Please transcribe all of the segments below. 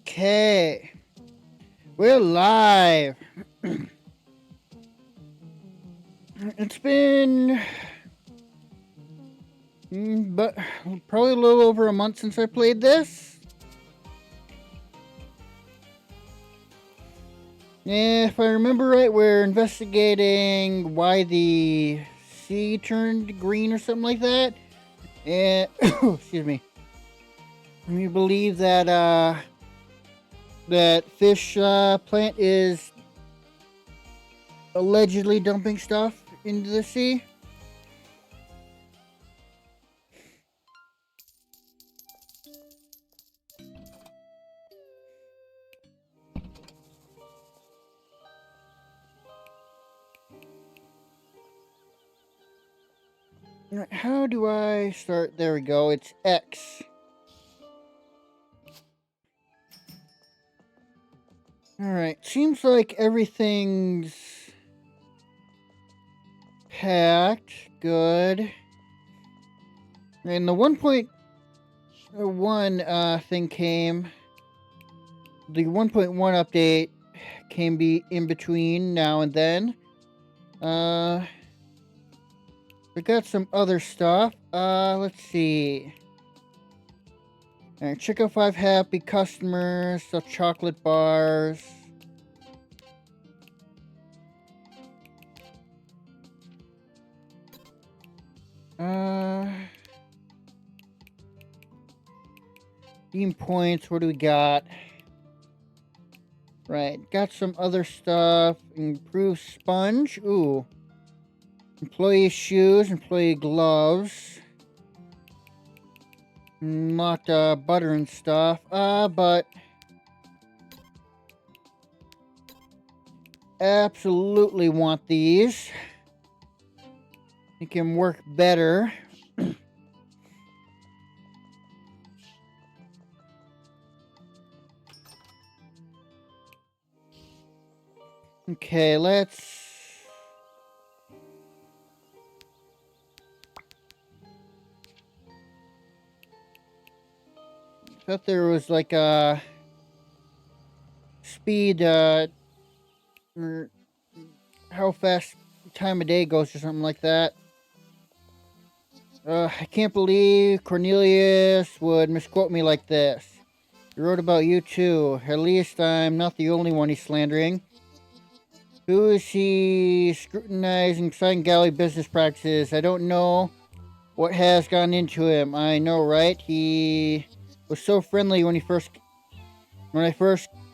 Okay, we're live. It's been but probably a little over a month since I played this. If I remember right, we're investigating why the sea turned green or something like that. And excuse me. We believe that that fish plant is allegedly dumping stuff into the sea. How do I start? There we go. It's X. Alright, seems like everything's packed. Good. And the 1.1 thing came. The 1.1 update can be in between now and then. We got some other stuff. Let's see. Alright, check out 5 happy customers, sell chocolate bars. Team points, what do we got? Right, got some other stuff. Improved sponge. Ooh. Employee shoes, employee gloves. Not butter and stuff. But absolutely want these. They can work better. Okay, let's... thought there was like a speed, or how fast time of day goes or something like that. I can't believe Cornelius would misquote me like this. He wrote about you too. At least I'm not the only one he's slandering. Who is he scrutinizing Sun Galley business practices? I don't know what has gone into him. I know, right? He was so friendly when I first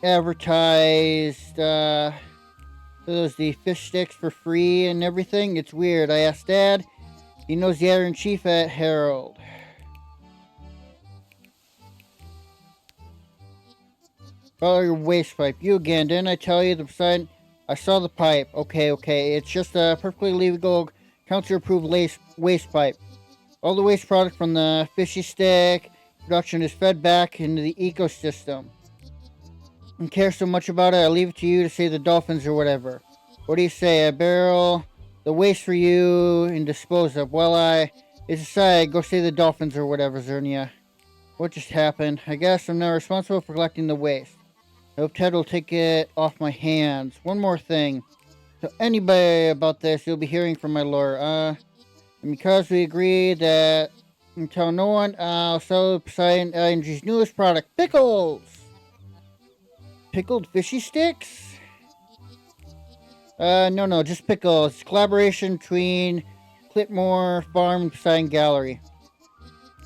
advertised those the fish sticks for free and everything. It's weird. I asked Dad. He knows the editor-in-chief at Herald. Follow your waste pipe. You again. Didn't I tell you the side? I saw the pipe. Okay. It's just a perfectly legal, council-approved waste pipe. All the waste product from the fishy stick production is fed back into the ecosystem. I don't care so much about it. I leave it to you to save the dolphins or whatever. What do you say? I barrel the waste for you and dispose of. It's aside. Go save the dolphins or whatever, Zernia. What just happened? I guess I'm now responsible for collecting the waste. I hope Ted will take it off my hands. One more thing. So anybody about this, you'll be hearing from my lawyer. And because we agreed that tell no one, I'll sell Poseidon LNG's newest product, pickles! Pickled fishy sticks? No, just pickles. It's collaboration between Clipmore Farm and Poseidon Gallery.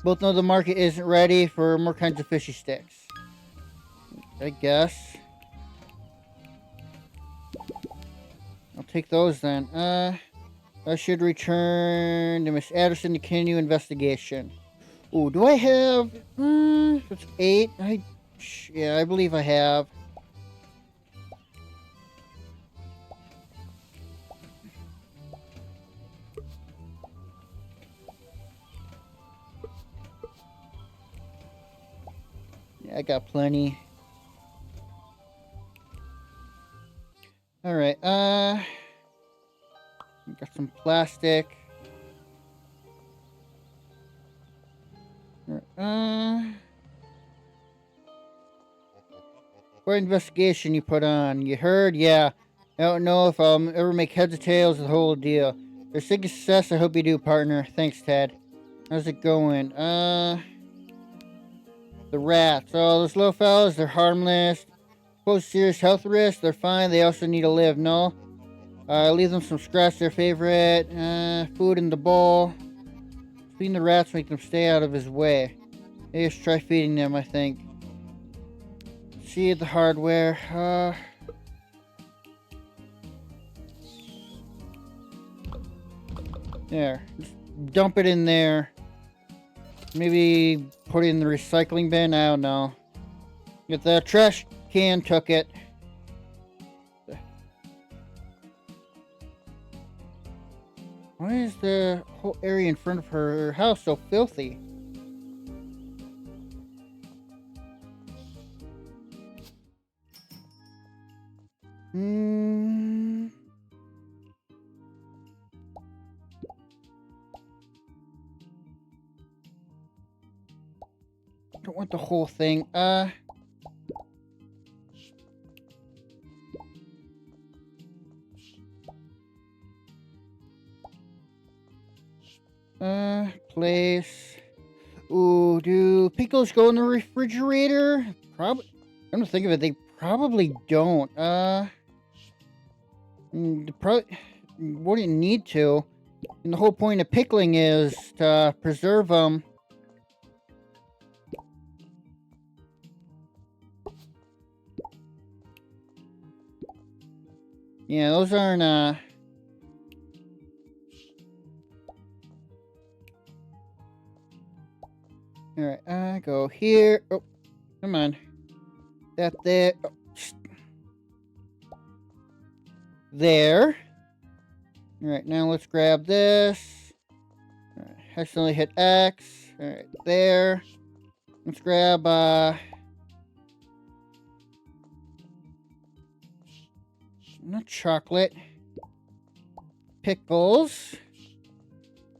Both know the market isn't ready for more kinds of fishy sticks. I guess. I'll take those then. I should return to Miss Addison to continue investigation. Ooh, do I have... That's 8. Yeah, I believe I have. Yeah, I got plenty. Alright, got some plastic. What investigation you put on? You heard? Yeah. I don't know if I'll ever make heads or tails of the whole deal. For sake of success, I hope you do, partner. Thanks, Ted. How's it going? The rats. Oh, those little fellas, they're harmless. Pose serious health risk, they're fine. They also need to live, no? Leave them some scratch, their favorite. Food in the bowl. Feeding the rats, make them stay out of his way. Maybe just try feeding them, I think. See the hardware. There. Just dump it in there. Maybe put it in the recycling bin. I don't know. If the trash can took it. Why is the whole area in front of her house so filthy? Don't want the whole thing. Place. Ooh, do pickles go in the refrigerator? Probably. I'm gonna think of it. They probably don't. Probably wouldn't need to. And the whole point of pickling is to preserve them. Yeah, those aren't, Alright, go here. Oh, come on. That there. Oh, there. Alright, now let's grab this. Alright, accidentally hit X. Alright, there. Let's grab, not chocolate. Pickles.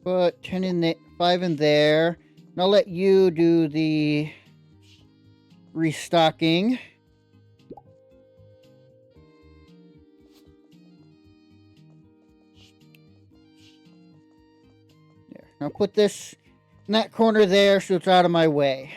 Put 10 in there, 5 in there. And I'll let you do the restocking. There. Now put this in that corner there so it's out of my way.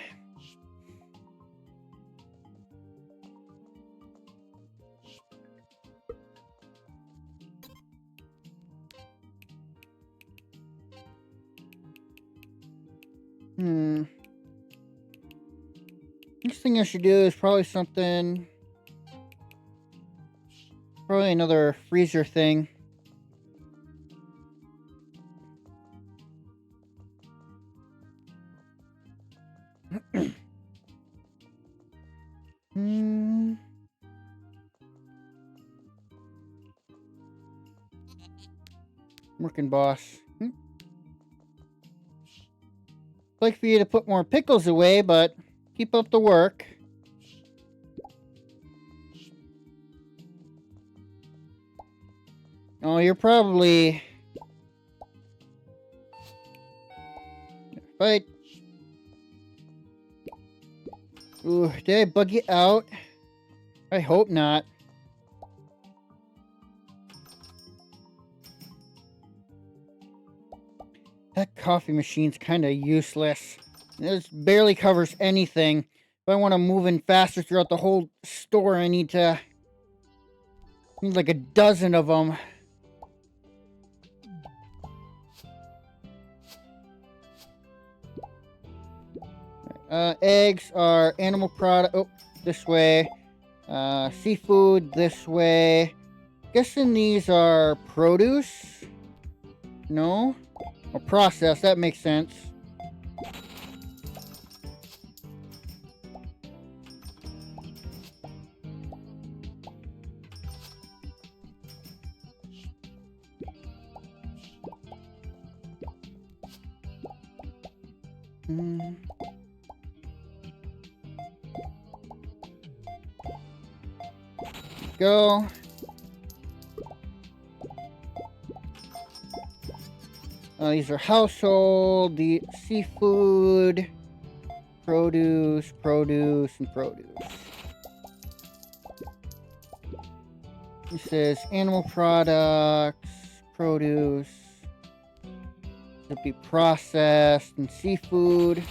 Next thing I should do is probably something. Probably another freezer thing. Working boss. I'd like for you to put more pickles away, but keep up the work. Oh, you're probably... Fight. Ooh, did I bug you out? I hope not. That coffee machine's kind of useless. It barely covers anything. If I want to move in faster throughout the whole store, I need like a dozen of them. Eggs are animal product. Oh, this way. Seafood this way. Guessing these are produce? No? Or processed, that makes sense. Go. These are household, the seafood, produce, and produce. It says animal products, produce. It'll be processed and seafood.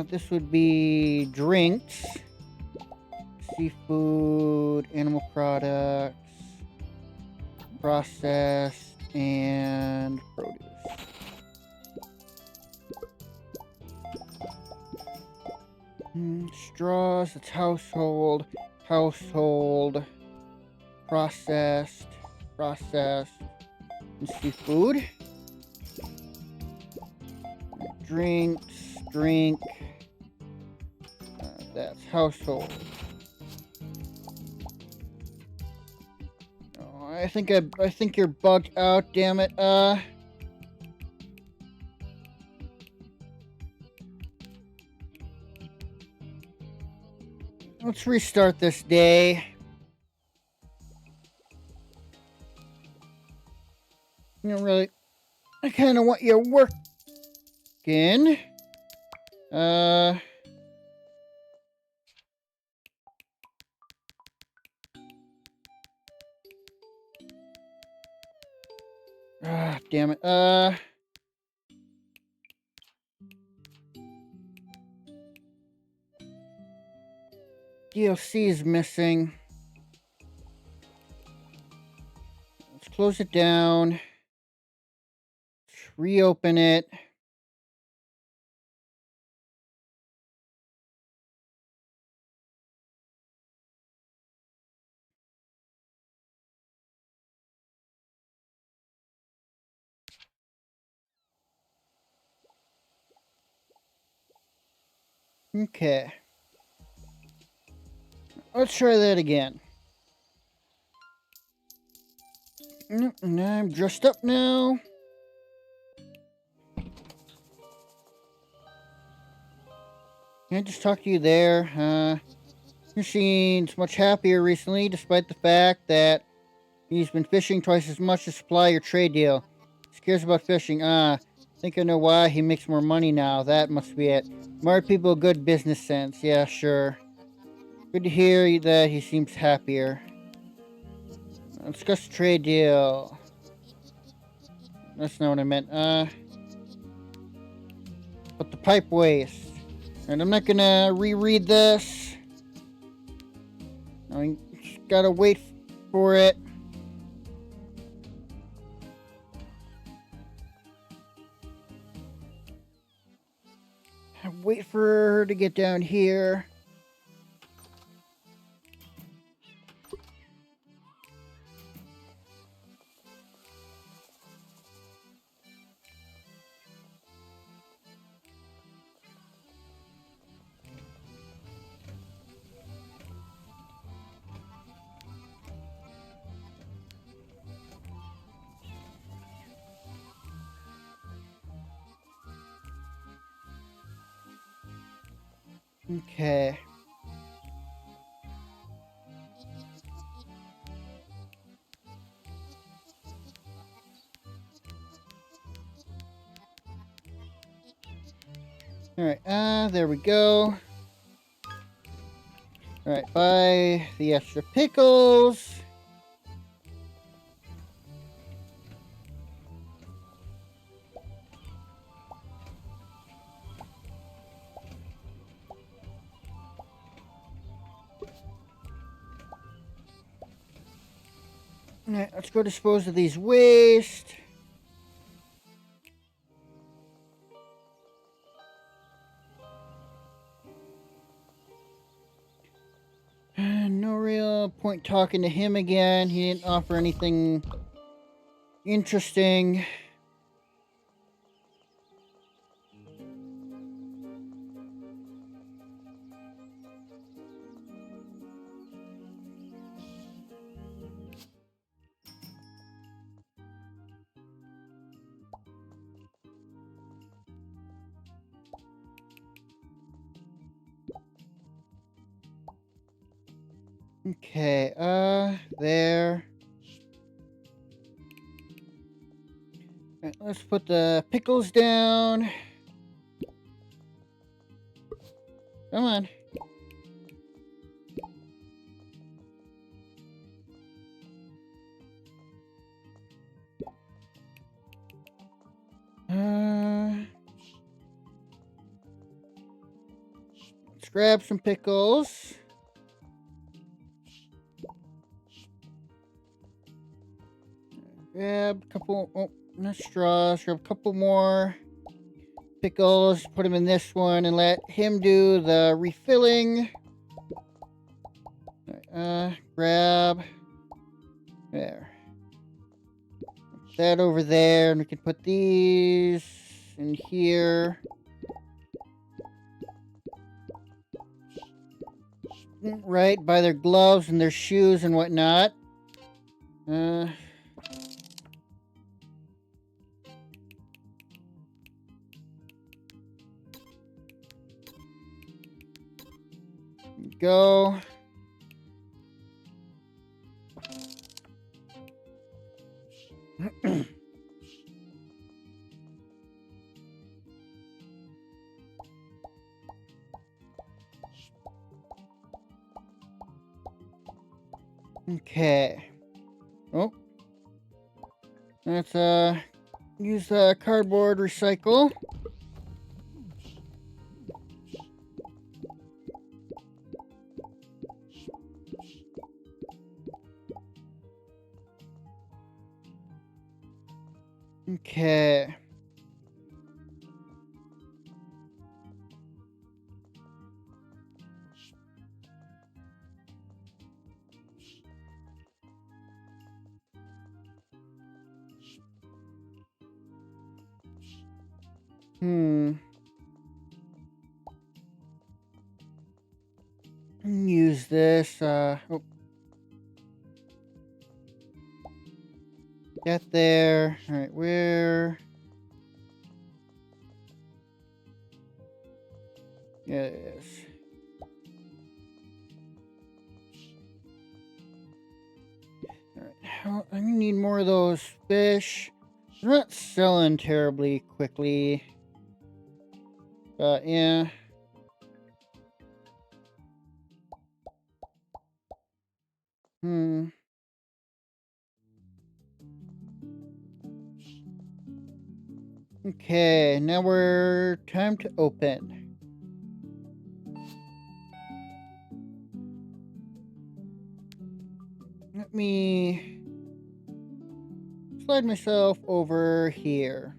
This would be drinks, seafood, animal products, processed, and produce. Straws, it's household, processed, and seafood. Drinks, that's household. Oh, I think you're bugged out, damn it. Let's restart this day. You don't really... I kind of want you working. Damn it. DLC is missing. Let's close it down. Let's reopen it. Okay. Let's try that again. And I'm dressed up now. Can I just talk to you there? Your seems much happier recently, despite the fact that he's been fishing twice as much to supply your trade deal. He cares about fishing. I think I know why. He makes more money now. That must be it. Smart people, good business sense. Yeah, sure. Good to hear that he seems happier. Let's discuss the trade deal. That's not what I meant. But the pipe waste. And I'm not gonna reread this. I just gotta wait for it. Wait for her to get down here. Okay. Alright, there we go. Alright, buy the extra pickles. Alright, let's go dispose of these waste. No real point talking to him again. He didn't offer anything interesting. Okay, there. Right, let's put the pickles down. Come on. Let's grab some pickles. Grab a couple, oh, not straws, grab a couple more pickles, put them in this one, and let him do the refilling. Grab, there. Put that over there, and we can put these in here. Right, by their gloves and their shoes and whatnot. Go. Okay. Oh. Let's use the cardboard recycle. Okay. Use this, oh. Get there. Alright, where? Yeah, it is. Alright, I need more of those fish. They're not selling terribly quickly. But, yeah. Okay, now we're time to open. Let me slide myself over here.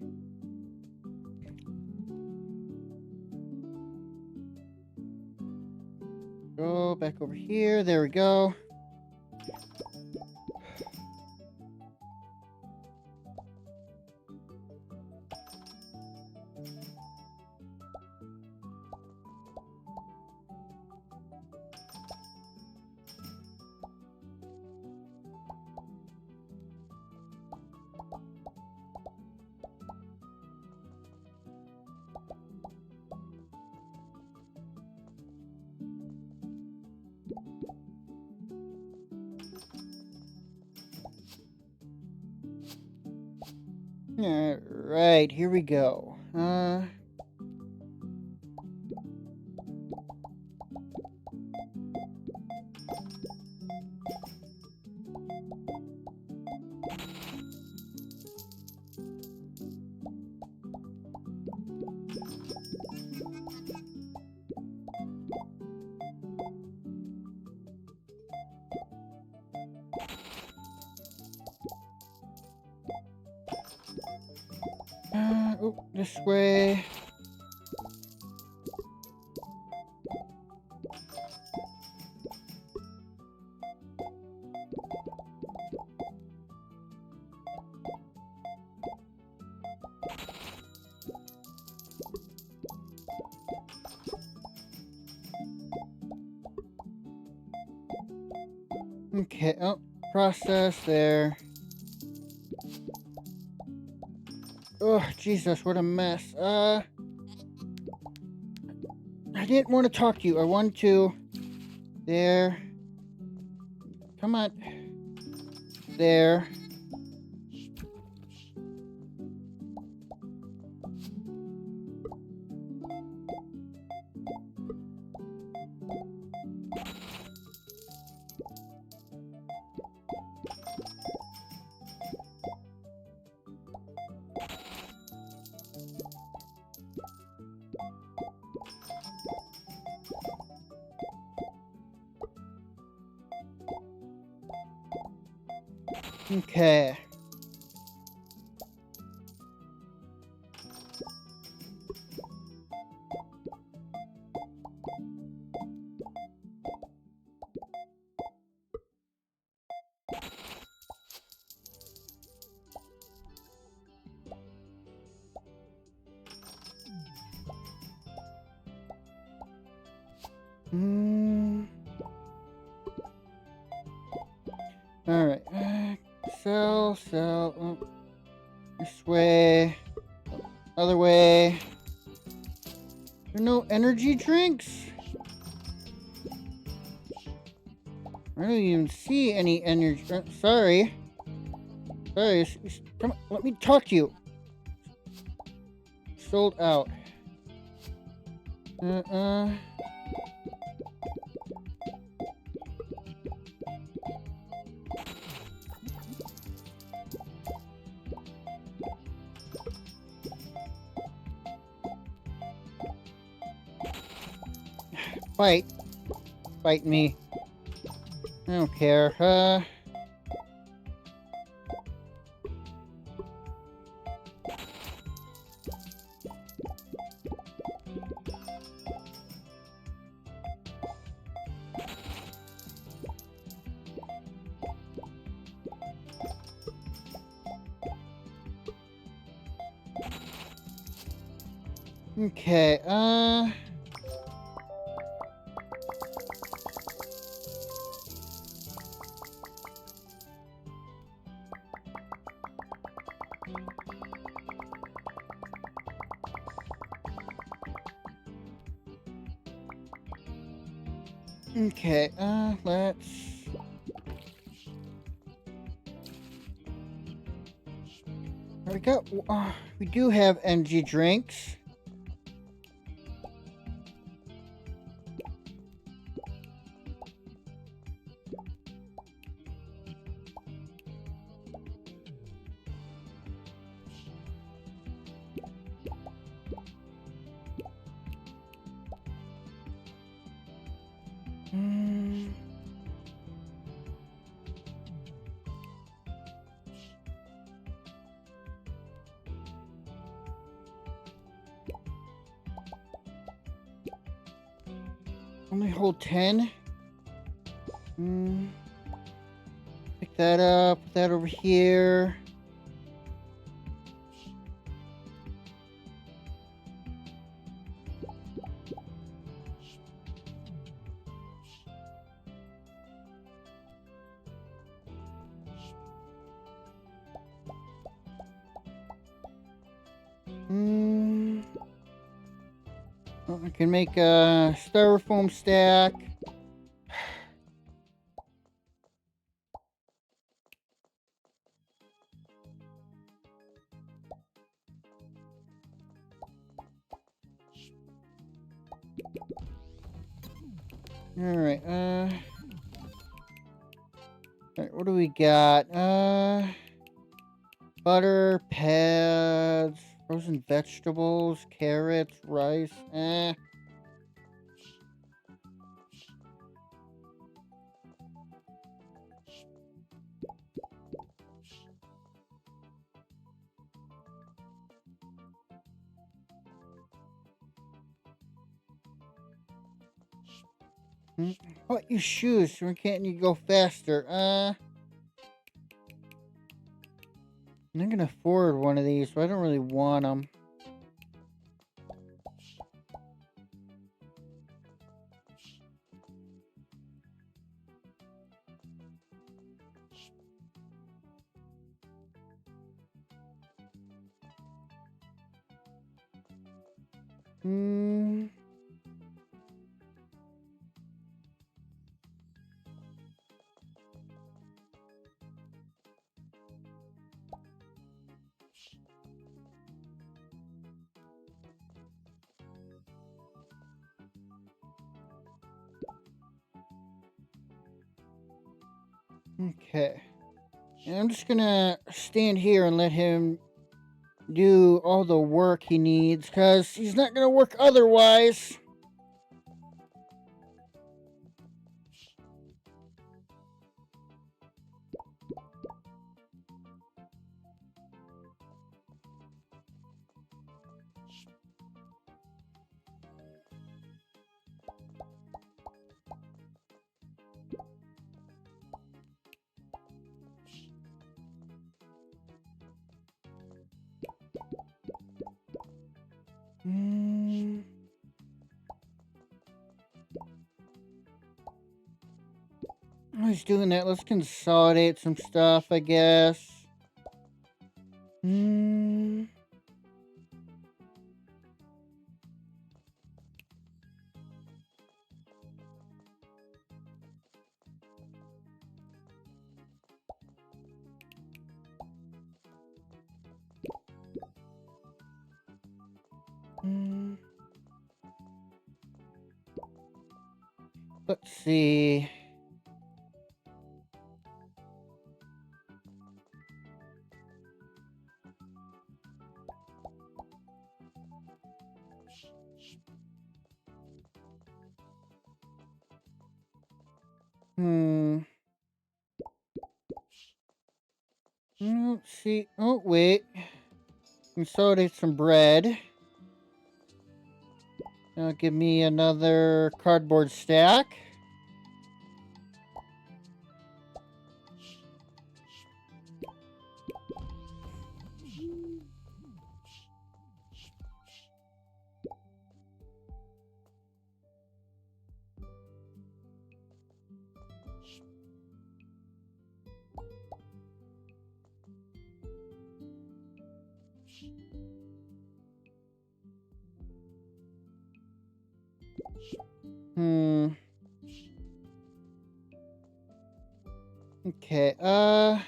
Go back over here. There we go. Alright, here we go. Oh, this way. Okay, oh, process there. Oh, Jesus, what a mess. I didn't want to talk to you. I wanted to... There. Come on. There. Okay. Alright. Sell. This way. Other way. There are no energy drinks? I don't even see any energy. Sorry. Come on, let me talk to you. Sold out. Fight. Fight me. I don't care. Okay, okay, let's... we do have energy drinks. Only hold 10. Pick that up, put that over here. Oh, I can make a styrofoam stack. Alright, alright, what do we got? Butter, pads, frozen vegetables, carrots, rice, What, your shoes? Why can't you go faster? I'm not gonna afford one of these, so I don't really want them. Okay. And I'm just gonna stand here and let him do all the work he needs, because he's not gonna work otherwise. Who's doing that? Let's consolidate some stuff, I guess. Let's see. Let's see. Oh, wait. Consolidate some bread. Now give me another cardboard stack. Okay, I'm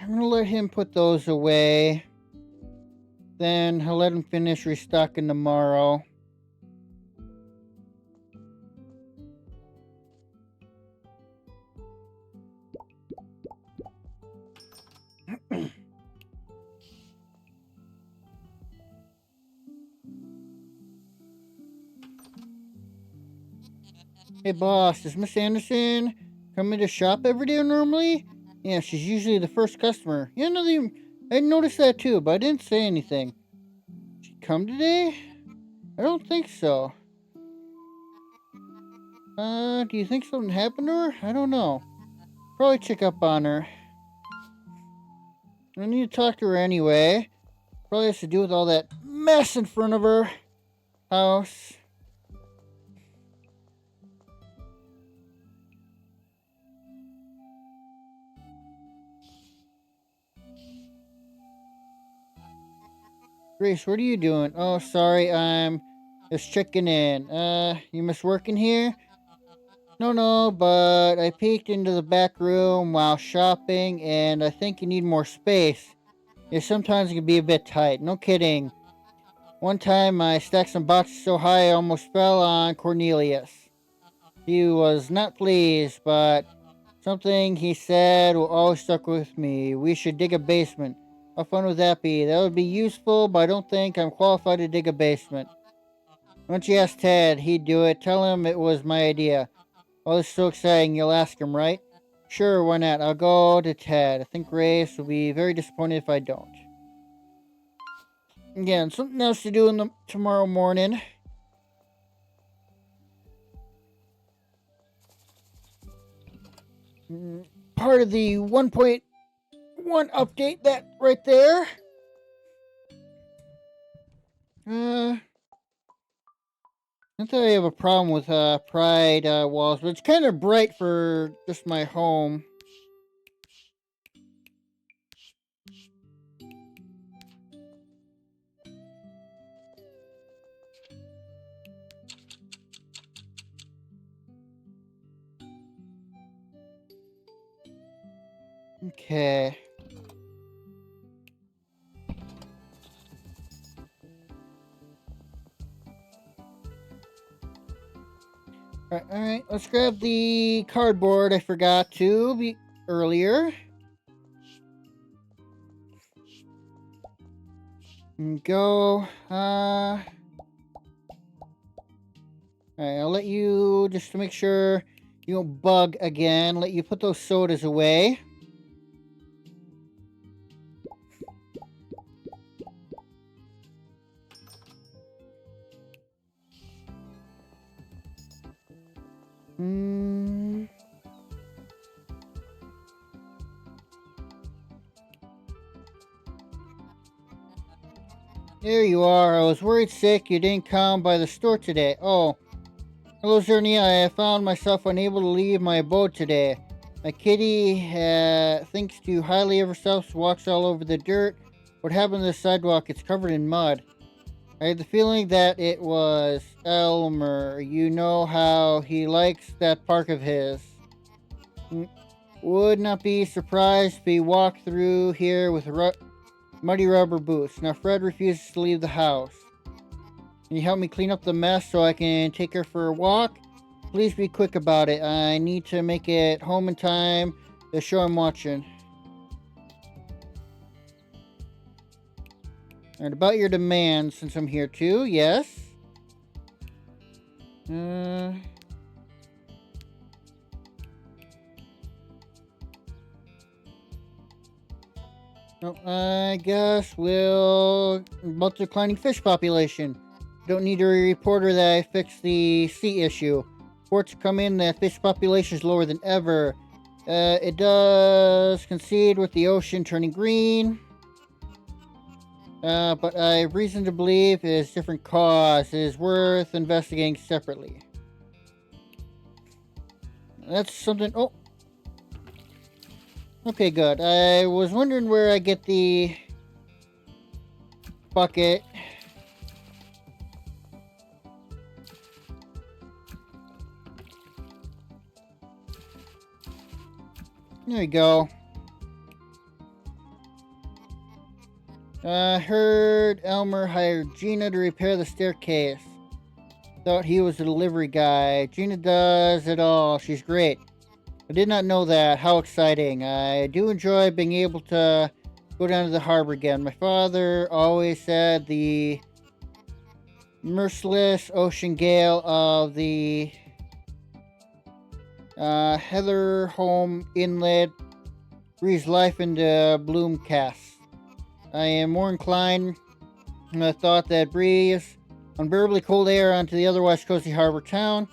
gonna let him put those away. Then I'll let him finish restocking tomorrow. Hey boss, does Miss Anderson come into shop every day normally? Yeah, she's usually the first customer. Yeah, I noticed that too, but I didn't say anything. She come today? I don't think so. Do you think something happened to her? I don't know. Probably check up on her. I need to talk to her anyway. Probably has to do with all that mess in front of her house. Grace, what are you doing? Oh, sorry, I'm just checking in. You miss working here? No, but I peeked into the back room while shopping, and I think you need more space. Yeah, sometimes it can be a bit tight. No kidding. One time I stacked some boxes so high I almost fell on Cornelius. He was not pleased, but something he said will always stuck with me. We should dig a basement. How fun would that be? That would be useful, but I don't think I'm qualified to dig a basement. Once you ask Ted, he'd do it. Tell him it was my idea. Oh, this is so exciting. You'll ask him, right? Sure, why not? I'll go to Ted. I think Grace will be very disappointed if I don't. Again, something else to do tomorrow morning. Part of the 1.1 update, that right there. Not that I have a problem with Pride walls, but it's kind of bright for just my home. Okay. Alright, let's grab the cardboard I forgot to earlier. And go, Alright, I'll let you, just to make sure you don't bug again, let you put those sodas away. Hmm. There you are. I was worried sick you didn't come by the store today. Oh, hello, Zernia. I found myself unable to leave my abode today. My kitty thinks too highly of herself, walks all over the dirt. What happened to the sidewalk? It's covered in mud. I had the feeling that it was Elmer. You know how he likes that park of his. Would not be surprised if he walked through here with muddy rubber boots. Now Fred refuses to leave the house. Can you help me clean up the mess so I can take her for a walk? Please be quick about it. I need to make it home in time. The show I'm watching. And about your demands, since I'm here too, yes. I guess we'll about the declining fish population. Don't need a reporter that I fixed the sea issue. Reports come in that fish population is lower than ever. It does concede with the ocean turning green. But I have reason to believe it is different cause. It is worth investigating separately. That's something. Oh. Okay, good. I was wondering where I get the bucket. There we go. I heard Elmer hired Gina to repair the staircase. Thought he was a delivery guy. Gina does it all. She's great. I did not know that. How exciting. I do enjoy being able to go down to the harbor again. My father always said the merciless ocean gale of the Heather Home Inlet breathes life into Bloomcast. I am more inclined than I thought that breeze unbearably cold air onto the otherwise cozy harbor town.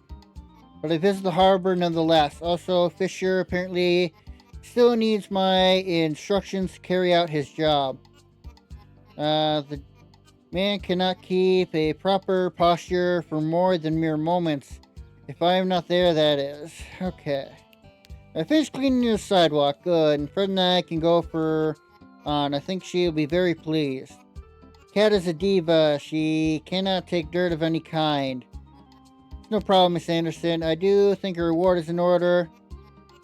But I visit the harbor nonetheless. Also, Fisher apparently still needs my instructions to carry out his job. The man cannot keep a proper posture for more than mere moments. If I am not there, that is. Okay. I finished cleaning the sidewalk. Good. And Fred and I can go for on. I think she'll be very pleased. Kat is a diva. She cannot take dirt of any kind. No problem, Miss Anderson. I do think a reward is in order.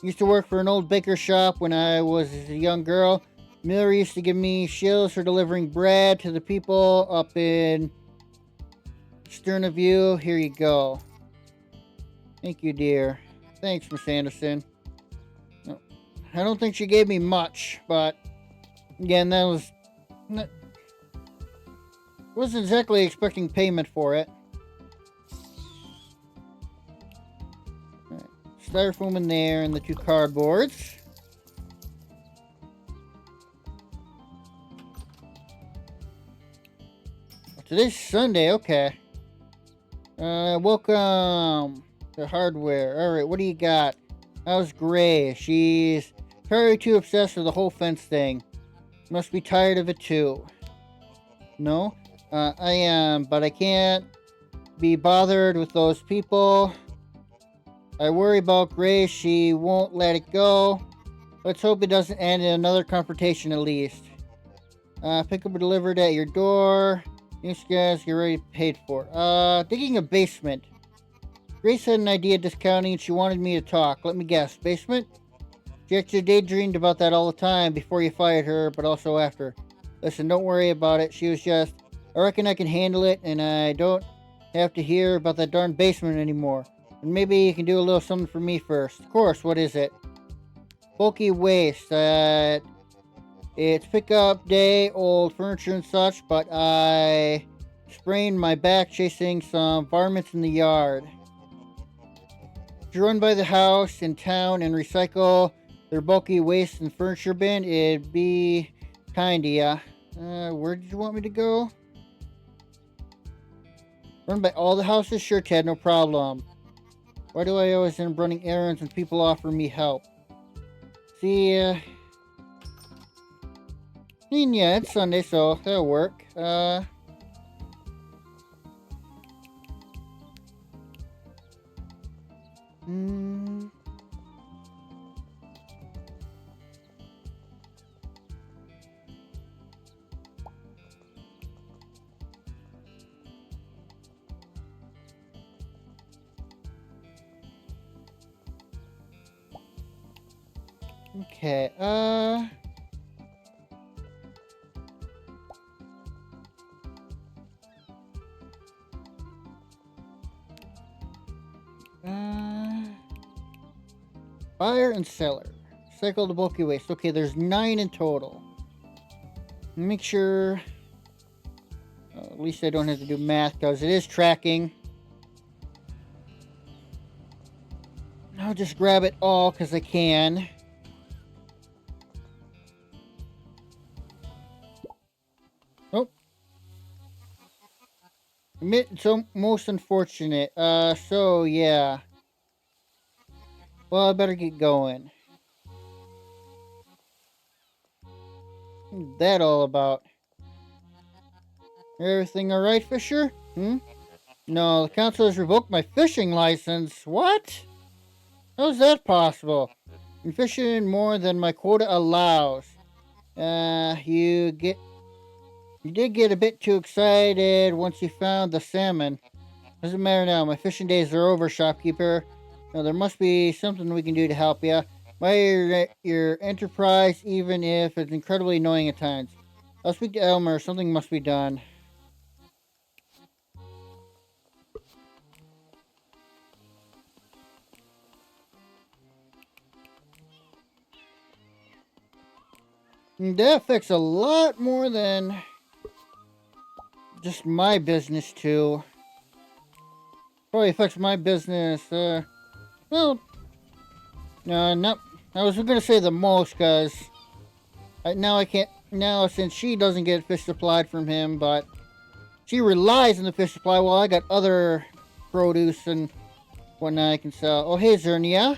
Used to work for an old baker shop when I was a young girl. Miller used to give me shills for delivering bread to the people up in Sternaview. Here you go. Thank you, dear. Thanks, Miss Anderson. I don't think she gave me much, but again, that was... wasn't exactly expecting payment for it. Styrofoam in there and the 2 cardboards. Today's Sunday, okay. Welcome to hardware. Alright, what do you got? How's Gray? She's very too obsessed with the whole fence thing. Must be tired of it too. No? I am, but I can't be bothered with those people. I worry about Grace. She won't let it go. Let's hope it doesn't end in another confrontation at least. Pick up or delivered at your door. These guys get already paid for. Digging a basement. Grace had an idea of discounting and she wanted me to talk. Let me guess. Basement? She actually daydreamed about that all the time before you fired her, but also after. Listen, don't worry about it. She was just, I reckon I can handle it and I don't have to hear about that darn basement anymore. And maybe you can do a little something for me first. Of course, what is it? Bulky waste. It's pickup day, old furniture and such, but I sprained my back chasing some varmints in the yard. If you run by the house in town and recycle their bulky waste and furniture bin, it'd be kind of ya. Where did you want me to go? Run by all the houses? Sure, Ted, no problem. Why do I always end up running errands when people offer me help? See, yeah, it's Sunday, so that'll work. Hmm. Okay, uh, buyer and seller. Cycle the bulky waste. Okay, there's 9 in total. Make sure. At least I don't have to do math because it is tracking. I'll just grab it all because I can. Oh, so most unfortunate. So yeah. Well, I better get going. What's that all about? Everything alright, Fisher? No, the council has revoked my fishing license. What? How's that possible? I'm fishing more than my quota allows. You did get a bit too excited once you found the salmon. Doesn't matter now. My fishing days are over, shopkeeper. Now, there must be something we can do to help you. Your enterprise, even if it's incredibly annoying at times. I'll speak to Elmer. Something must be done. That affects a lot more than just my business, too. Probably affects my business, well, no, not. I was gonna say the most, because now I can't. Now, since she doesn't get fish supplied from him, but she relies on the fish supply while I got other produce and whatnot I can sell. Oh, hey, Zernia.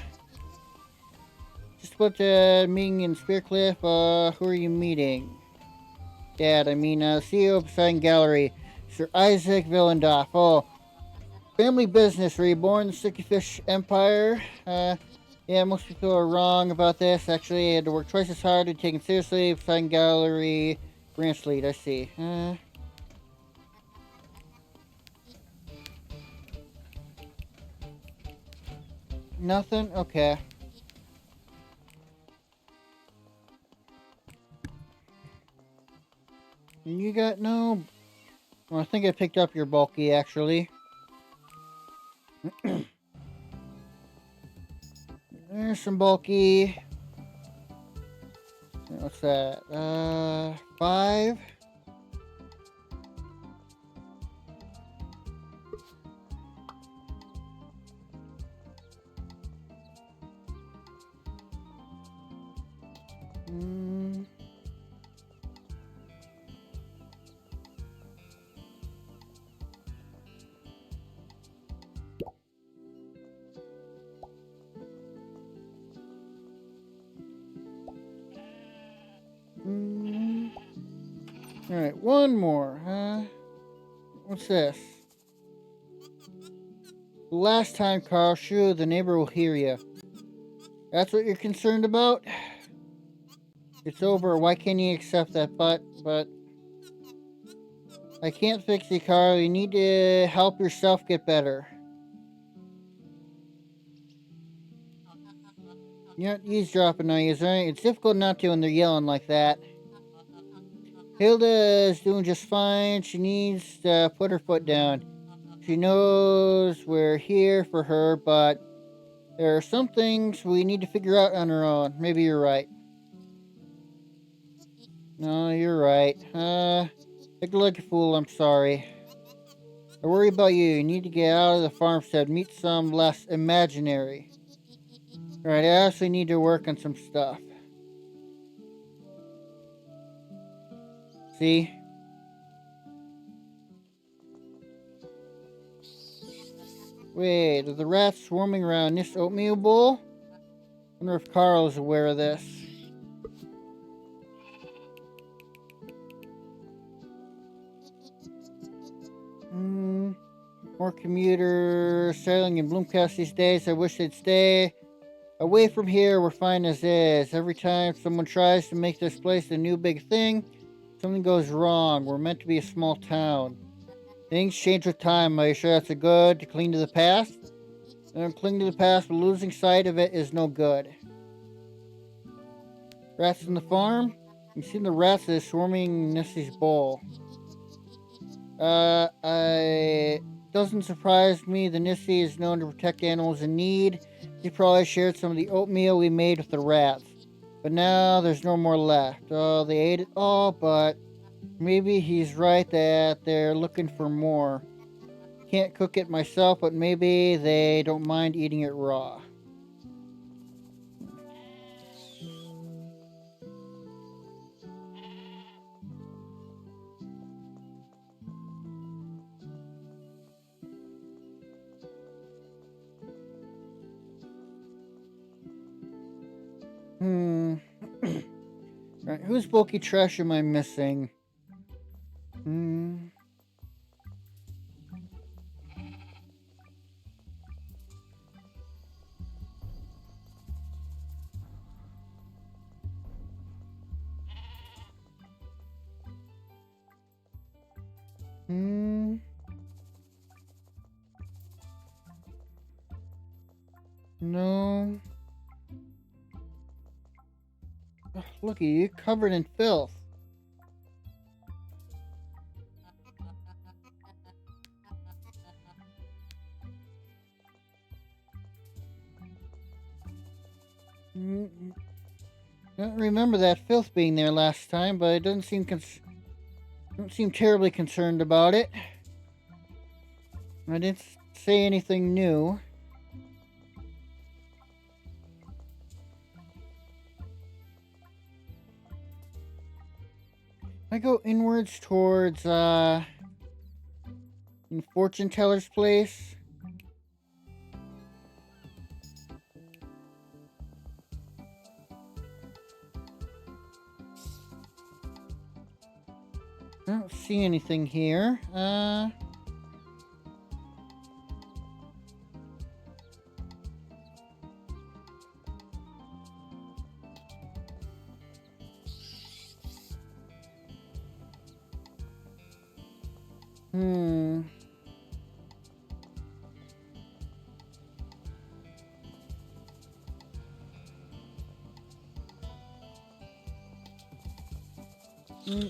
Just about the meeting in Spearcliff. Who are you meeting? Dad, I mean, CEO of Poseidon Gallery, Sir Isaac Villendoff. Oh, family business, reborn the Sticky Fish Empire. Yeah, most people are wrong about this. Actually, I had to work twice as hard to take it seriously. Poseidon Gallery, branch lead, I see. Nothing? Okay. You got no... Well, I think I picked up your bulky, actually. There's some bulky. What's that? 5. Mm. Mm. Alright, one more. What's this? Last time, Carl, sure, the neighbor will hear you. That's what you're concerned about? It's over. Why can't you accept that? But I can't fix you, Carl. You need to help yourself get better. You're not eavesdropping on you, right? It's difficult not to when they're yelling like that. Hilda is doing just fine. She needs to put her foot down. She knows we're here for her, but there are some things we need to figure out on our own. Maybe you're right. No, you're right. Take a look, you fool. I'm sorry. I worry about you. You need to get out of the farmstead. Meet some less imaginary. Alright, I actually need to work on some stuff. See? Wait, are the rats swarming around this oatmeal bowl? Wonder if Carl is aware of this. More commuters sailing in Bloomcast these days. I wish they'd stay away from here. We're fine as is. Every time someone tries to make this place a new big thing, something goes wrong. We're meant to be a small town. Things change with time. Are you sure that's a good to cling to the past? Cling to the past, but losing sight of it is no good. Rats in the farm? You've seen the rats that are swarming Nessie's bowl. Doesn't surprise me. The Nissie is known to protect animals in need. He probably shared some of the oatmeal we made with the rats. But now there's no more left. Oh, they ate it all, but maybe he's right that they're looking for more. Can't cook it myself, but maybe they don't mind eating it raw. Alright, whose bulky trash am I missing? No. Ugh, look at you, covered in filth. I don't remember that filth being there last time, but it doesn't seem terribly concerned about it. I didn't say anything new. I go inwards towards Fortune Teller's place. I don't see anything here.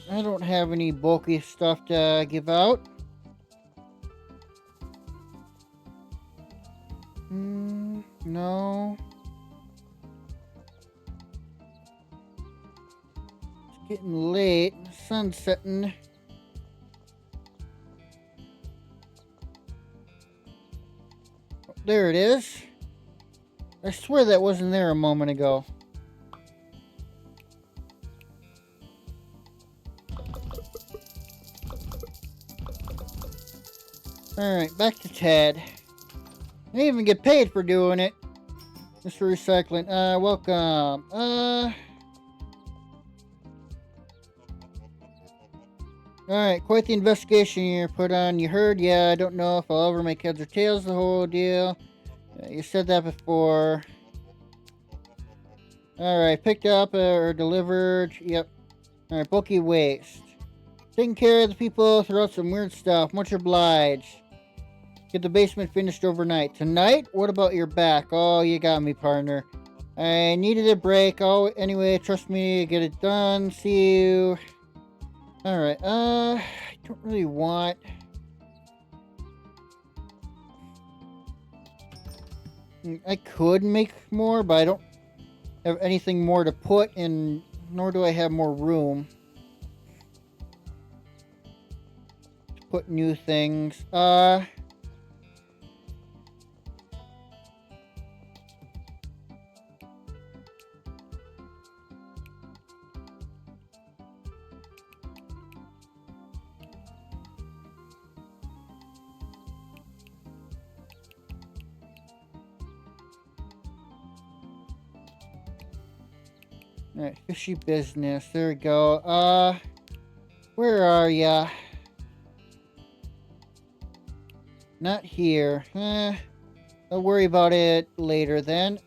I don't have any bulky stuff to give out. No. It's getting late. Sun's setting. Oh, there it is. I swear that wasn't there a moment ago. Alright, back to Ted. I even get paid for doing it. Mr. Recycling. Welcome. Alright, quite the investigation you put on. You heard? Yeah, I don't know if I'll ever make heads or tails the whole deal. You said that before. Alright, picked up or delivered. Yep. Alright, bulky waste. Taking care of the people throughout some weird stuff. Much obliged. Get the basement finished overnight. Tonight? What about your back? Oh, you got me, partner. I needed a break. Oh, anyway, trust me, get it done. See you. Alright, I don't really want... I could make more, but I don't have anything more to put in, nor do I have more room to put new things. Alright, fishy business. There we go. Where are ya? Not here. I'll worry about it later then.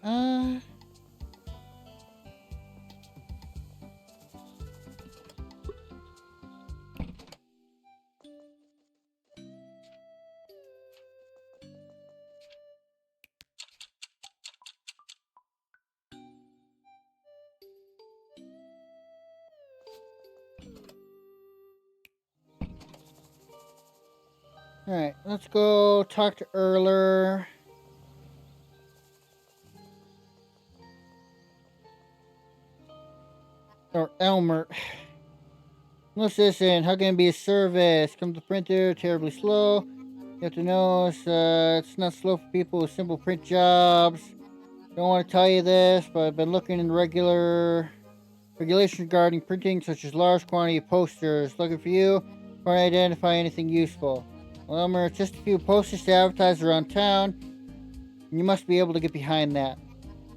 Alright, let's go talk to Erler. Or Elmer. Listen, how can it be a service? Come to the printer, terribly slow. You have to know it's not slow for people with simple print jobs. Don't want to tell you this, but I've been looking in regulations regarding printing, such as large quantity of posters. Looking for you, trying to identify anything useful. Well, Elmer, it's just a few posters to advertise around town, and you must be able to get behind that.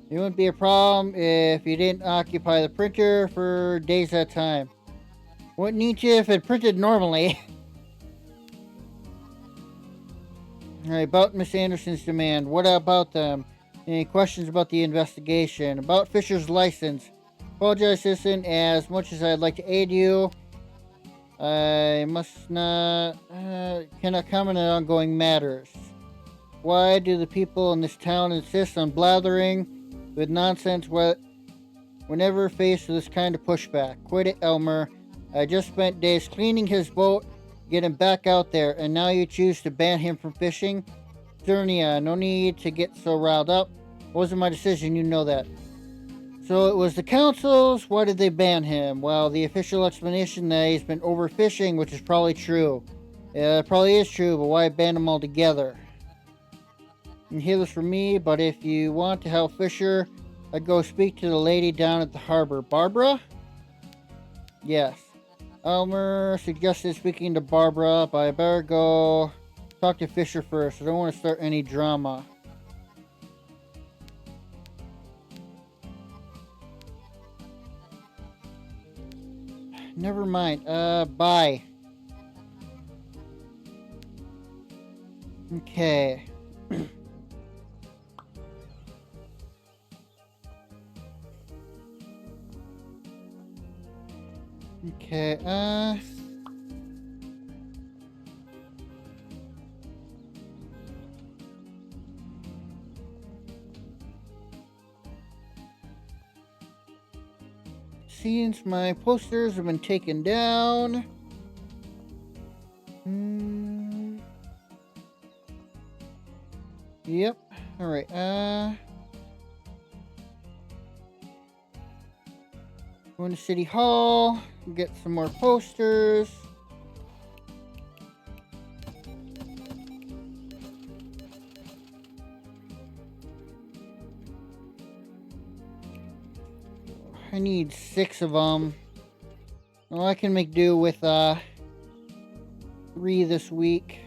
It wouldn't be a problem if you didn't occupy the printer for days at a time. Wouldn't need you if it printed normally. Alright, about Miss Anderson's demand. What about them? Any questions about the investigation? About Fisher's license. Apologize, Citizen, as much as I'd like to aid you. I must not, cannot comment on ongoing matters. Why do the people in this town insist on blathering with nonsense whenever faced with this kind of pushback? Quit it, Elmer. I just spent days cleaning his boat, get him back out there, and now you choose to ban him from fishing? Cernia, no need to get so riled up. It wasn't my decision, you know that. So it was the council's. Why did they ban him? Well, the official explanation that he's been overfishing, which is probably true. Yeah, it probably is true, but why ban him altogether? You hear this from me, but if you want to help Fisher, I'd go speak to the lady down at the harbor. Barbara? Yes. Elmer suggested speaking to Barbara, but I better go talk to Fisher first. I don't want to start any drama. Never mind. Bye. Okay. Okay, since my posters have been taken down. Yep. Alright, going to City Hall, get some more posters. I need 6 of them. Well, I can make do with 3 this week.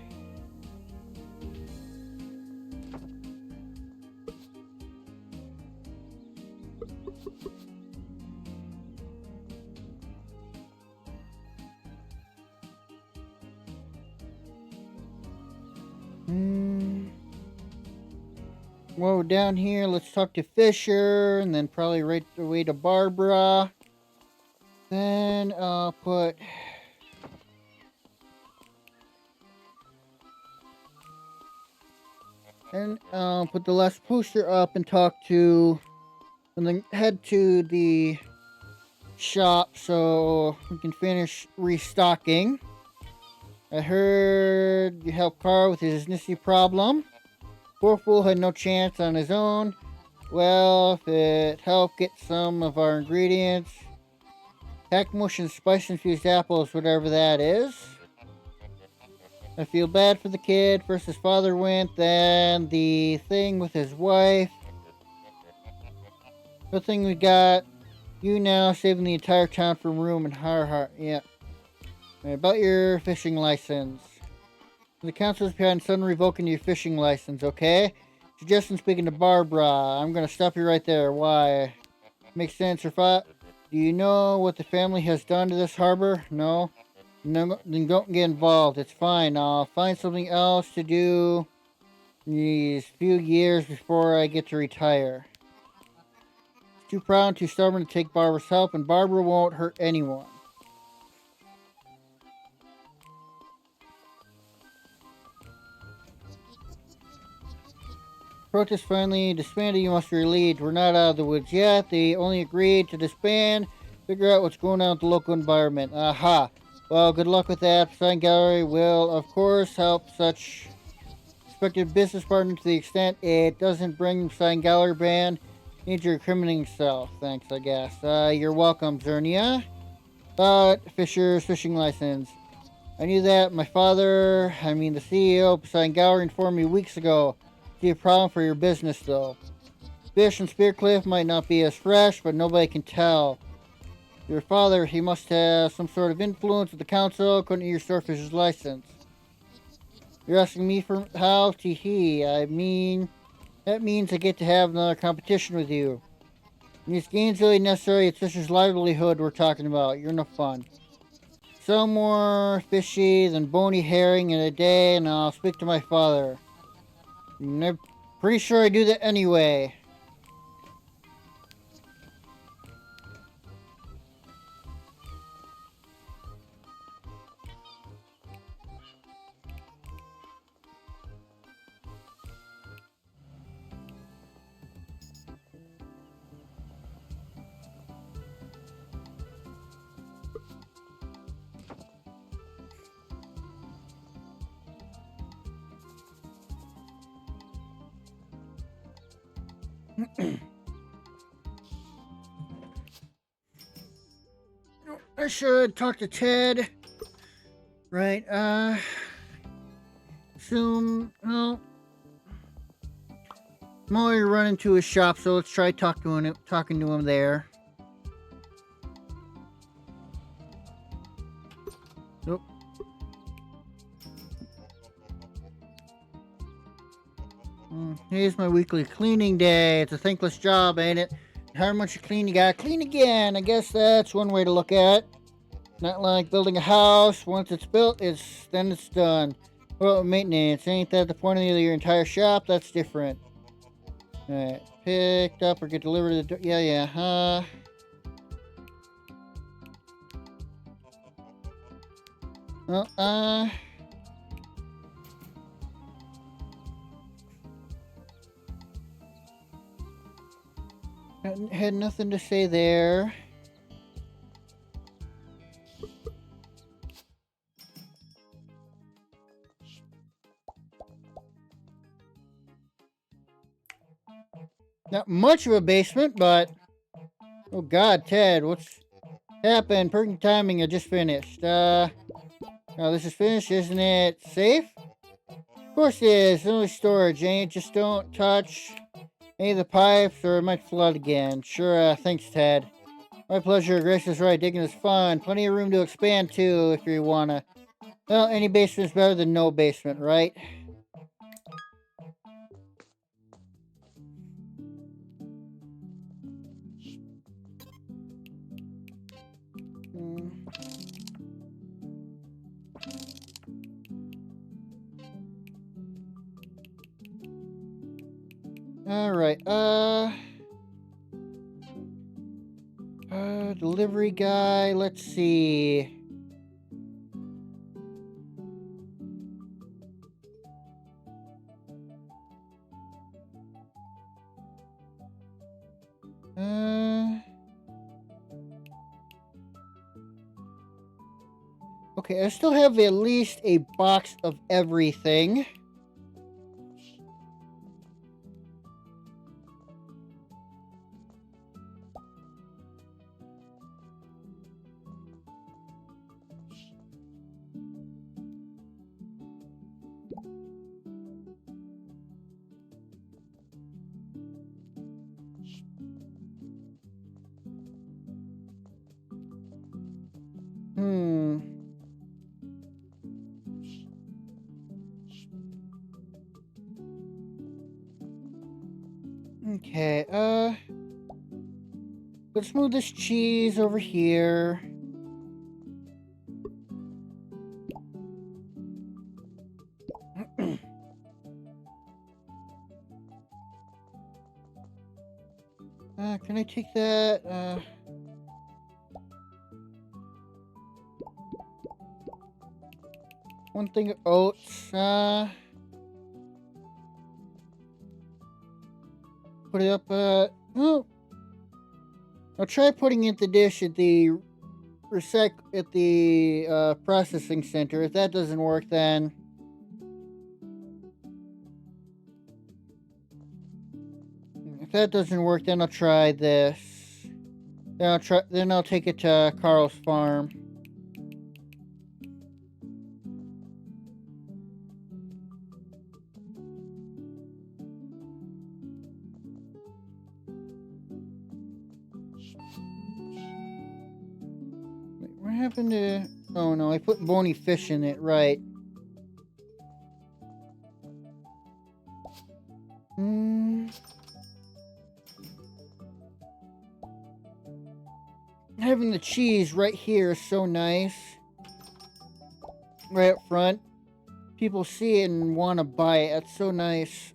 Well, down here, let's talk to Fisher, and then probably right away to Barbara. Then I'll put... And I'll put the last poster up and talk to... And then head to the shop so we can finish restocking. I heard you helped Carl with his Nissy problem. Poor fool had no chance on his own. Well, if it helped get some of our ingredients. Hack mush and spice infused apples, whatever that is. I feel bad for the kid. First his father went, then the thing with his wife. Good thing we got you now, saving the entire town from room and heart. Yeah. About your fishing license. The council is behind sudden revoking your fishing license, okay? Suggestion speaking to Barbara. I'm gonna stop you right there. Why? Makes sense. Her Do you know what the family has done to this harbor? No? No, then don't get involved. It's fine. I'll find something else to do these few years before I get to retire. Too proud and too stubborn to take Barbara's help, and Barbara won't hurt anyone. Protest finally disbanded. You must be relieved. We're not out of the woods yet. They only agreed to disband. Figure out what's going on with the local environment. Aha. Well, good luck with that. Sign Gallery will, of course, help such respected business partner to the extent it doesn't bring Sign Gallery ban into your criminating self. Thanks, I guess. You're welcome, Zernia. Fisher's fishing license. I knew that. My father, the CEO of Poseidon Gallery informed me weeks ago. See a problem for your business, though. Fish and Spearcliff might not be as fresh, but nobody can tell. Your father, he must have some sort of influence with the council, according to your Starfish's license. You're asking me for how? Tee-hee. That means I get to have another competition with you. And these games really necessary. It's Fisher's livelihood we're talking about. You're no fun. Sell more fishy than bony herring in a day, and I'll speak to my father. And I'm pretty sure I do that anyway. I should talk to Ted. Right, soon, well, I'm already running to his shop, so let's try talking to him there. Nope. Here's my weekly cleaning day. It's a thankless job, ain't it? However much you clean, you gotta clean again. I guess that's one way to look at it. Not like building a house. Once it's built, then it's done. Well, maintenance. Ain't that the point of your entire shop? That's different. Alright. Picked up or get delivered to the door. Yeah. Well, had nothing to say there. Not much of a basement, but... Oh god, Ted, what's happened? Perfect timing, I just finished. Now this is finished, isn't it? Safe? Of course it is. It's only storage, ain't it? Just don't touch any of the pipes or it might flood again. Sure, thanks, Ted. My pleasure. Grace is right. Digging is fun. Plenty of room to expand, too, if you wanna. Well, any basement is better than no basement, right? Alright, delivery guy, let's see. Okay, I still have at least a box of everything. Okay, Let's move this cheese over here. Can I take that? One thing of oats. Put it up. Oh. I'll try putting it in the dish at the processing center. If that doesn't work, then I'll try this. Then I'll take it to Carl's farm. Wait, what happened to... Oh no, I put bony fish in it, right. Having the cheese right here is so nice. Right up front. People see it and want to buy it. That's so nice.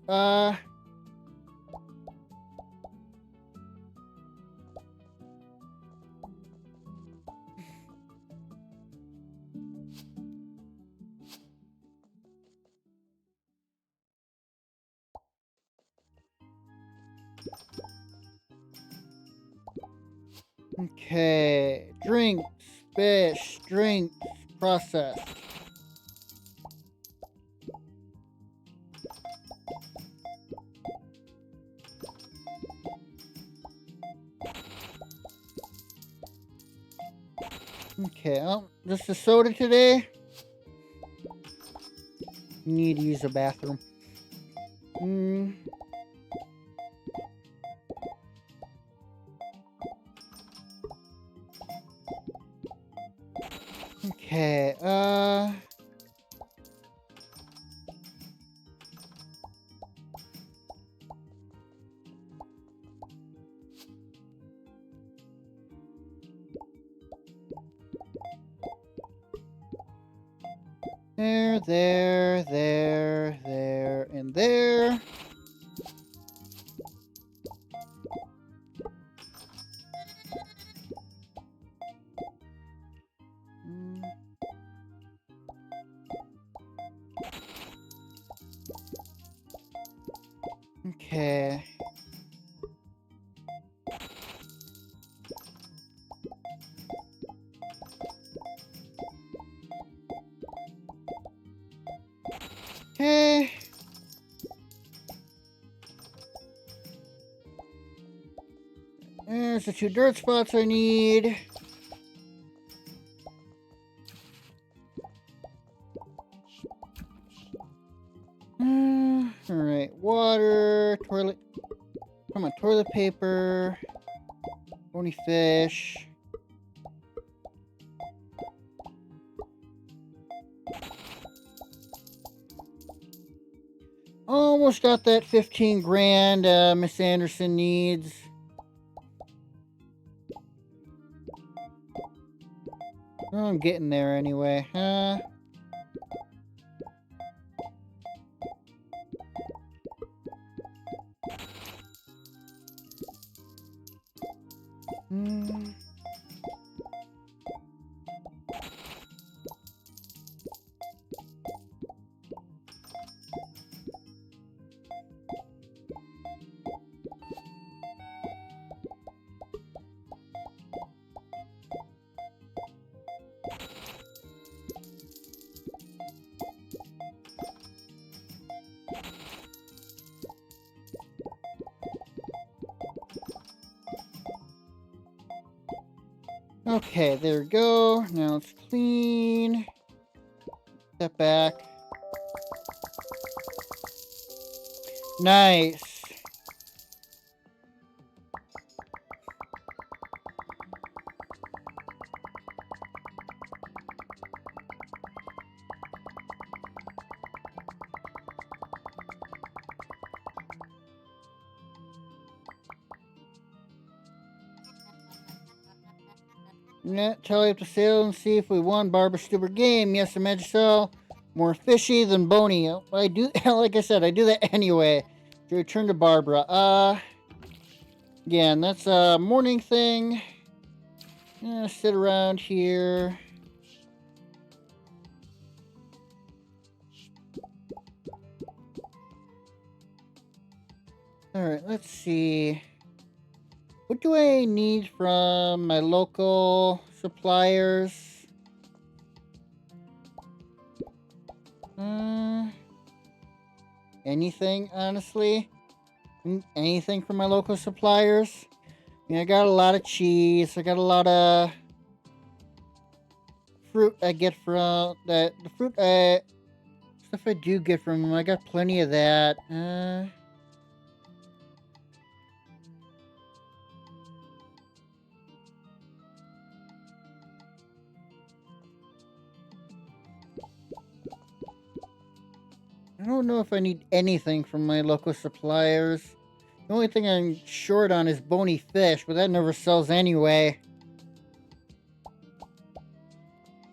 Okay. Drinks. Fish. Drinks. Processed. Okay, just a soda today? Need to use a bathroom. Okay, there, and there. Okay. Okay. There's the 2 dirt spots I need. Alright, water, toilet. Come on, toilet paper. Bony fish. Almost got that 15 grand Miss Anderson needs. Oh, I'm getting there anyway. Okay, there we go. Now it's clean. Step back. Nice. Tally up the sale and see if we won Barbara Stuber game. Yes, imagine so. More fishy than bony. I do, like I said, I do that anyway. To return to Barbara. Again, that's a morning thing. Sit around here. Alright, let's see. What do I need from my local suppliers? Anything, honestly? Anything from my local suppliers? I got a lot of cheese. I got a lot of fruit I get from the fruit stuff I do get from them. I got plenty of that. I don't know if I need anything from my local suppliers. The only thing I'm short on is bony fish, but that never sells anyway.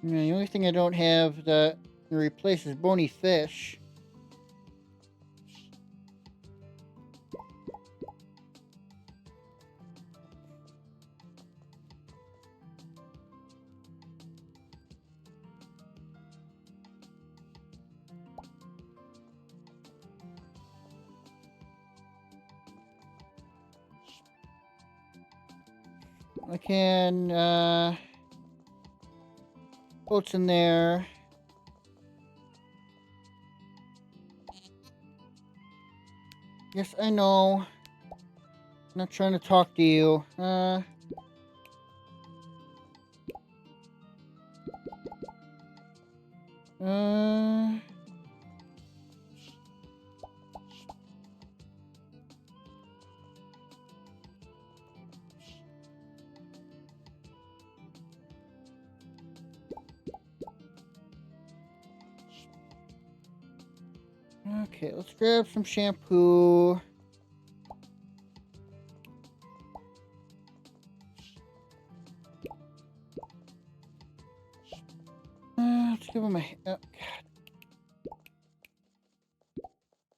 The only thing I don't have that replaces bony fish. I can, oats in there. Yes, I know. I'm not trying to talk to you. Okay, let's grab some shampoo. Let's give him a... Oh, God.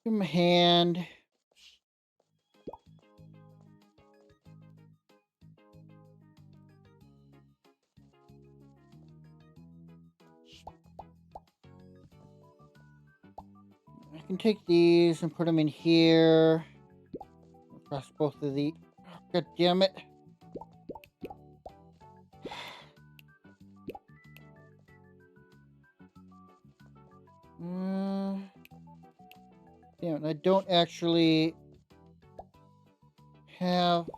Give him a hand. I can take these and put them in here. Across both of the... Oh, God damn it. Damn it, I don't actually have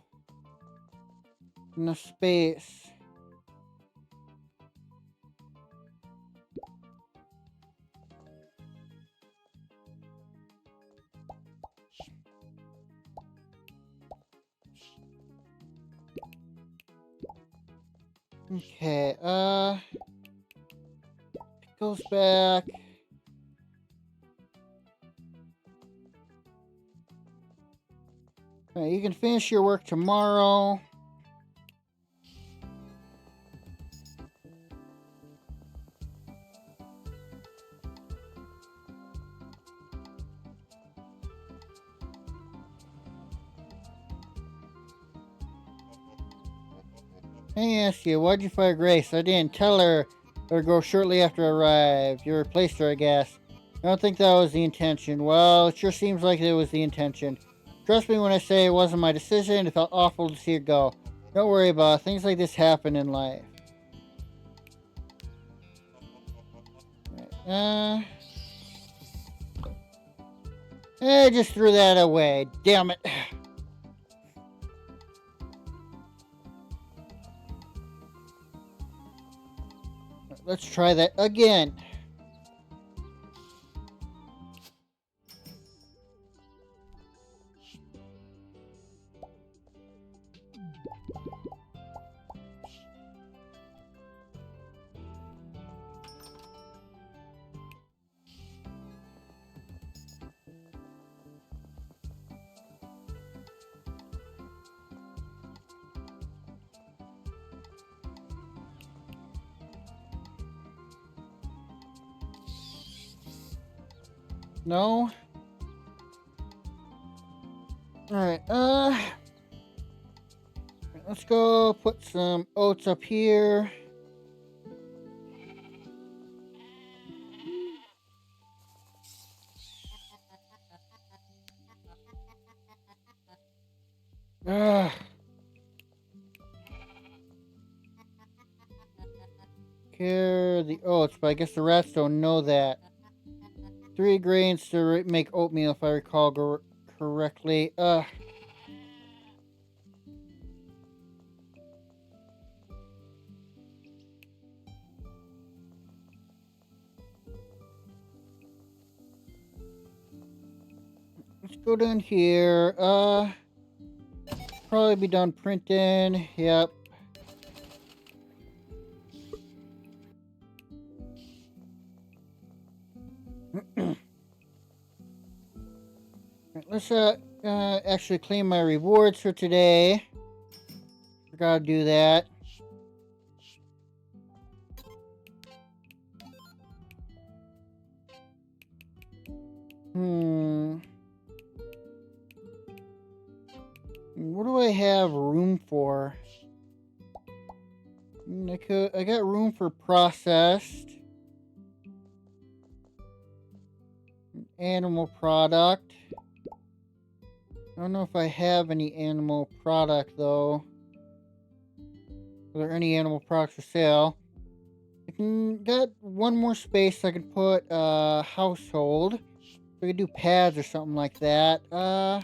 enough space. Okay, it goes back. Alright, you can finish your work tomorrow. Let me ask you, why'd you fire Grace? I didn't tell her it would go shortly after I arrived. You replaced her, I guess. I don't think that was the intention. Well, it sure seems like it was the intention. Trust me when I say it wasn't my decision. It felt awful to see her go. Don't worry about it. Things like this happen in life. Right, I just threw that away. Damn it. Let's try that again. No? Alright, let's go put some oats up here. Care the oats, but I guess the rats don't know that. 3 grains to make oatmeal, if I recall correctly. Let's go down here. Probably be done printing. Yep. Let's actually claim my rewards for today. Forgot to do that. What do I have room for? I got room for processed. Animal product. I don't know if I have any animal product though. Are there any animal products for sale? I can got one more space I can put household. So I could do pads or something like that. I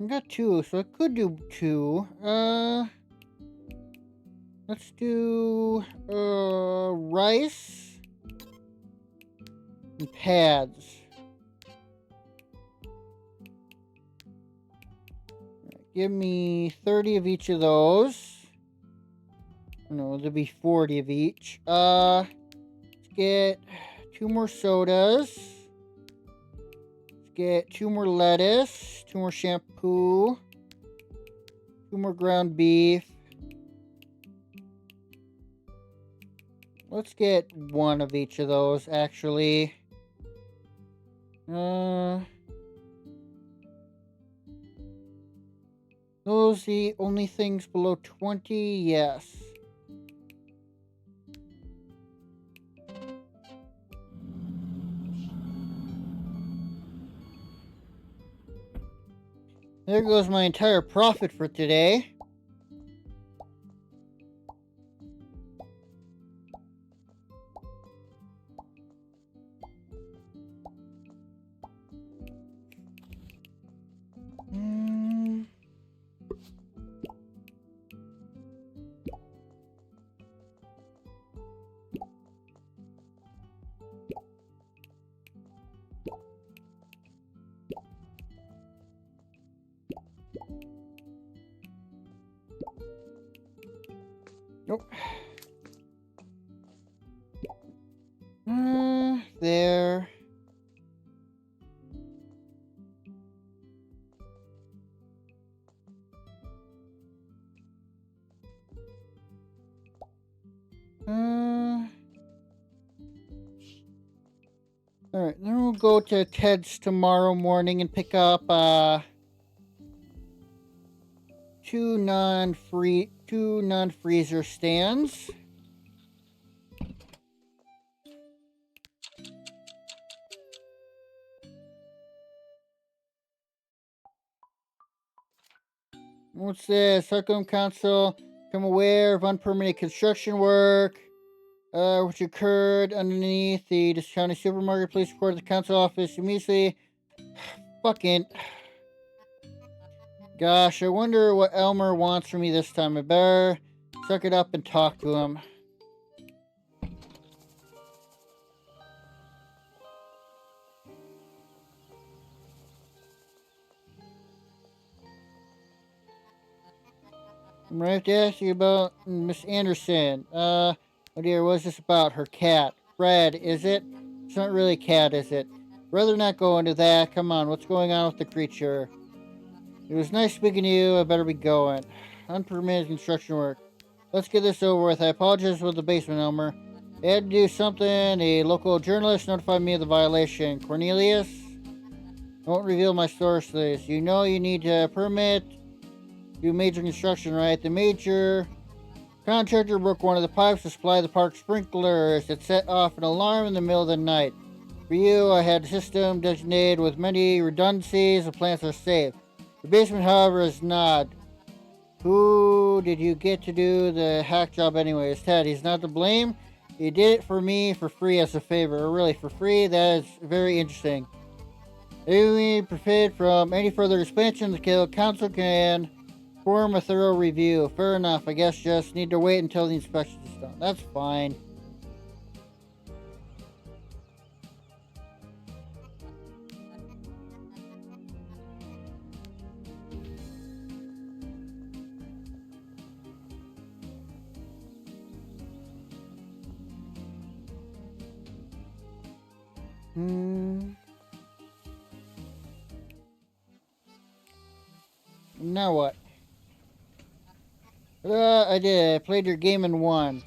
got 2, so I could do 2. Let's do rice and pads. Give me 30 of each of those. No, there'll be 40 of each. Let's get 2 more sodas. Let's get 2 more lettuce, 2 more shampoo, 2 more ground beef. Let's get 1 of each of those, actually. Those the only things below 20? Yes. There goes my entire profit for today. Nope. There. Alright, then we'll go to Ted's tomorrow morning and pick up, 2 non-freezer stands. What's this? Harcum Council, become aware of unpermitted construction work, which occurred underneath the county supermarket. Please report to the council office immediately. Fucking. Gosh, I wonder what Elmer wants from me this time. I better suck it up and talk to him. I'm right to ask you about Miss Anderson. Oh dear, what's this about? Her cat. Fred, is it? It's not really a cat, is it? Rather not go into that. Come on, what's going on with the creature? It was nice speaking to you. I better be going. Unpermitted construction work. Let's get this over with. I apologize for the basement, Elmer. I had to do something. A local journalist notified me of the violation. Cornelius? Don't reveal my source list. You know you need a permit. Do major construction, right? The major contractor broke one of the pipes to supply the park sprinklers. It set off an alarm in the middle of the night. For you, I had a system designated with many redundancies. The plants are safe. The basement, however, is not. Who did you get to do the hack job anyways? Ted, he's not to blame. He did it for me for free as a favor. Really, for free? That is very interesting. If we profit from any further expansion, the council can form a thorough review. Fair enough. I guess just need to wait until the inspection is done. That's fine. Now what? I did. I played your game and won.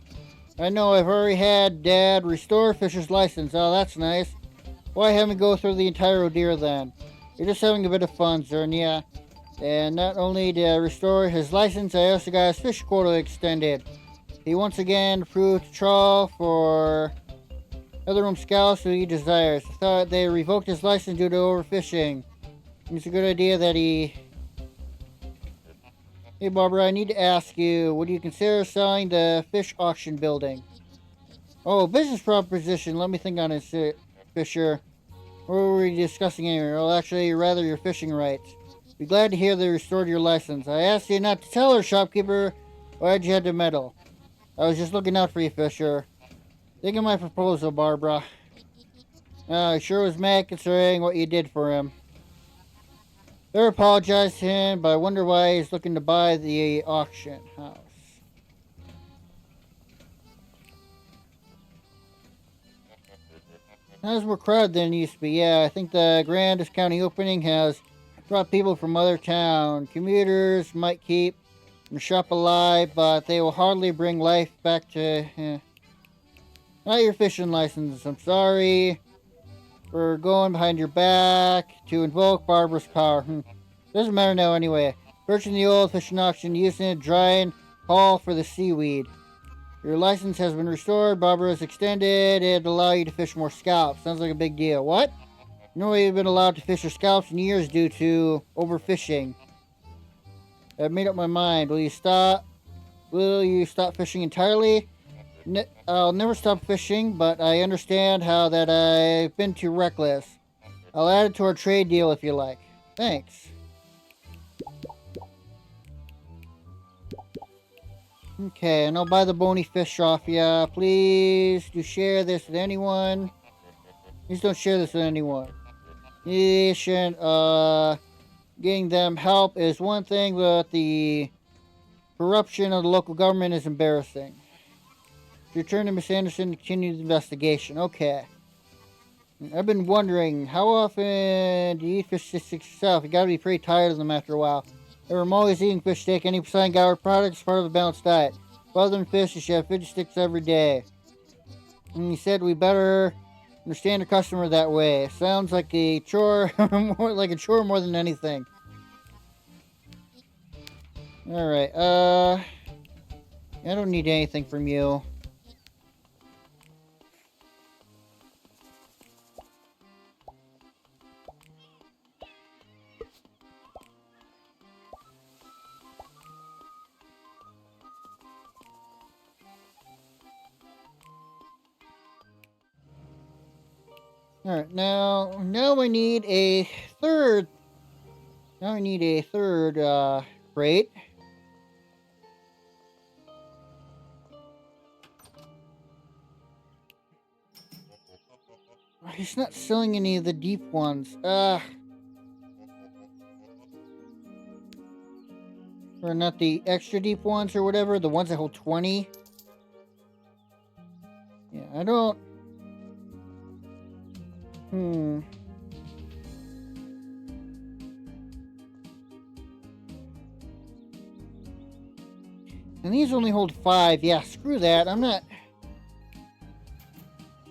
I know I've already had Dad restore Fisher's license. Oh, that's nice. Why have me go through the entire ordeal then? You're just having a bit of fun, Zern, yeah. And not only did I restore his license, I also got his fish quota extended. He once again approved to trawl for other room scouts who he desires. I thought they revoked his license due to overfishing. It's a good idea that he... Hey Barbara, I need to ask you, would you consider selling the fish auction building? Oh, business proposition. Let me think on it, Fisher. What were we discussing anyway? Well, actually, rather your fishing rights. Be glad to hear they restored your license. I asked you not to tell her, shopkeeper. Why'd you have to meddle? I was just looking out for you, Fisher. Think of my proposal, Barbara. I sure was mad considering what you did for him. Better apologize to him, but I wonder why he's looking to buy the auction house. Now it's more crowded than it used to be. Yeah, I think the Grandis County opening has brought people from other towns. Commuters might keep the shop alive, but they will hardly bring life back to... Not your fishing license. I'm sorry for going behind your back to invoke Barbara's power. Doesn't matter now anyway. Purchasing the old fishing auction, using it, drying, haul for the seaweed. Your license has been restored. Barbara has extended. It'll allow you to fish more scalps. Sounds like a big deal. What? You know you've been allowed to fish your scalps in years due to overfishing. I've made up my mind. Will you stop? Will you stop fishing entirely? I'll never stop fishing, but I understand how that I've been too reckless. I'll add it to our trade deal if you like. Thanks. Okay, and I'll buy the bony fish off ya. Please do share this with anyone. Please don't share this with anyone. Getting them help is one thing, but the corruption of the local government is embarrassing. Return to Miss Anderson to continue the investigation. Okay. I've been wondering, how often do you eat fish sticks yourself? You gotta be pretty tired of them after a while. I'm always eating fish stick. Any Poseidon Gower product is part of a balanced diet. Other than fish, you should have fish sticks every day. And he said we better understand the customer that way. Sounds like a chore, more like a chore more than anything. Alright, I don't need anything from you. Alright, now I need a third. Now I need a third, crate. He's not selling any of the deep ones. Or not the extra deep ones or whatever. The ones that hold 20. Yeah, I don't... And these only hold 5. Yeah, screw that. I'm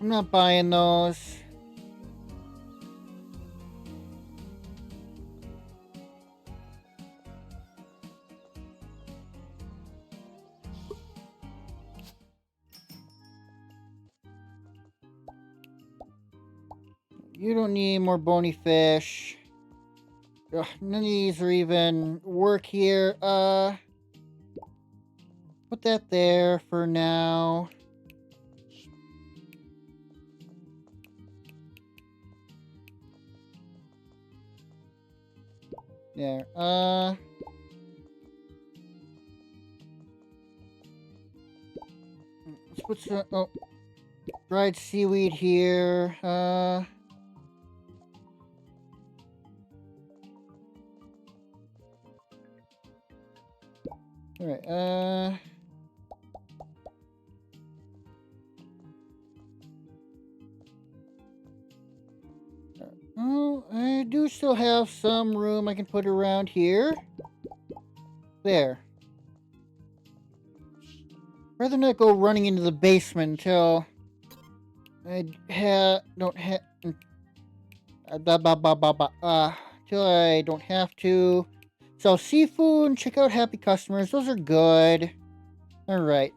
not buying those. You don't need more bony fish. Ugh, none of these are even work here. Put that there for now. There. Let's put some dried seaweed here. Alright, oh, I do still have some room I can put around here. There. Rather not go running into the basement until I don't have till I don't have to. Sell seafood and check out happy customers. Those are good. Alright,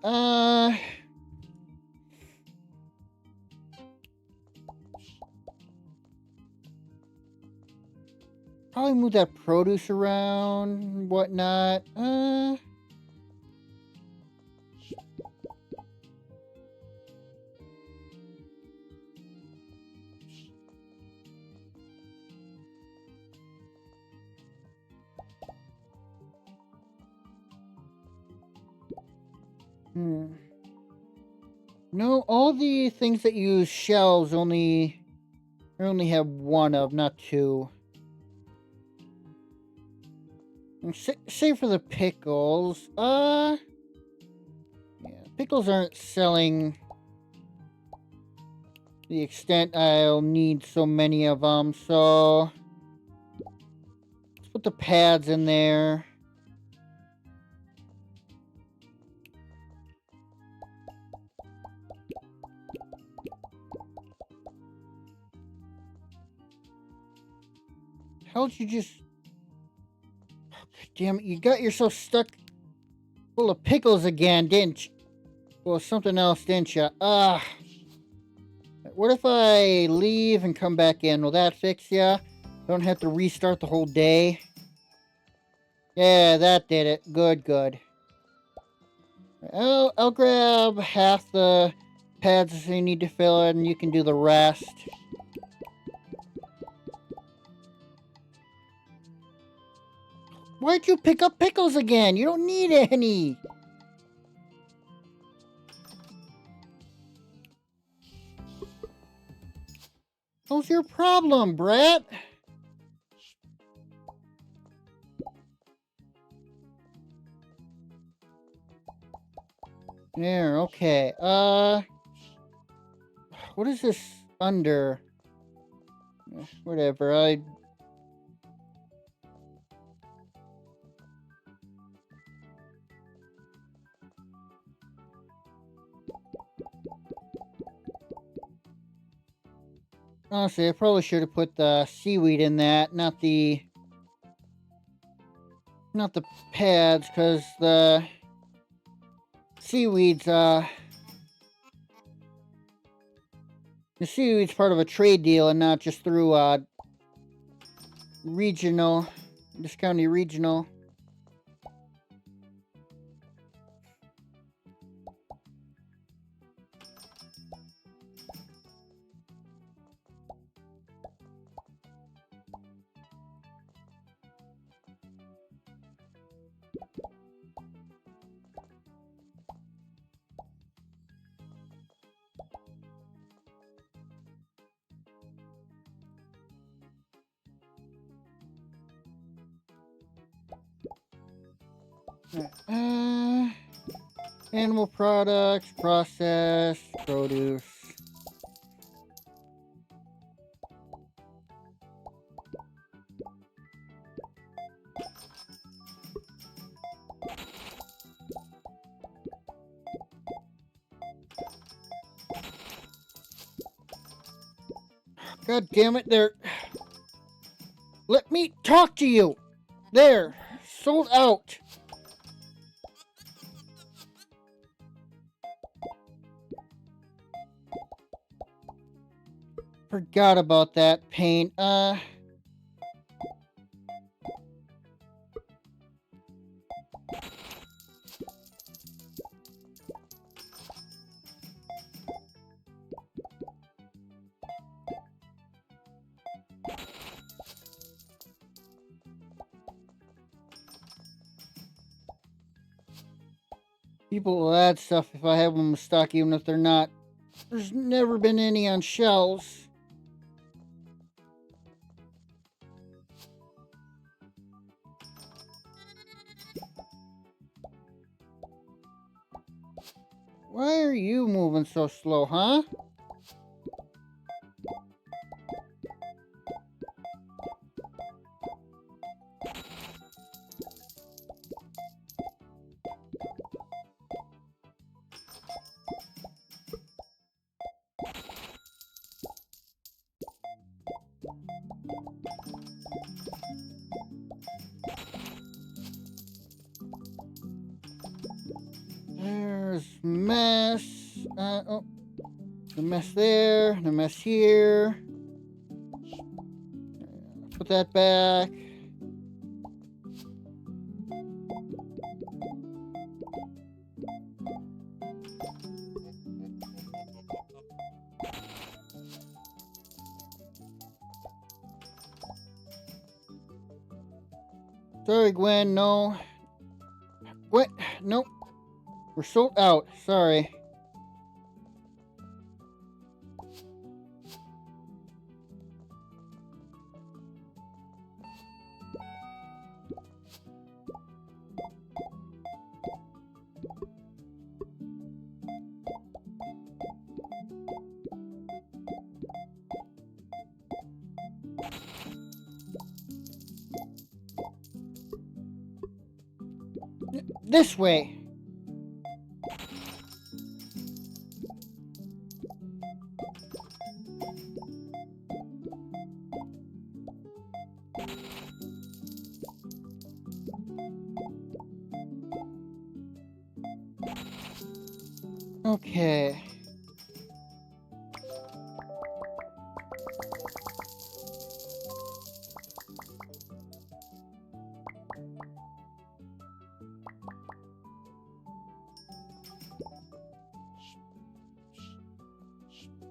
probably move that produce around and whatnot. No, all the things that use shells I only have one of, not two. Save for the pickles. Yeah, pickles aren't selling the extent I'll need so many of them, so let's put the pads in there. How'd you just... Damn it, you got yourself stuck full of pickles again, didn't you? Well, something else, didn't you? What if I leave and come back in? Will that fix ya? Don't have to restart the whole day? Yeah, that did it. Good, good. I'll grab half the pads you need to fill it, and you can do the rest. Why'd you pick up pickles again? You don't need any. What's your problem, Brett? There, okay. What is this under? Whatever, honestly, I probably should have put the seaweed in that, not the pads, because the seaweed's part of a trade deal and not just through regional, discounty regional. Animal products, processed produce. God damn it, there. Let me talk to you. There. Sold out. Forgot about that pain. People will add stuff if I have them in stock, even if they're not. There's never been any on shelves. Why are you moving so slow, huh? There's mess. Oh, the mess there, the mess here. Put that back. Sorry, Gwen, no. What? Nope. We're sold out. Sorry. This way. Okay.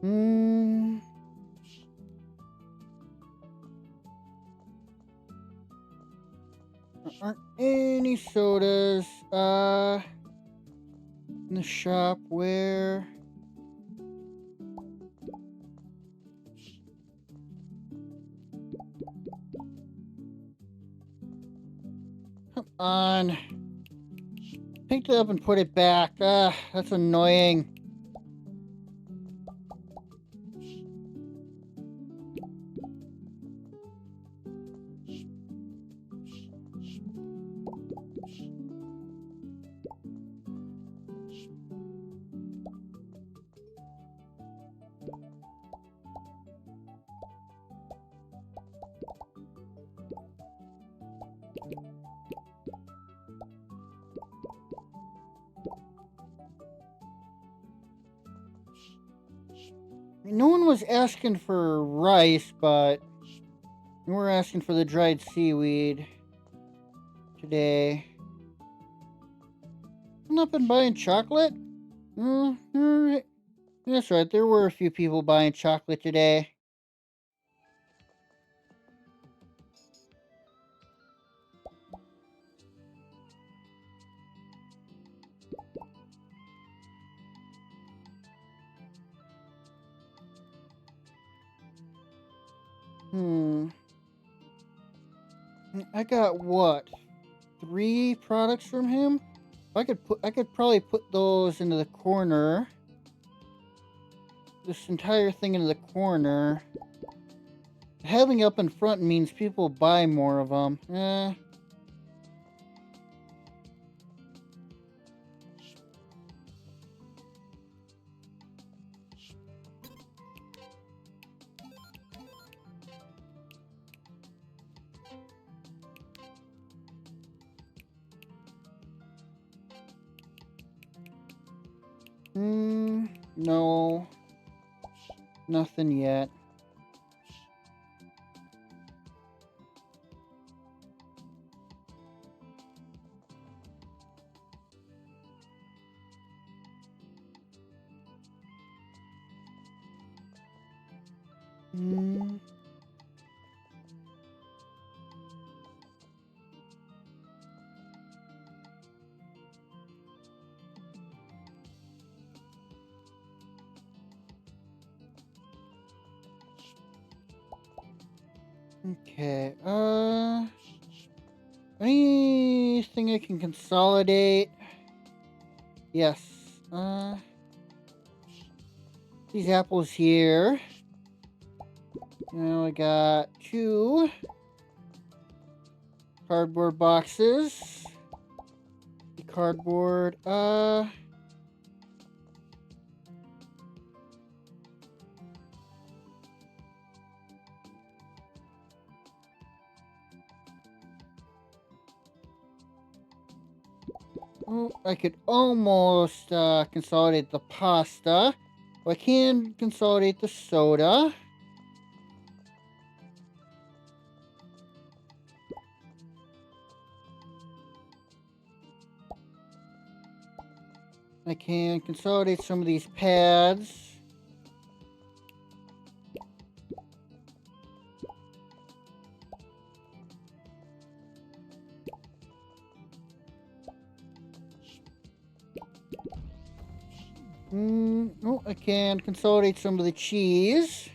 Hmm. There aren't any sodas. In the shop where? Come on. Picked it up and put it back. That's annoying. No one was asking for rice, but we're asking for the dried seaweed today. I've not been buying chocolate? Alright. That's right, there were a few people buying chocolate today. I got what? 3 products from him? I could probably put those into the corner. This entire thing into the corner. Having up in front means people buy more of them. No. Nothing yet. Okay, anything I can consolidate? Yes, these apples here. Now I got 2 cardboard boxes. The cardboard, oh, I could almost consolidate the pasta. I can consolidate the soda. I can consolidate some of these pads. Oh, I can consolidate some of the cheese.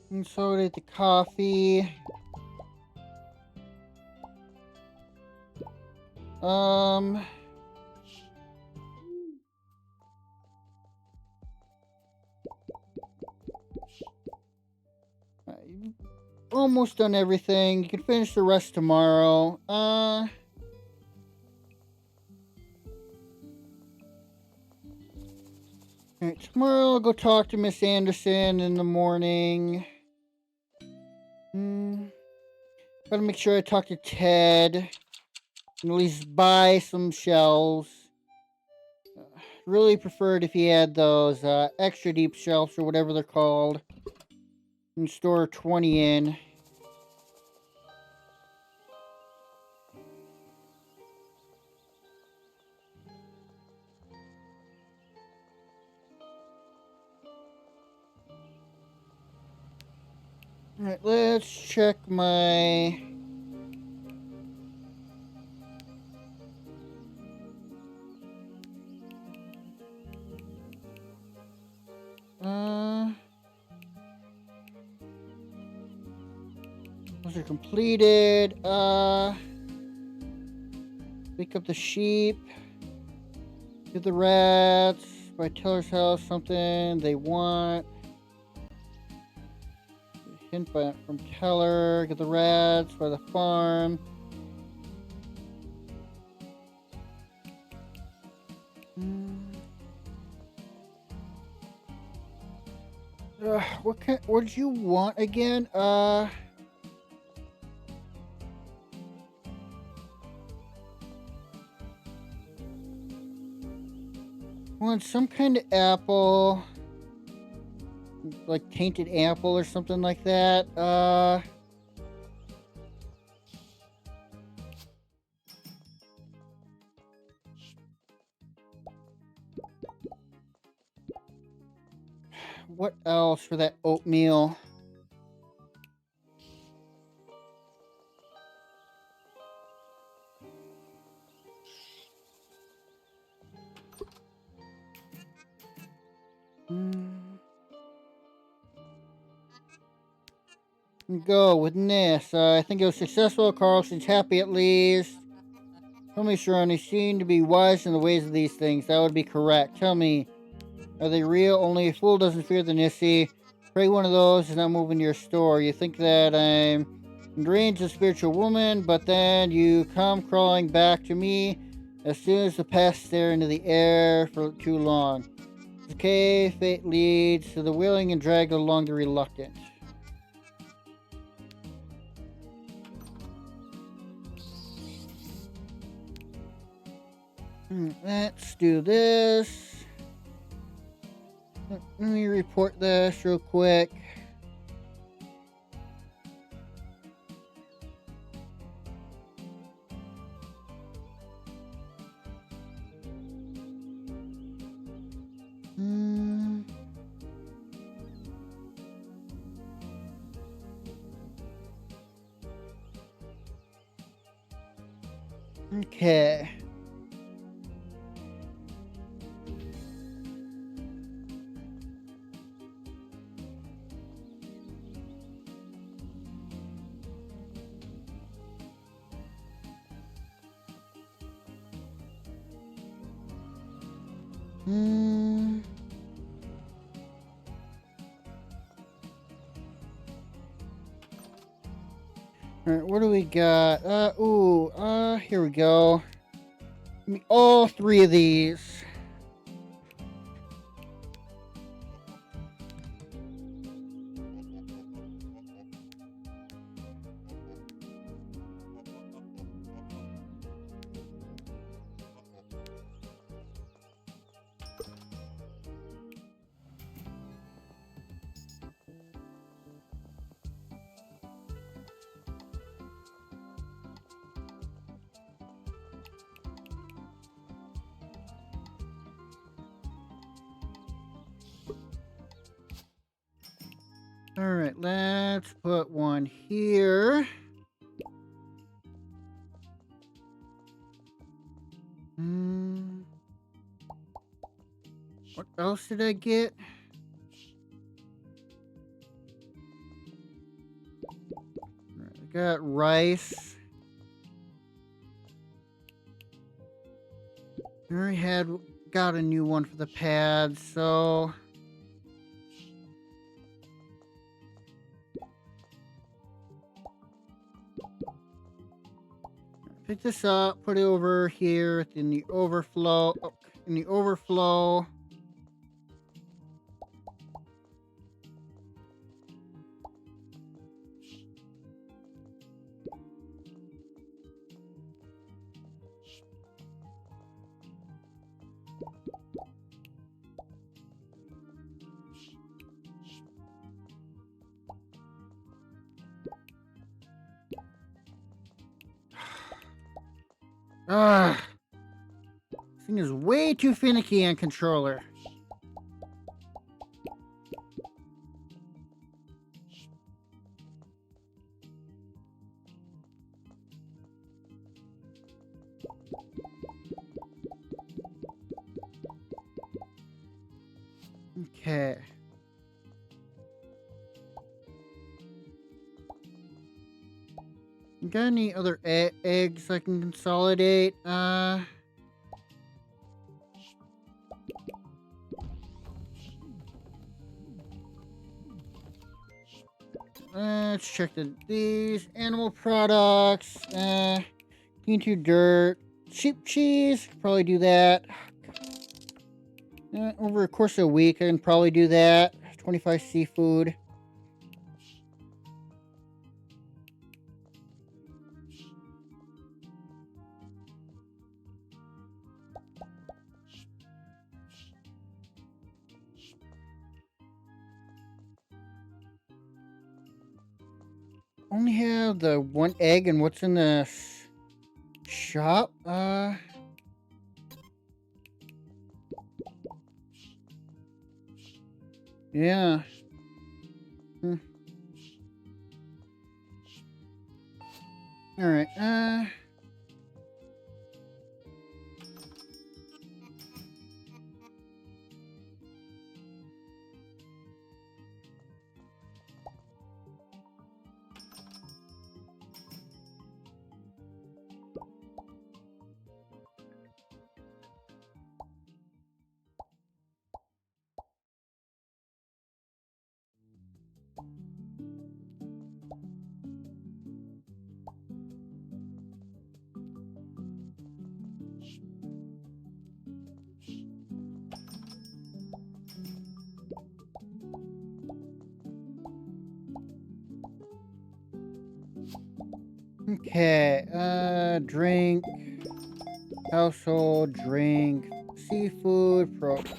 Consolidate the coffee. Almost done everything. You can finish the rest tomorrow. Alright, tomorrow I'll go talk to Miss Anderson in the morning. Gotta make sure I talk to Ted. And at least buy some shelves. Really preferred if he had those extra deep shelves or whatever they're called. And store 20 in. Alright, let's check my... Those are completed. Wake up the sheep. Give the rats. By Teller's house something they want. Hint from Teller. Get the rats by the farm. What did you want again? Want some kind of apple. Like tainted apple or something like that. What else for that oatmeal? Go with this. I think it was successful. Carlson's happy at least. Tell me, Sharon, you seem to be wise in the ways of these things. That would be correct. Tell me, are they real? Only a fool doesn't fear the Nissi. Pray one of those is not moving to your store. You think that I'm Drains a spiritual woman, but then you come crawling back to me as soon as the pests stare into the air for too long. Decay, fate leads to the willing and dragged along the reluctant. Let's do this. Let me report this real quick. Okay. Alright, what do we got? Here we go. Give me all 3 of these. Alright, let's put one here. What else did I get? I got rice. I already got a new one for the pads, so pick this up, put it over here in the overflow. Ah, this thing is way too finicky on controller. Okay. Got any other eggs I can consolidate? Let's check these animal products. Clean to dirt. Sheep cheese. Probably do that. Over the course of a week, I can probably do that. 25 seafood. Only have the 1 egg, and what's in the shop? Yeah. Alright, Okay, drink, household, drink, seafood, produce.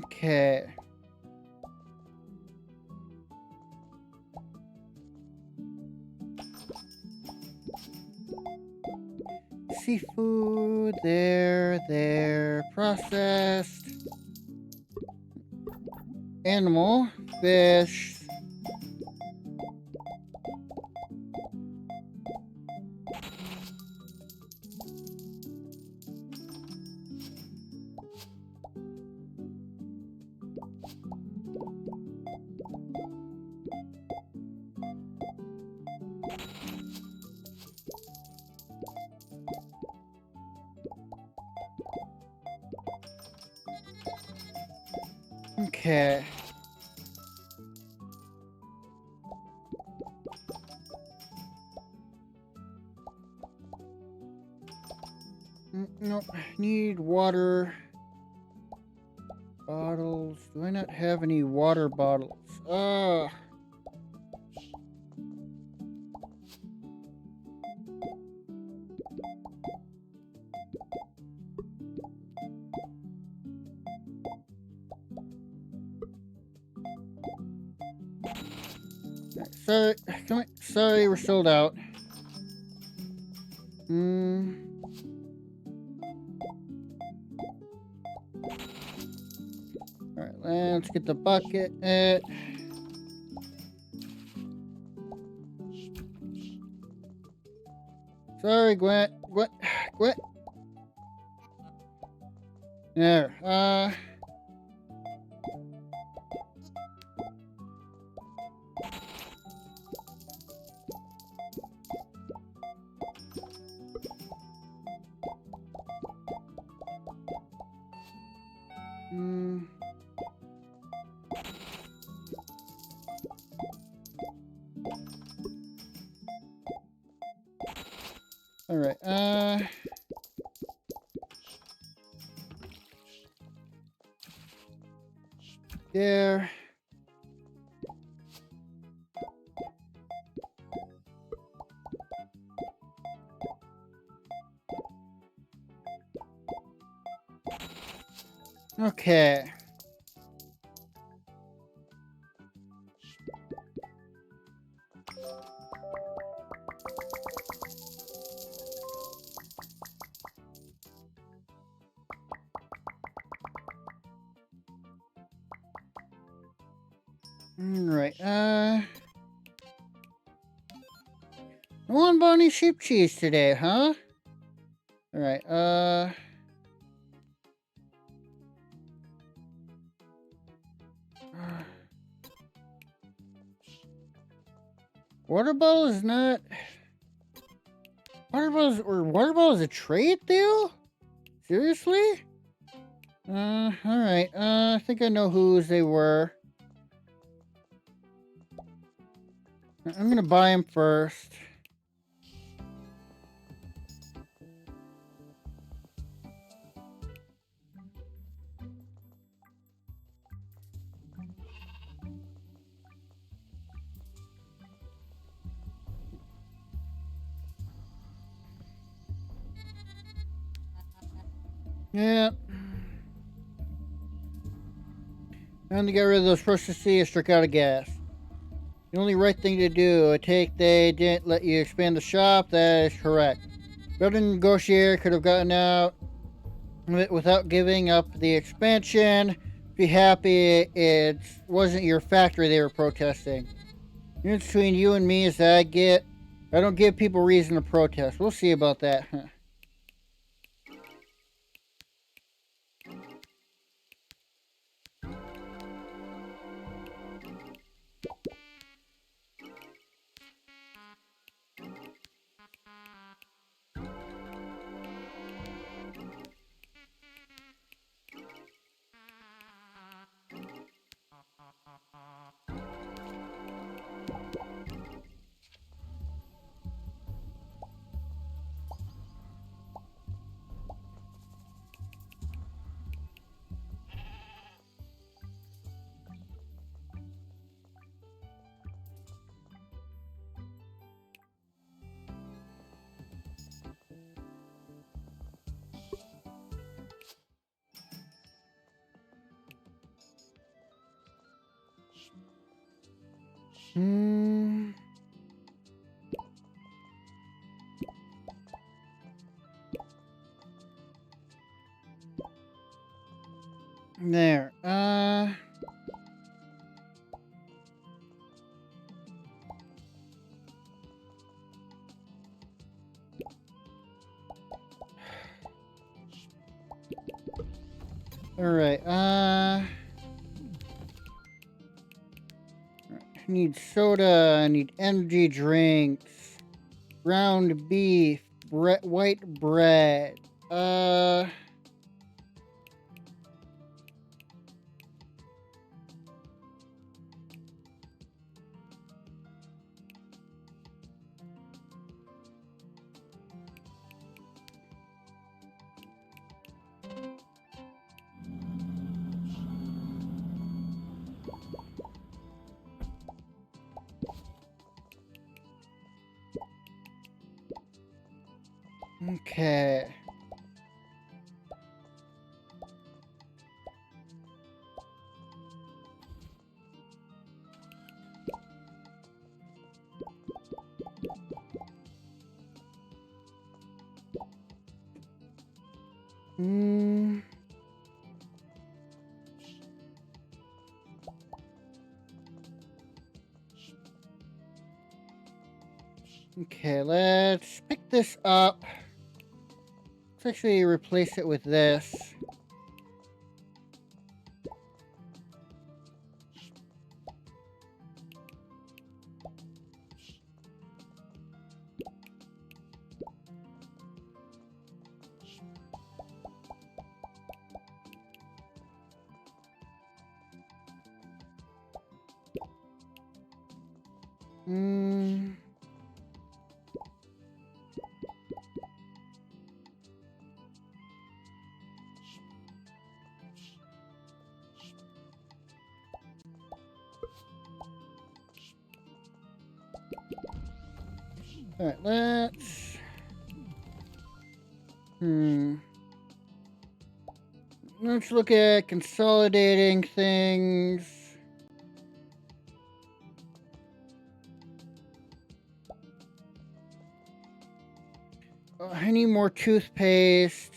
Okay. Seafood, there, processed. Animal, fish. Okay. Nope, need water bottles. Do I not have any water bottles? Sorry, sorry, we're sold out. Alright, let's get the bucket. Sorry, Gwent. Gwent. There. Alright, there. Okay. Alright, no one bought any sheep cheese today, huh? Alright, water bottle is not... Water bottle is a trade deal? Seriously? Alright, I think I know whose they were. I'm gonna buy them first. Yeah. And to get rid of those processes, struck out of gas. The only right thing to do. I take they didn't let you expand the shop. That is correct. Better negotiator could have gotten out without giving up the expansion. Be happy it wasn't your factory they were protesting. The difference between you and me is that I don't give people reason to protest. We'll see about that. Hmm. There. Alright, I need soda, I need energy drinks, ground beef, white bread, okay. Hmm. Okay, let's pick this up. Let's actually replace it with this. Hmm. Alright, let's... Let's look at consolidating things. I need more toothpaste.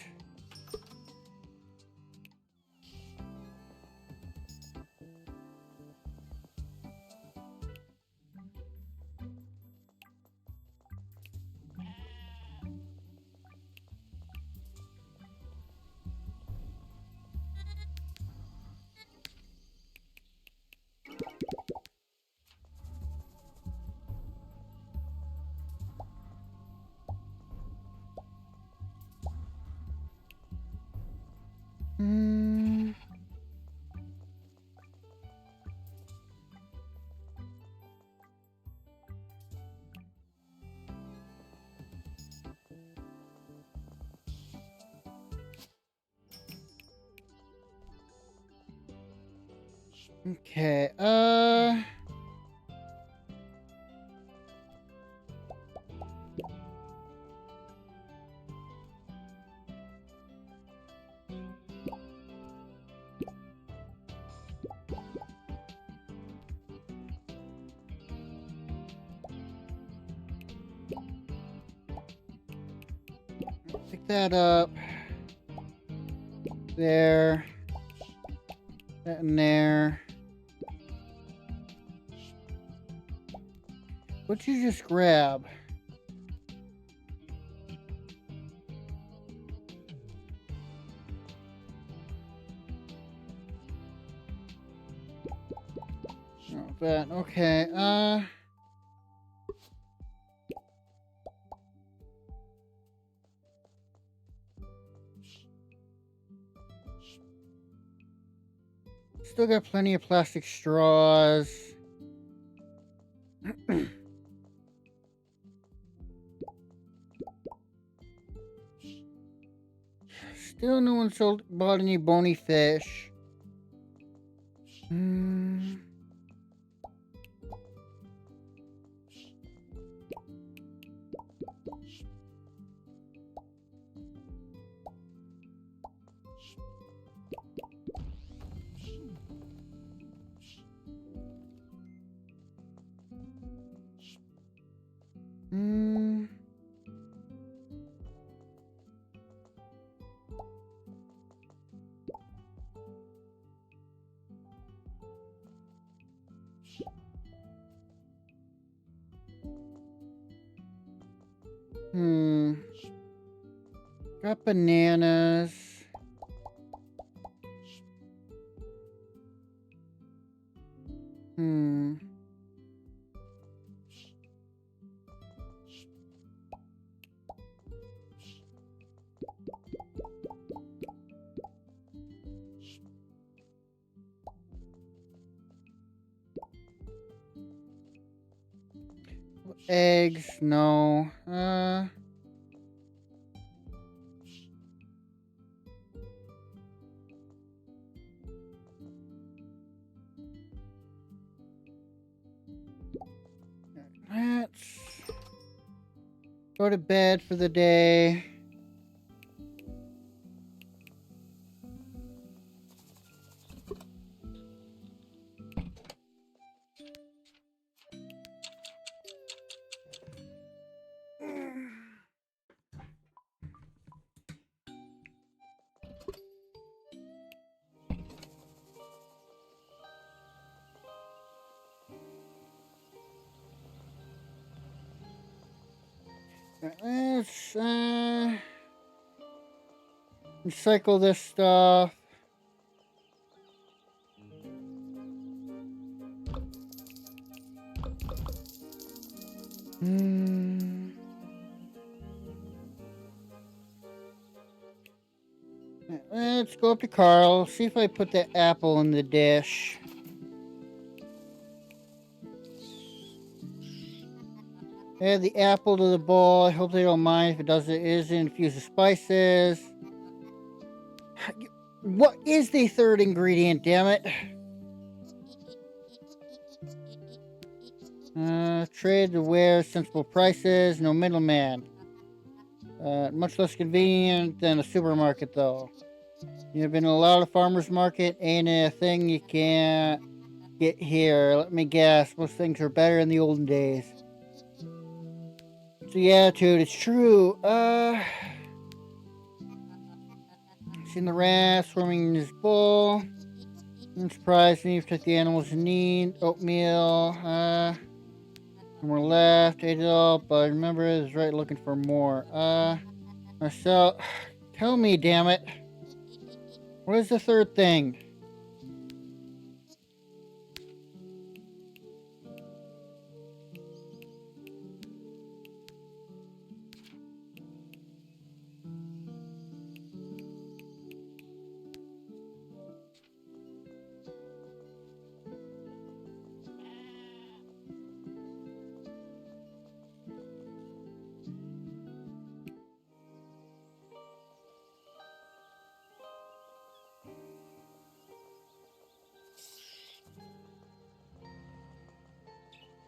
Hmm. Okay, pick that up. There. That in there. What'd you just grab? Oh, that. Okay, still got plenty of plastic straws. Still no one bought any bony fish. Hmm. Got bananas. Hmm. Eggs, no. Let's go to bed for the day. Let's recycle this stuff. Let's go up to Carl, see if I put the apple in the dish. Add the apple to the bowl. I hope they don't mind if it does. It is infused with spices. What is the third ingredient, damn it? Trade to where sensible prices, no middleman. Much less convenient than a supermarket, though. You've been in a lot of farmers market, ain't a thing you can't get here. Let me guess, most things were better in the olden days. So yeah, dude, it's true. Seen the rats swimming in this bowl. I'm surprised me took the animals in need. Oatmeal, more left, ate it all, but remember it was right looking for more. Myself, tell me, damn it. What is the third thing?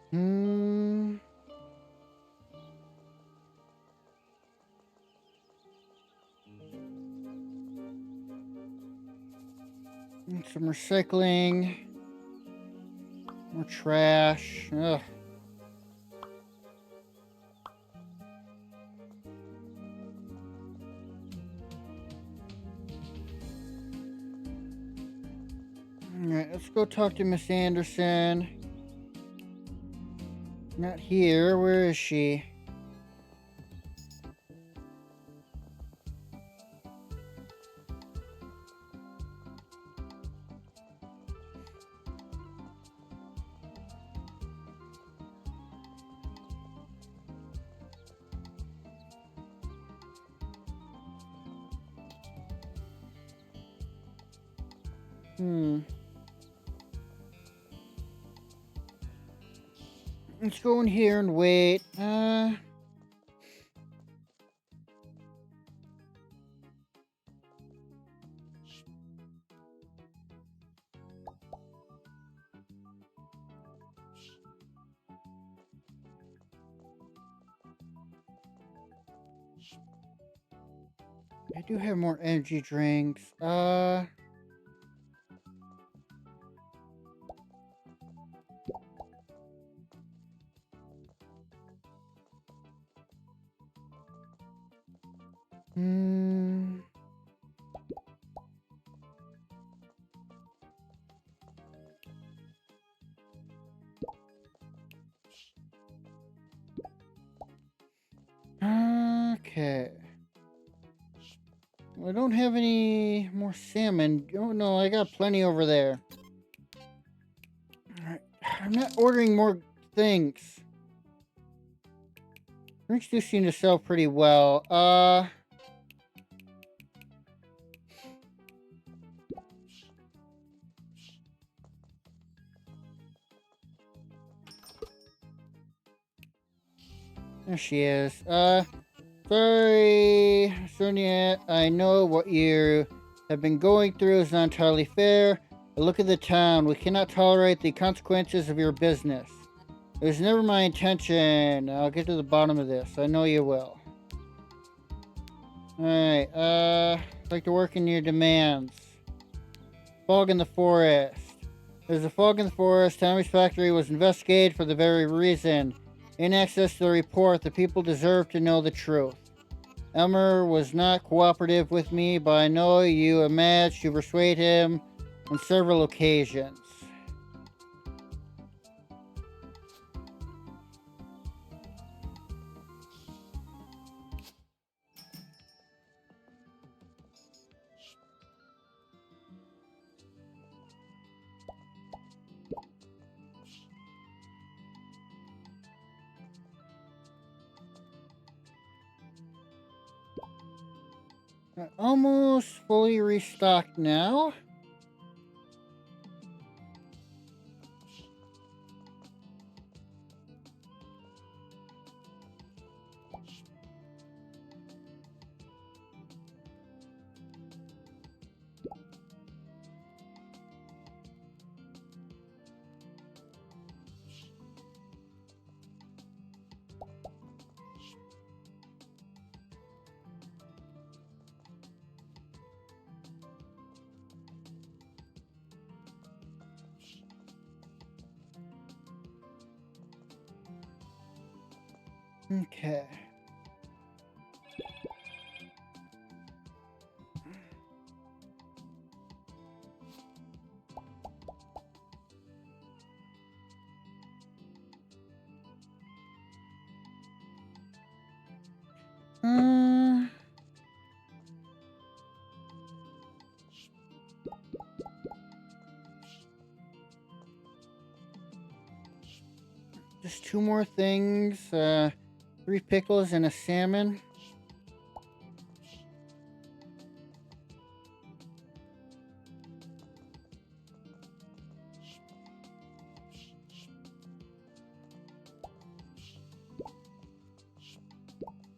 Hmm. Some recycling. More trash. Ugh. Alright, let's go talk to Miss Anderson. Not here. Where is she? Let's go in here and wait. I do have more energy drinks. Hmm. Okay. I don't have any more salmon. Oh no, I got plenty over there. I'm not ordering more things. Drinks do seem to sell pretty well. There she is. Sorry, Sonia. I know what you have been going through is not entirely fair. But look at the town. We cannot tolerate the consequences of your business. It was never my intention. I'll get to the bottom of this. I know you will. Alright, I'd like to work in your demands. Fog in the forest. There's a fog in the forest. Tommy's factory was investigated for the very reason. In access to the report, the people deserve to know the truth. Elmer was not cooperative with me, but I know you managed to persuade him on several occasions. Almost fully restocked now. Okay. Just two more things. 3 pickles and a salmon.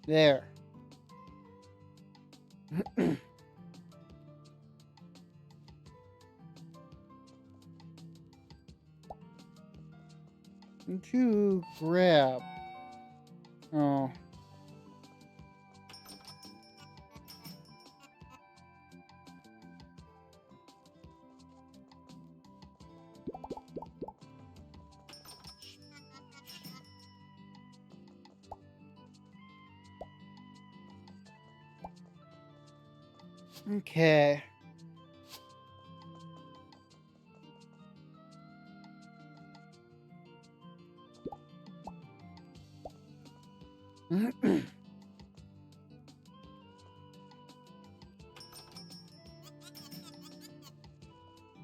There. Did you grab? Oh. Okay. How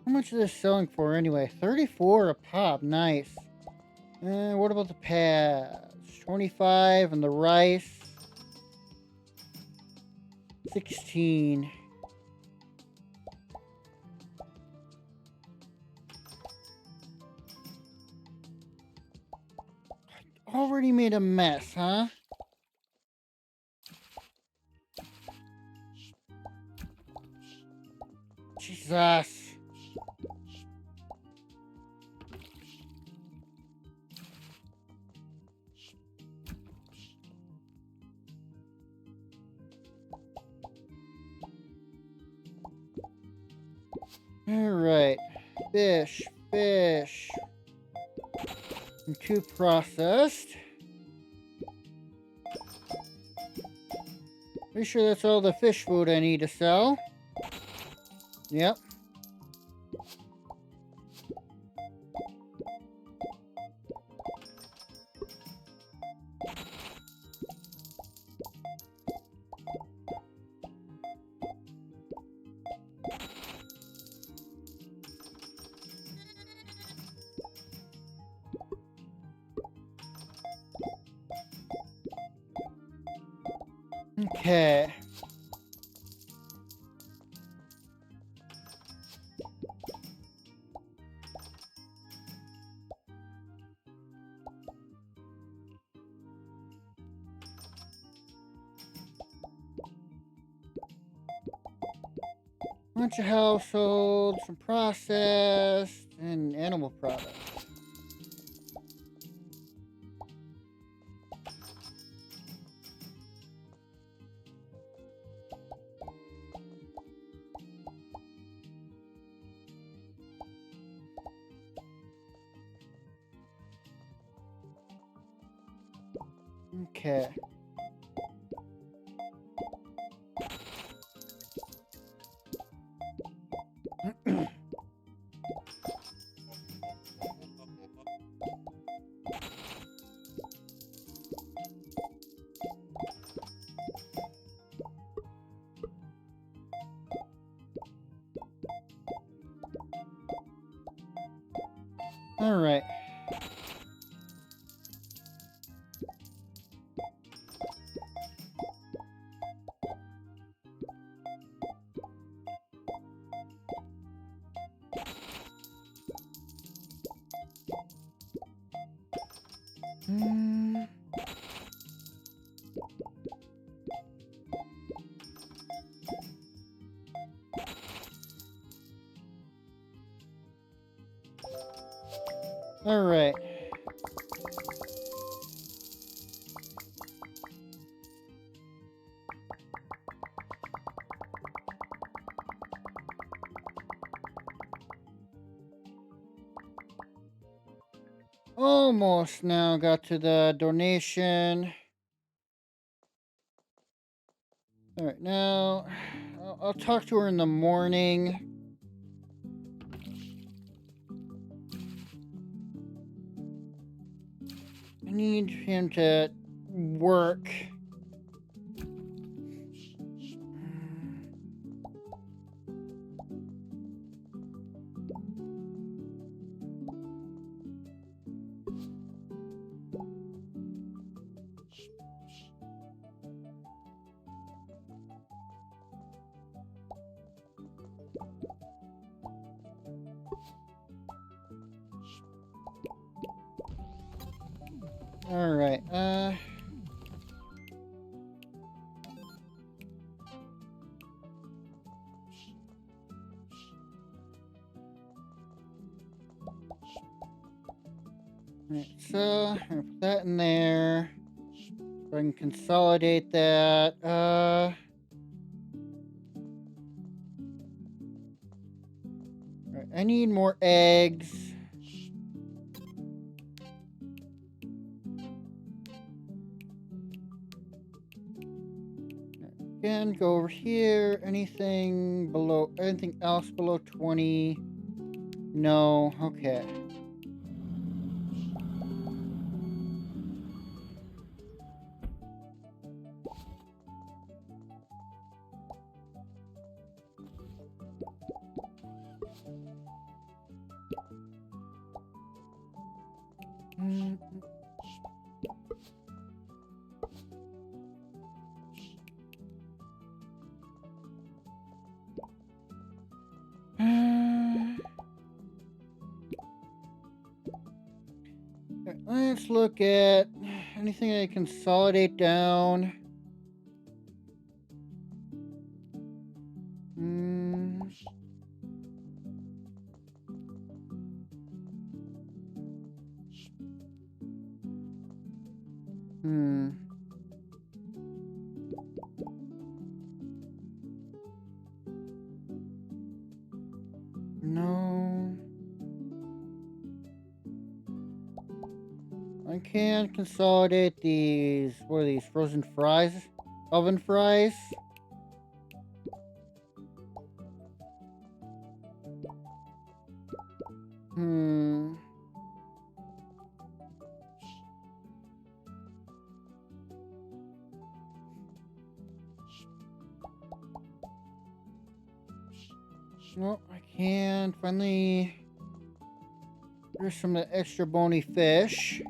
much is this selling for anyway? 34 a pop. Nice. What about the pads? 25 and the rice. 16. Already made a mess, huh? Jesus. Alright. Fish. Fish. And 2 processed. Pretty sure that's all the fish food I need to sell. Yep. Okay. Bunch of household, some processed, and animal products. Okay. All right. Mm. All right. Almost now got to the donation. All right, now I'll talk to her in the morning. I need him to work. All right. Alright, so I'm gonna put that in there. So I can consolidate that. Right, I need more eggs. Again, go over here. Anything else below 20? No. Okay. Mm. Let's look at anything I consolidate down. Hmm. Hmm. No. I can consolidate these. What are these? Frozen fries? Oven fries? Hmm. No, I can finally. Here's some of the extra bony fish.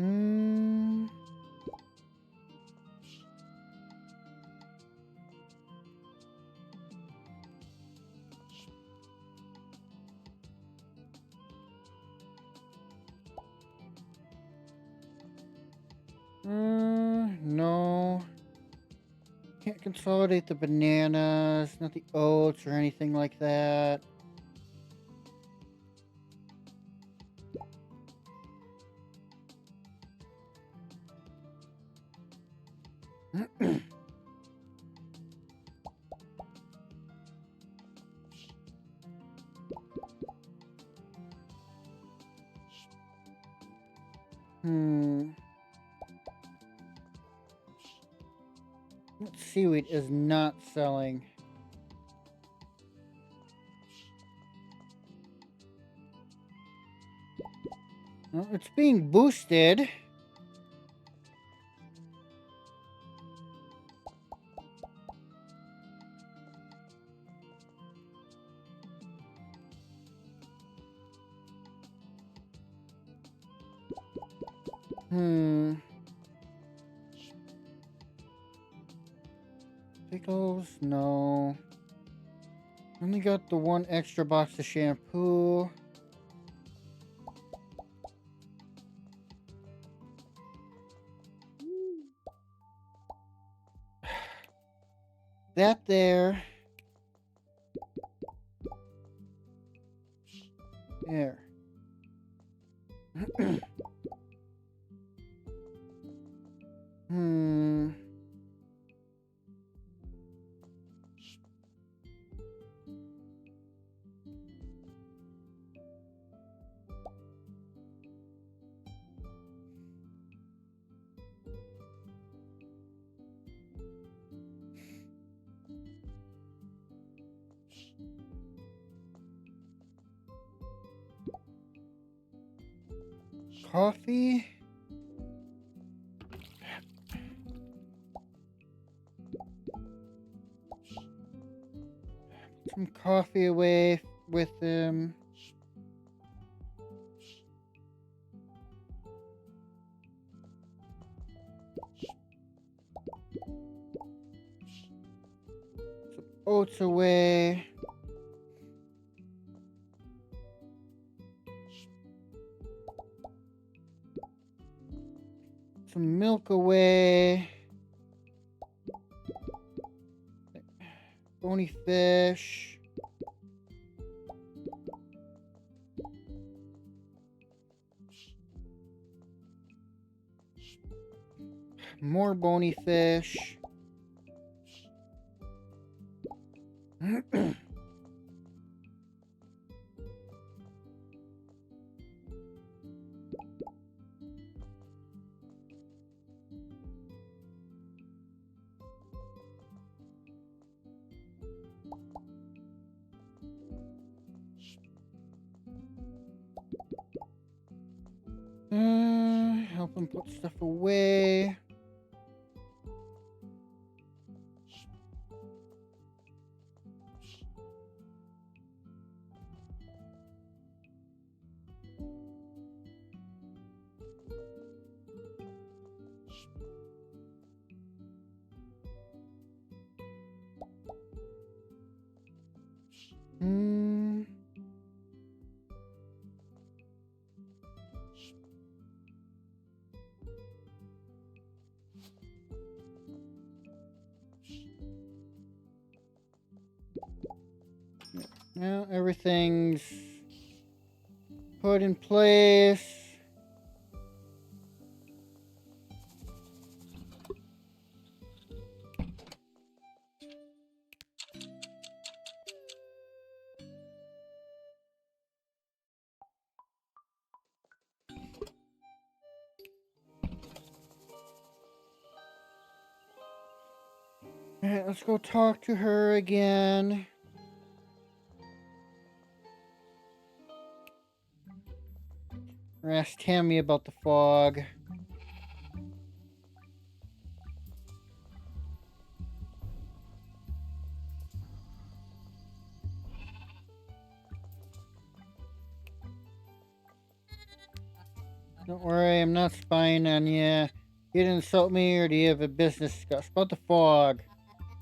Hmm. No. Can't consolidate the bananas, not the oats or anything like that. Hmm. Seaweed is not selling. Well, it's being boosted. Hmm. Pickles? No. Only got the one extra box of shampoo. That there. There. Hmm. Coffee? Some coffee away with him. Some oats away. Some milk away. Bony fish. More bony fish. Help him put stuff away. Hmm. Now everything's put in place. Alright, let's go talk to her again. Or ask Tammy about the fog. Don't worry, I'm not spying on you. You didn't insult me, or do you have a business discuss? About the fog.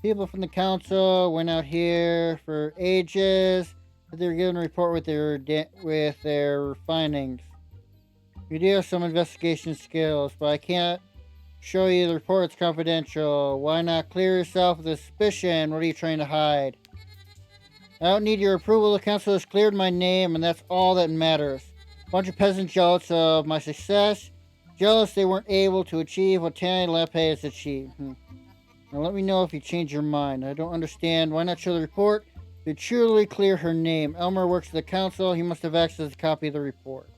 People from the council went out here for ages, but they were given a report with their findings. You do have some investigation skills, but I can't show you the report. It's confidential. Why not clear yourself of the suspicion? What are you trying to hide? I don't need your approval. The council has cleared my name, and that's all that matters. A bunch of peasants jealous of my success. Jealous they weren't able to achieve what Tanya Lepe has achieved. Now let me know if you change your mind. I don't understand. Why not show the report? To truly clear her name. Elmer works for the council. He must have access to a copy of the report.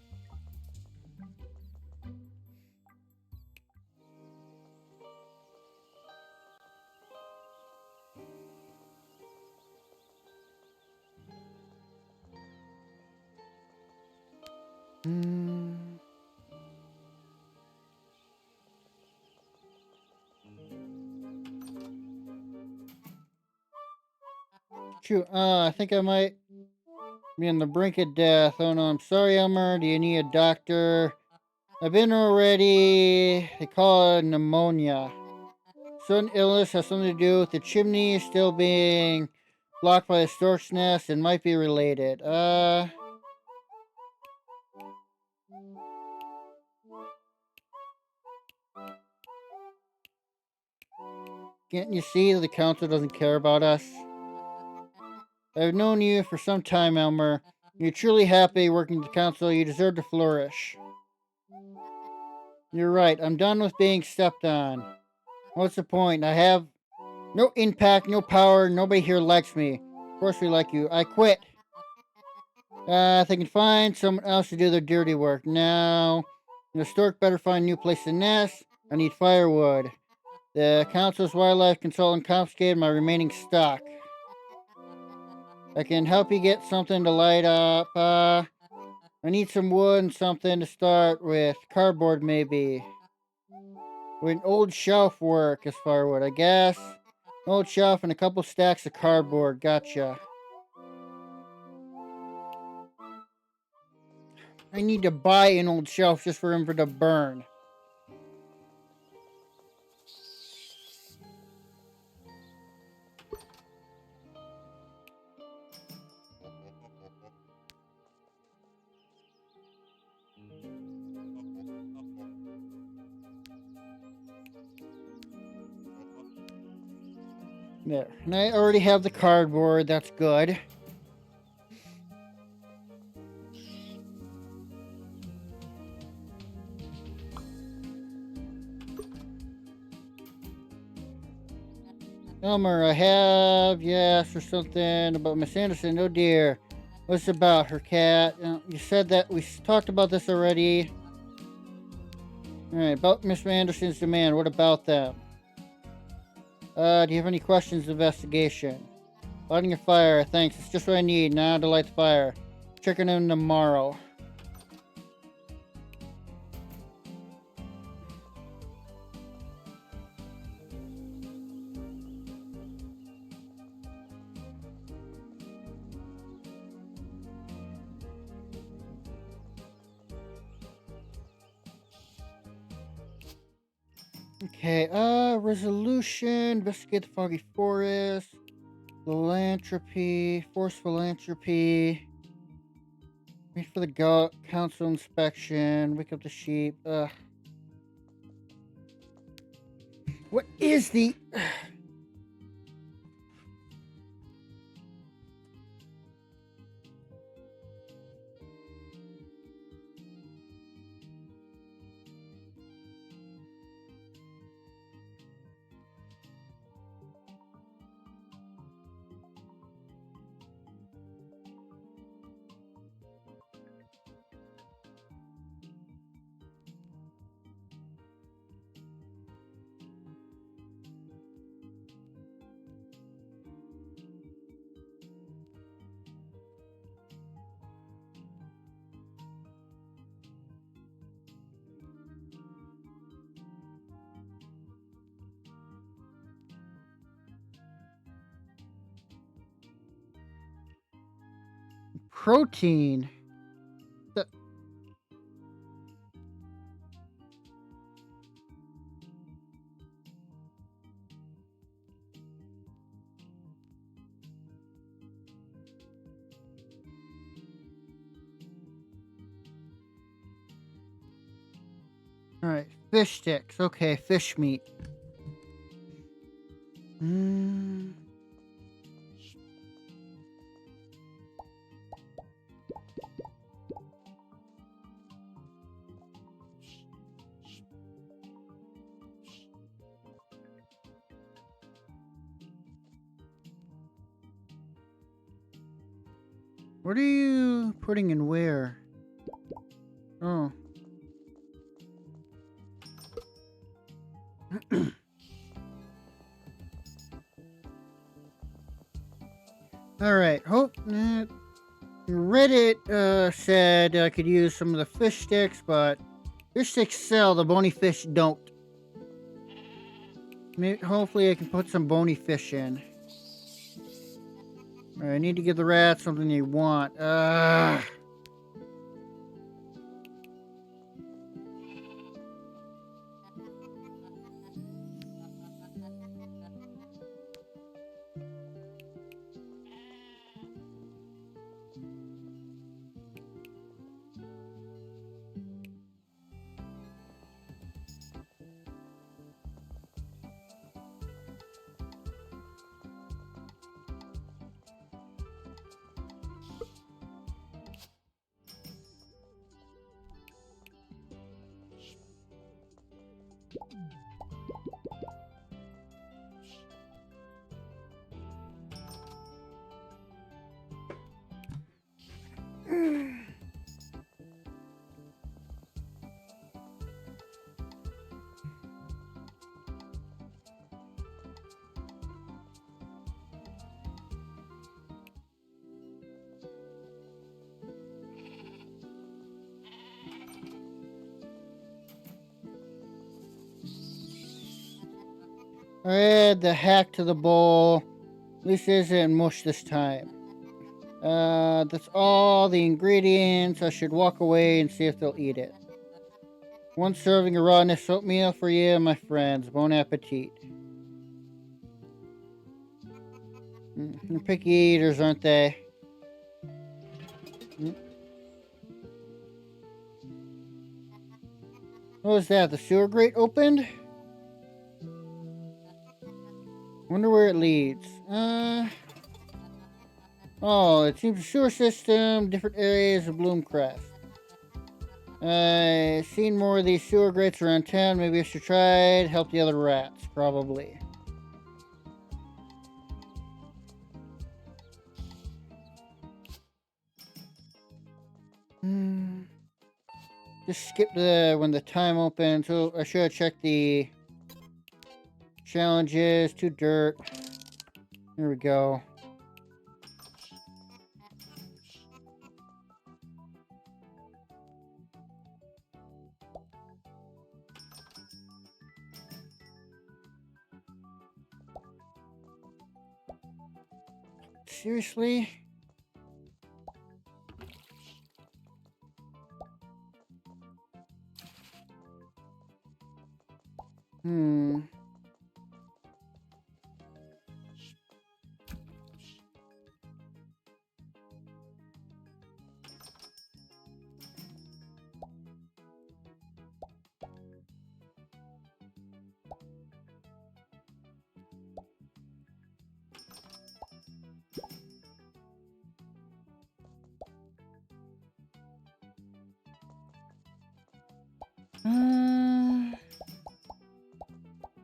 Hmm. Shoot, I think I might be on the brink of death. Oh no, I'm sorry, Elmer. Do you need a doctor? I've been already. They call it pneumonia. Sudden illness has something to do with the chimney still being blocked by a stork's nest and might be related. Can't you see that the council doesn't care about us? I've known you for some time, Elmer. You're truly happy working at the council. You deserve to flourish. You're right. I'm done with being stepped on. What's the point? I have no impact, no power. Nobody here likes me. Of course we like you. I quit. If they can find someone else to do their dirty work. Now, the stork better find a new place to nest. I need firewood. The council's wildlife consultant confiscated my remaining stock. I can help you get something to light up. I need some wood and something to start with. Cardboard, maybe. Would an old shelf work as firewood? I guess. An old shelf and a couple stacks of cardboard. Gotcha. I need to buy an old shelf just for him to burn. There. And I already have the cardboard. That's good. Elmer, I have, yes, or something about Miss Anderson. Oh dear. What's it about? Her cat? You said that we talked about this already. Alright, about Miss Anderson's demand. What about them? Do you have any questions? Investigation. Lighting a fire. Thanks. It's just what I need now to light the fire. Checking in tomorrow. Okay, resolution, investigate the foggy forest, philanthropy, force philanthropy, wait for the council inspection, wake up the sheep, what is the... protein? The... Alright, fish sticks. Okay, fish meat. Mm. What are you putting in where? Oh. Alright, hope. Reddit said I could use some of the fish sticks, but fish sticks sell, the bony fish don't. Maybe, hopefully I can put some bony fish in. Alright, I need to give the rats something they want. Add the hack to the bowl. At least it isn't mush this time. That's all the ingredients. I should walk away and see if they'll eat it. One serving of rawness oatmeal for you and my friends. Bon appetit. They're picky eaters, aren't they? What was that? The sewer grate opened? Wonder where it leads. Oh, it seems a sewer system, different areas of Bloomcrest. I've seen more of these sewer grates around town. Maybe I should try to help the other rats. Probably. Just skip when the time opens. So I should have checked the challenges to dirt. Here we go. Seriously?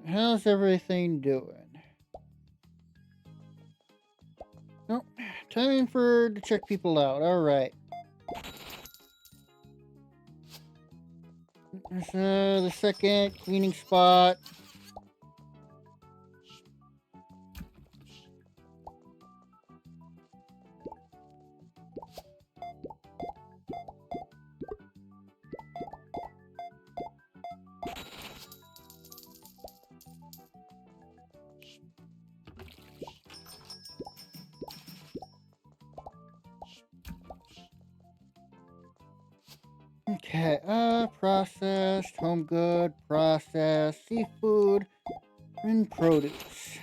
How's everything doing? Nope. Time to check people out. Alright. There's the second cleaning spot. Okay, processed, home good, processed, seafood, and produce.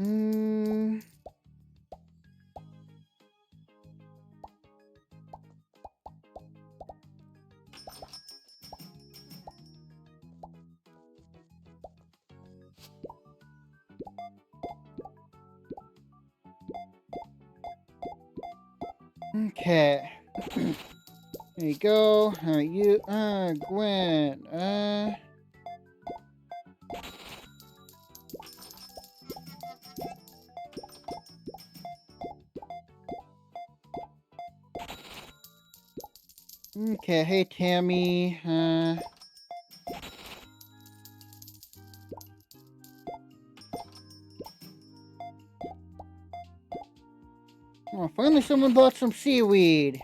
Hmm. Okay. There you go. Alright, you, Gwen, okay, hey, Tammy, oh, finally someone bought some seaweed.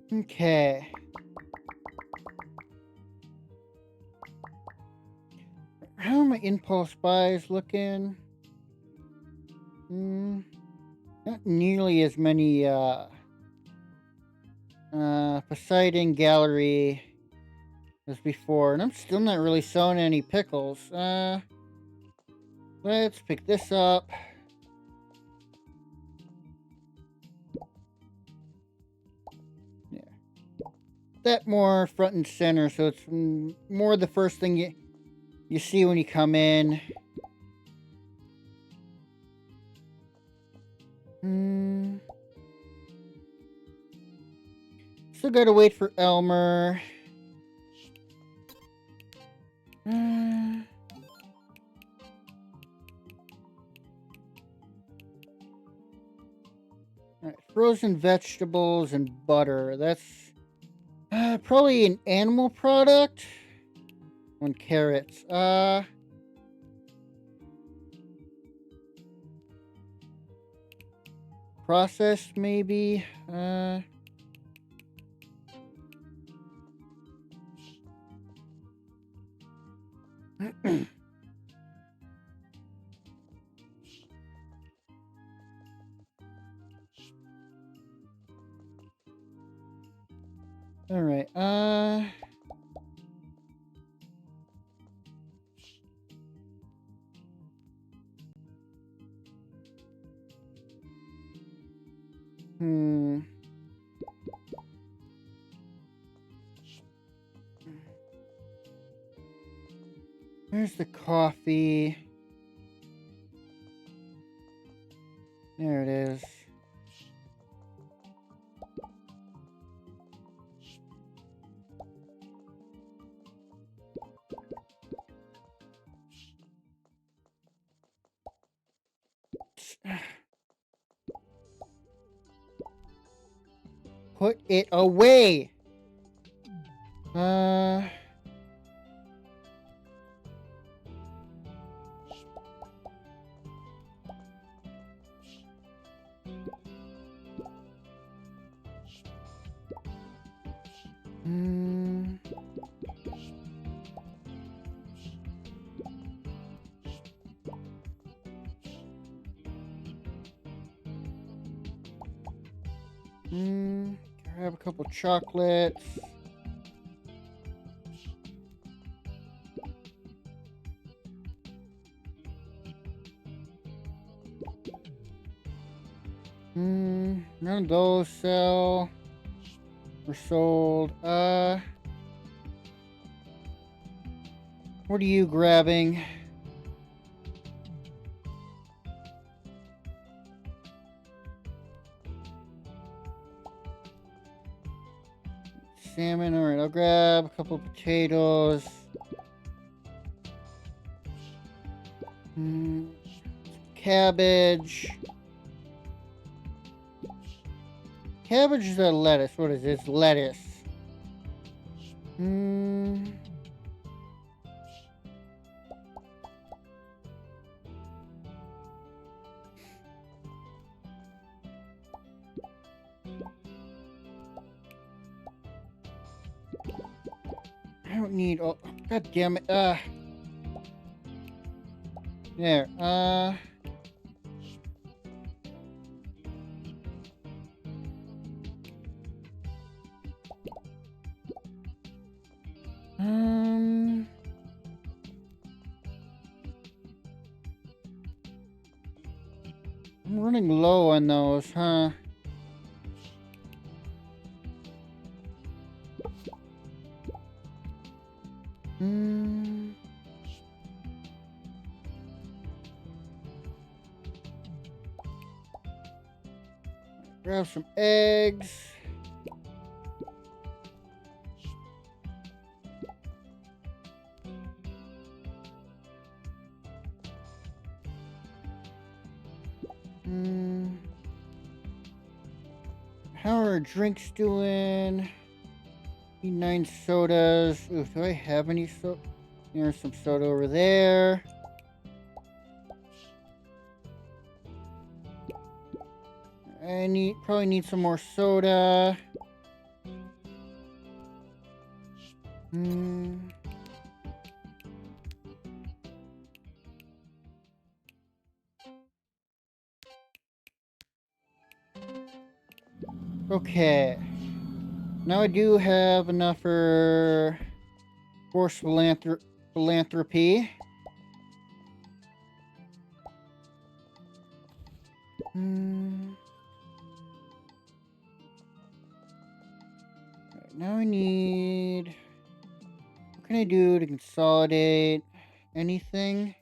Okay. How are my impulse buys looking? Not nearly as many, Poseidon Gallery as before, and I'm still not really selling any pickles. Let's pick this up. Yeah. That more front and center, so it's more the first thing you see when you come in. Still gotta wait for Elmer. Alright, frozen vegetables and butter. That's probably an animal product. On carrots. Processed maybe. All right. Where's the coffee? There it is. Put it away. Grab a couple chocolates. None of those sell or sold. What are you grabbing? Salmon. All right, I'll grab a couple potatoes. Cabbage. Cabbage is a lettuce. What is this? Lettuce. Hmm. I don't need. Oh, God damn it. There. Um. I'm running low on those, huh? Hmm. Grab some eggs. Hmm. How are our drinks doing? Need 9 sodas. Ooh, do I have any soda? There's some soda over there. Probably need some more soda. Hmm. Okay. Now I do have enough for forced philanthropy. Hmm. Right, now I need. What can I do to consolidate? Anything?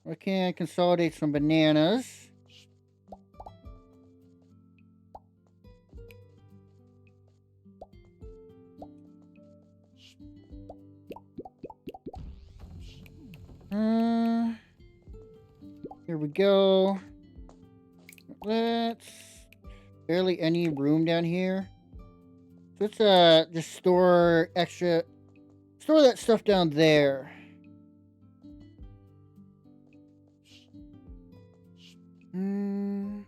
Why can't I consolidate some bananas? Here we go. Let's barely any room down here. So let's just store that stuff down there. Hmm.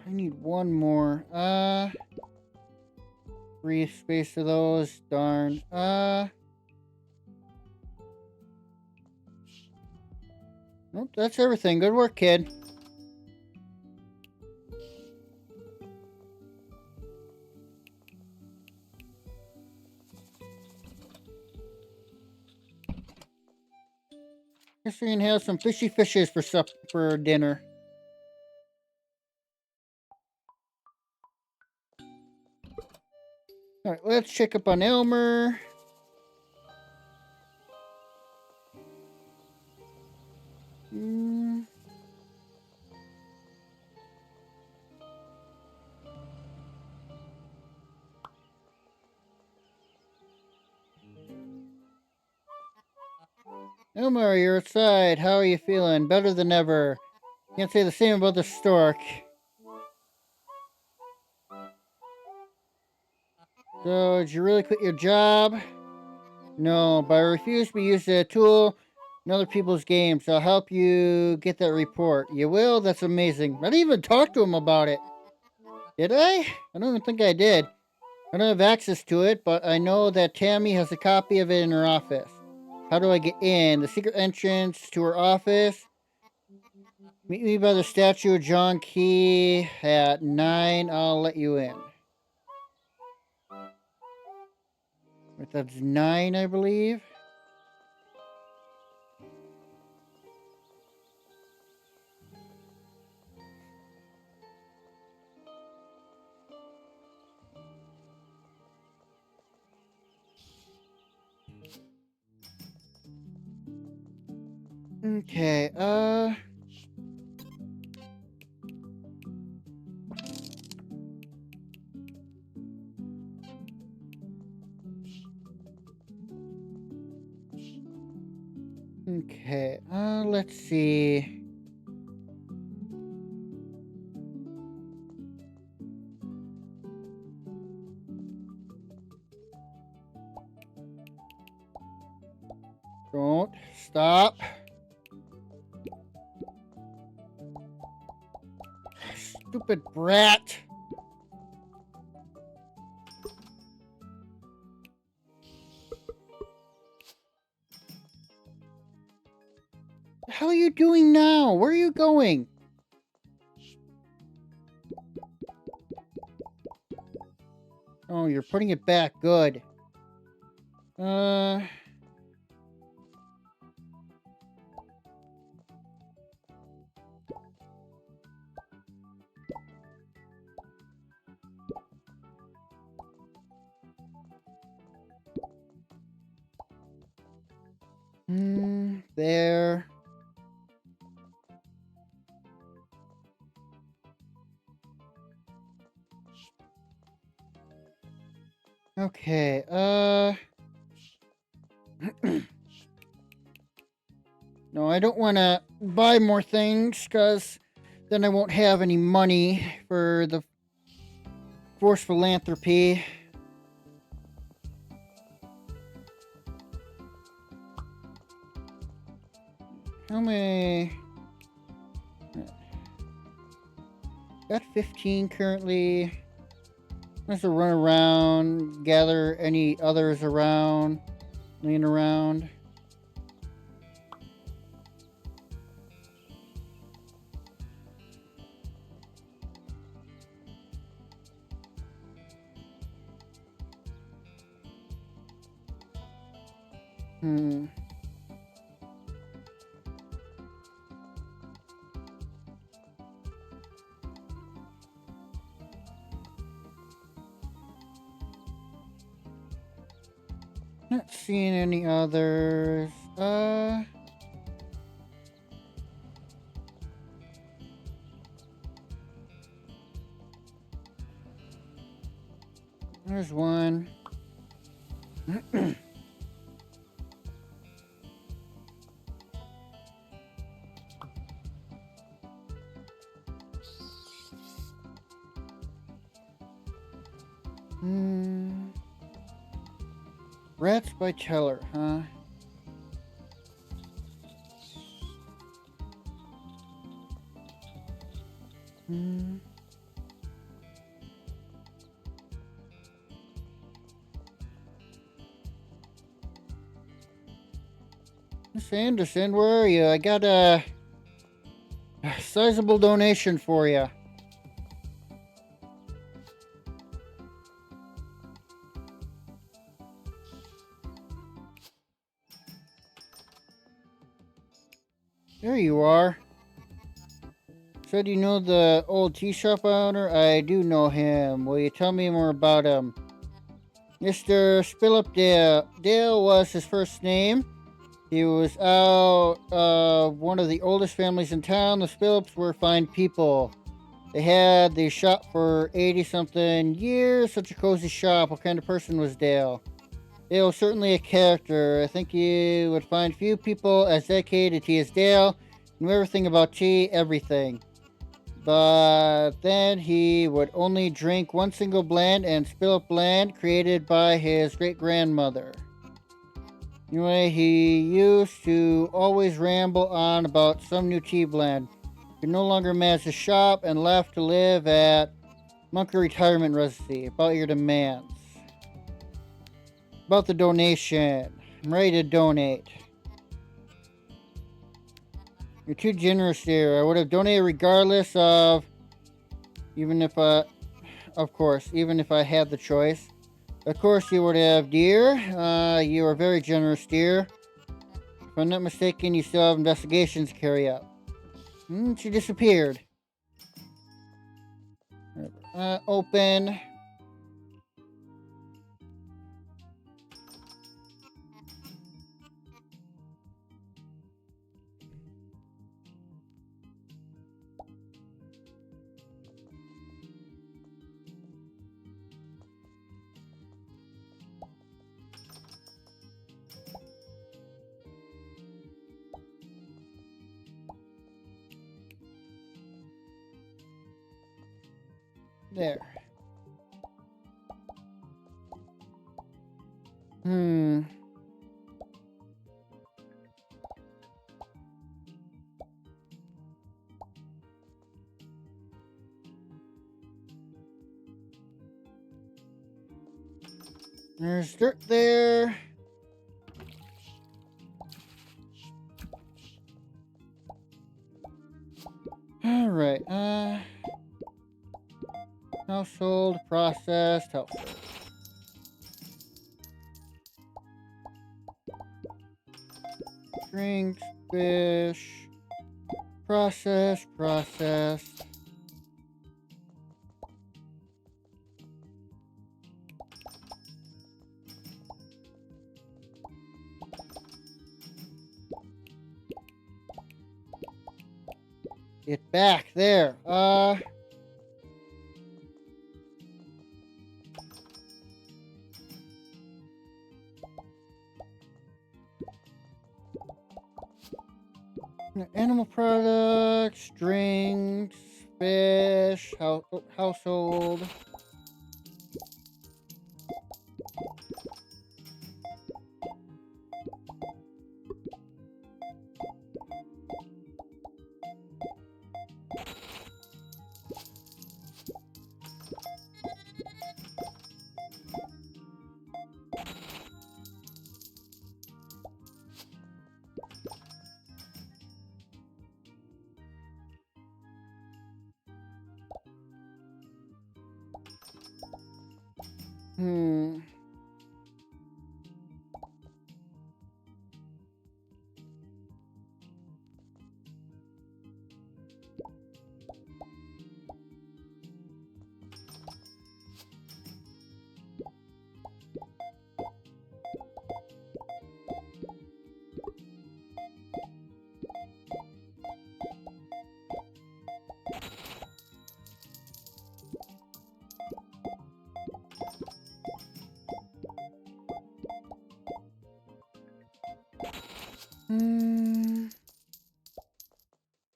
I need one more. Free space of those. Darn. Nope, that's everything. Good work, kid. Guess we can have some fishy fishes for dinner. Alright, let's check up on Elmer. Hmm. Elmer, you're outside. How are you feeling? Better than ever. Can't say the same about the stork. So, did you really quit your job? No, but I refuse to be used as a tool in other people's games. I'll help you get that report. You will? That's amazing. I didn't even talk to him about it. Did I? I don't even think I did. I don't have access to it, but I know that Tammy has a copy of it in her office. How do I get in? The secret entrance to her office? Meet me by the statue of John Key at 9. I'll let you in. Wait, that's 9, I believe. Okay, Okay, let's see. Don't stop. Stupid brat. The hell are you doing now? Where are you going? Oh, you're putting it back. Good. There. Okay, no, I don't want to buy more things, because then I won't have any money for the forced philanthropy. How many? Got 15 currently. I'm just run around, gather any others around, laying around. Not seeing any others. There's one. Rats by Teller, huh? Miss Anderson, where are you? I got a sizable donation for you. There you are. Said you know the old tea shop owner? I do know him. Will you tell me more about him? Mr. Spillip Dale. Dale was his first name. He was out of one of the oldest families in town. The Spillips were fine people. They had the shop for 80-something years. Such a cozy shop. What kind of person was Dale? Dale was certainly a character. I think you would find few people as dedicated to tea as Dale. Knew everything about tea, everything. But then he would only drink one single blend and spill up blend created by his great-grandmother. Anyway, he used to always ramble on about some new tea blend. He could no longer manage the shop and left to live at Munker Retirement Residency. About your demands. About the donation. I'm ready to donate. You're too generous here. I would have donated regardless of... even if I had the choice. Of course you would have, dear. You are very generous, dear. If I'm not mistaken, you still have investigations to carry out. She disappeared. Open. There. There's dirt there. Alright, household, processed, household. Drinks, fish, processed. Get back there. Animal products, drinks, fish, household.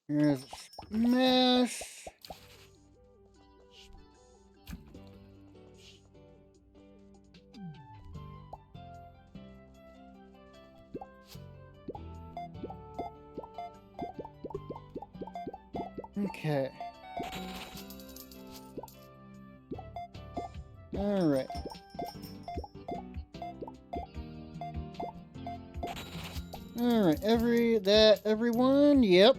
Here's a mess. Okay. All right. All right. Everyone. Yep.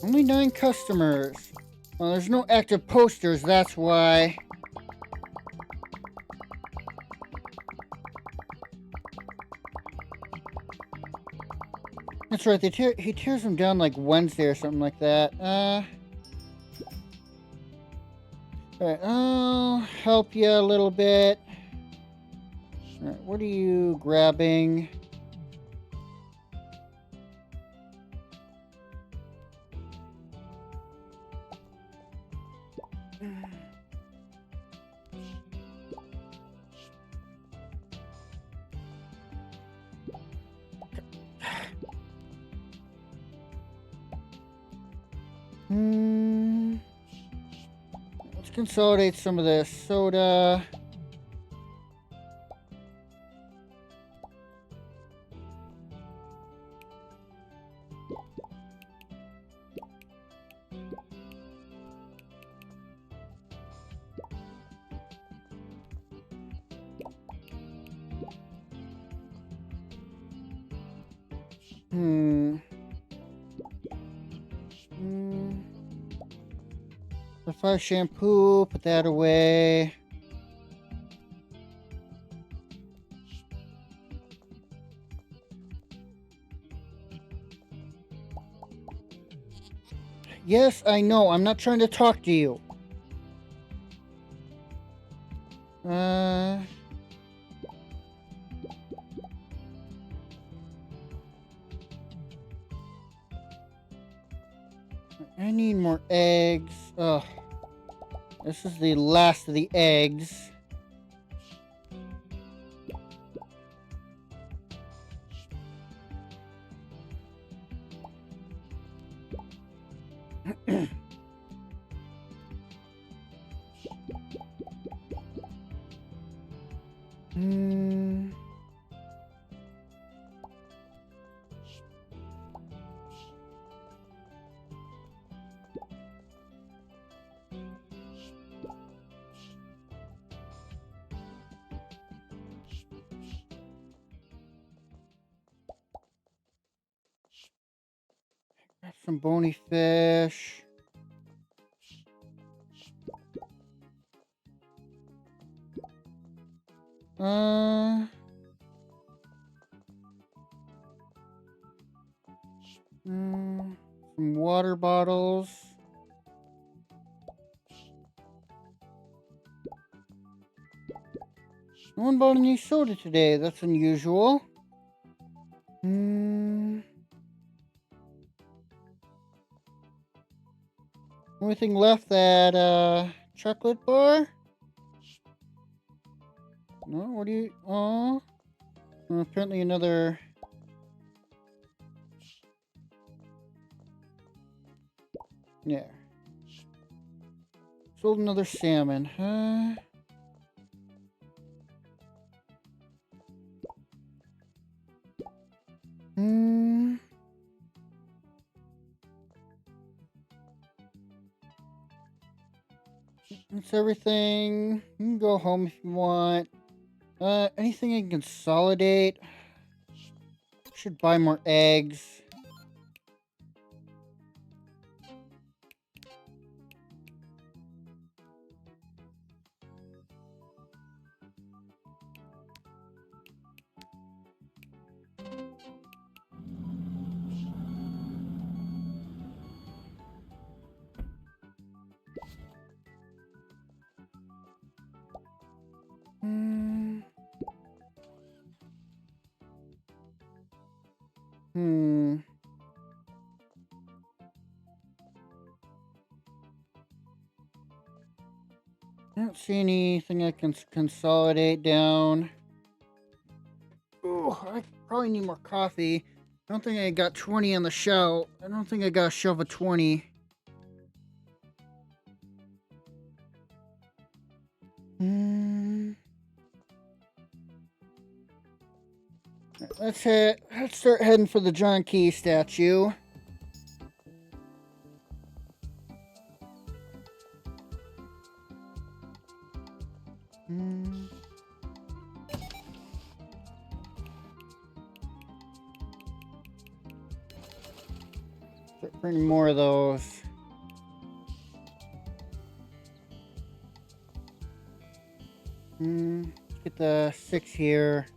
Only 9 customers. Well, there's no active posters. That's why. That's right. He tears them down like Wednesday or something like that. Alright, I'll help you a little bit. Alright, what are you grabbing? Let's consolidate some of this soda. The fire shampoo, put that away. Yes, I know. I'm not trying to talk to you. I need more eggs. Ugh. This is the last of the eggs. Hmm. Got some bony fish. Uh. Some water bottles. No one bought any soda today. That's unusual. Only thing left, that chocolate bar? No, what do you... Oh. Apparently another... Yeah. Sold another salmon, huh? That's everything. You can go home if you want. Anything I can consolidate? Should buy more eggs. I don't see anything I can consolidate down. Oh, I probably need more coffee. I don't think I got 20 on the shelf. I don't think I got a shelf of 20. Let's start heading for the John Key statue. Start printing more of those. Let's get the 6 here.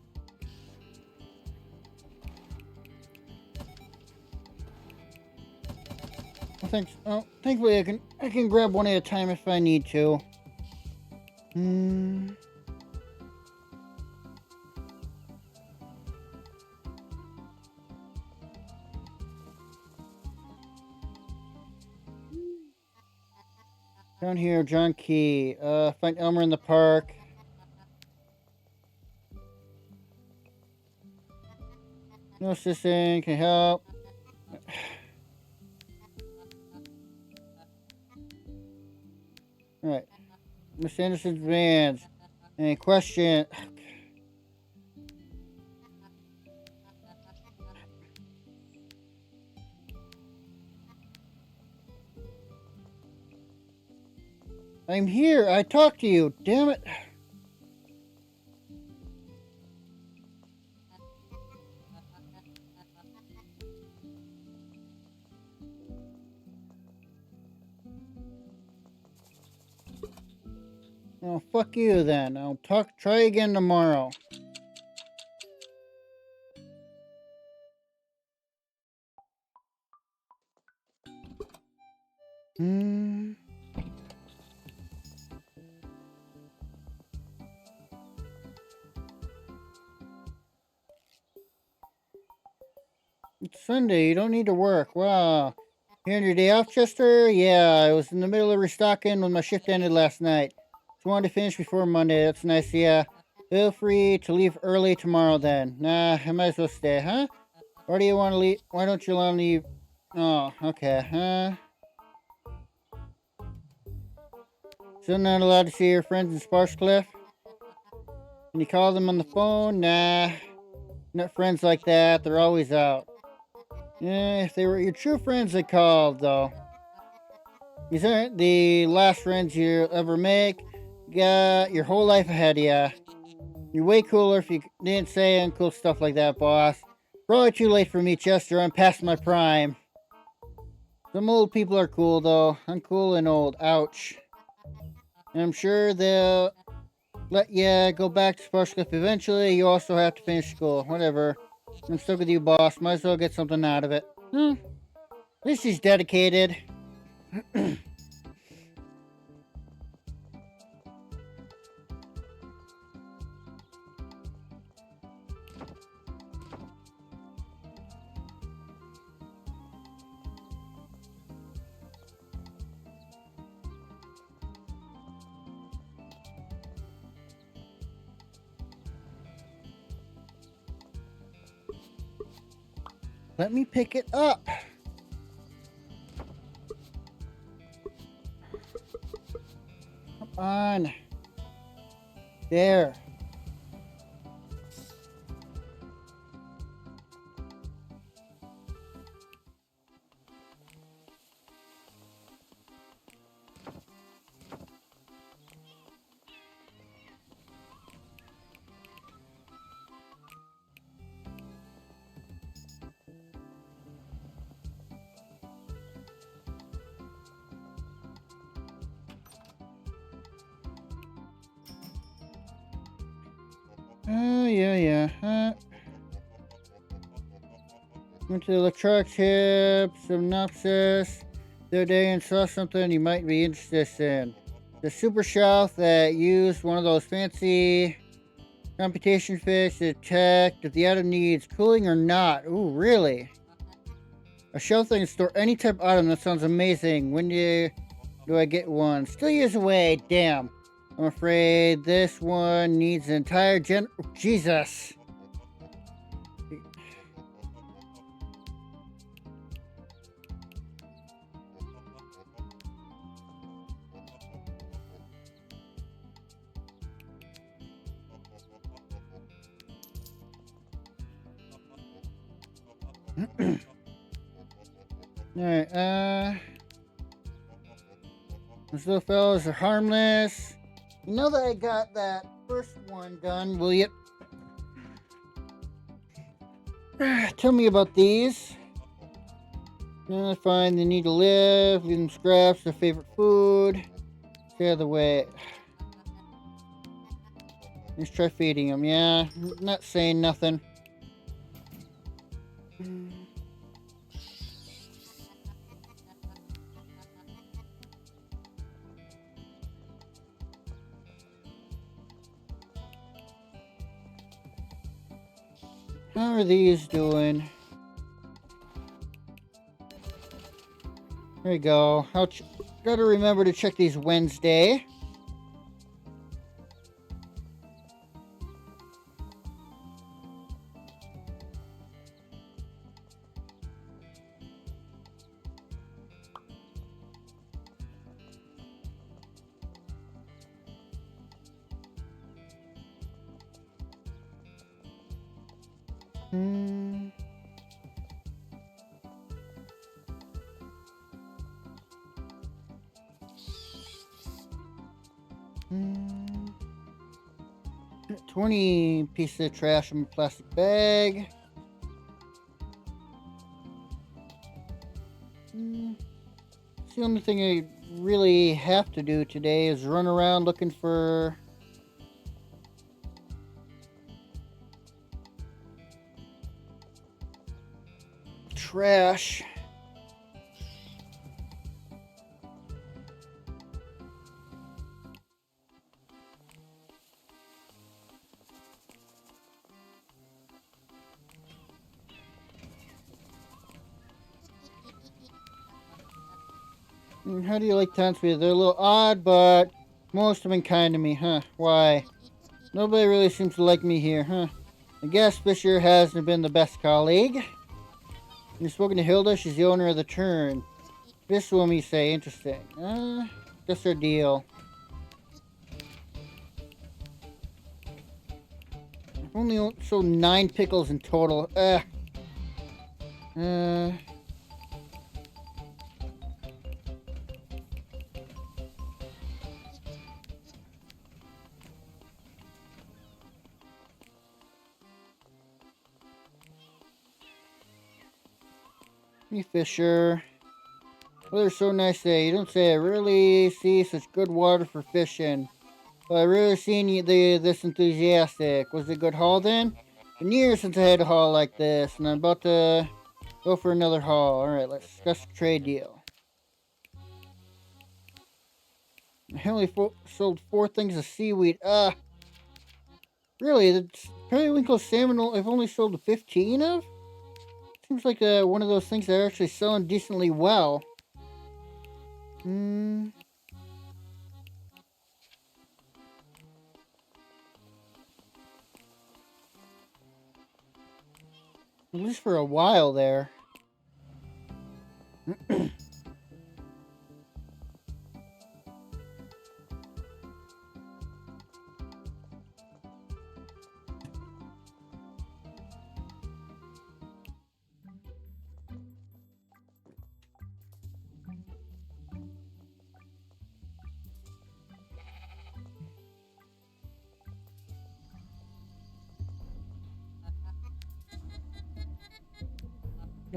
Well, thanks. Oh, thankfully I can grab one at a time if I need to. Down here, John Key. Find Elmer in the park. No assistant can help. Alright. Miss Anderson's vans. Any question? I'm here. I talked to you. Damn it. Oh, fuck you then. I'll try again tomorrow. It's Sunday. You don't need to work. Wow. You on your day off, Chester? Yeah, I was in the middle of restocking when my shift ended last night. Just wanted to finish before Monday. That's nice, yeah. Feel free to leave early tomorrow then. Nah, I might as well stay, huh? Or do you want to leave? Why don't you want to leave? Oh, okay, huh? Still not allowed to see your friends in Sparshcliff? Can you call them on the phone? Nah, not friends like that. They're always out. Yeah, if they were your true friends, they called, though. These aren't the last friends you'll ever make. You got your whole life ahead of ya. You're way cooler if you didn't say uncool stuff like that, boss. Probably too late for me, Chester. I'm past my prime. Some old people are cool, though. Uncool and old. Ouch. And I'm sure they'll let you go back to Sparshcliff eventually. You also have to finish school. Whatever. I'm stuck with you, boss. Might as well get something out of it. At least he's dedicated. Let me pick it up. Come on. There. Yeah. Went to the electronic chip, synopsis the other day and saw something you might be interested in. The super shelf that used one of those fancy computation fish to detect if the item needs cooling or not. Ooh, really? A shelf that can store any type of item. That sounds amazing. When do I get one? Still years away. Damn. I'm afraid this one needs an entire Jesus. Alright, those little fellas are harmless. You know that I got that first one done, will you? Tell me about these. Fine, they need to live. Leave them scraps, their favorite food. Stay out of the way. Let's try feeding them, yeah. Not saying nothing. How are these doing? There we go. Gotta remember to check these Wednesday. Hmm. 20 pieces of trash in a plastic bag. It's the only thing I really have to do today is run around looking for trash. How do you like townspeople? They're a little odd, but most have been kind to me, huh? Why? Nobody really seems to like me here, huh? I guess Fisher hasn't been the best colleague. You've spoken to Hilda, she's the owner of the turn. This woman, you say, interesting. That's her deal. only sold 9 pickles in total. Let me Fisher. Weather's so nice today. You don't say I really see such good water for fishing. Well, I really seen you this enthusiastic. Was it a good haul then? Been years since I had a haul like this, and I'm about to go for another haul. Alright, let's discuss the trade deal. I only sold 4 things of seaweed. Really? The periwinkle salmon I've only sold 15 of? Seems like one of those things that are actually selling decently well. At least for a while there.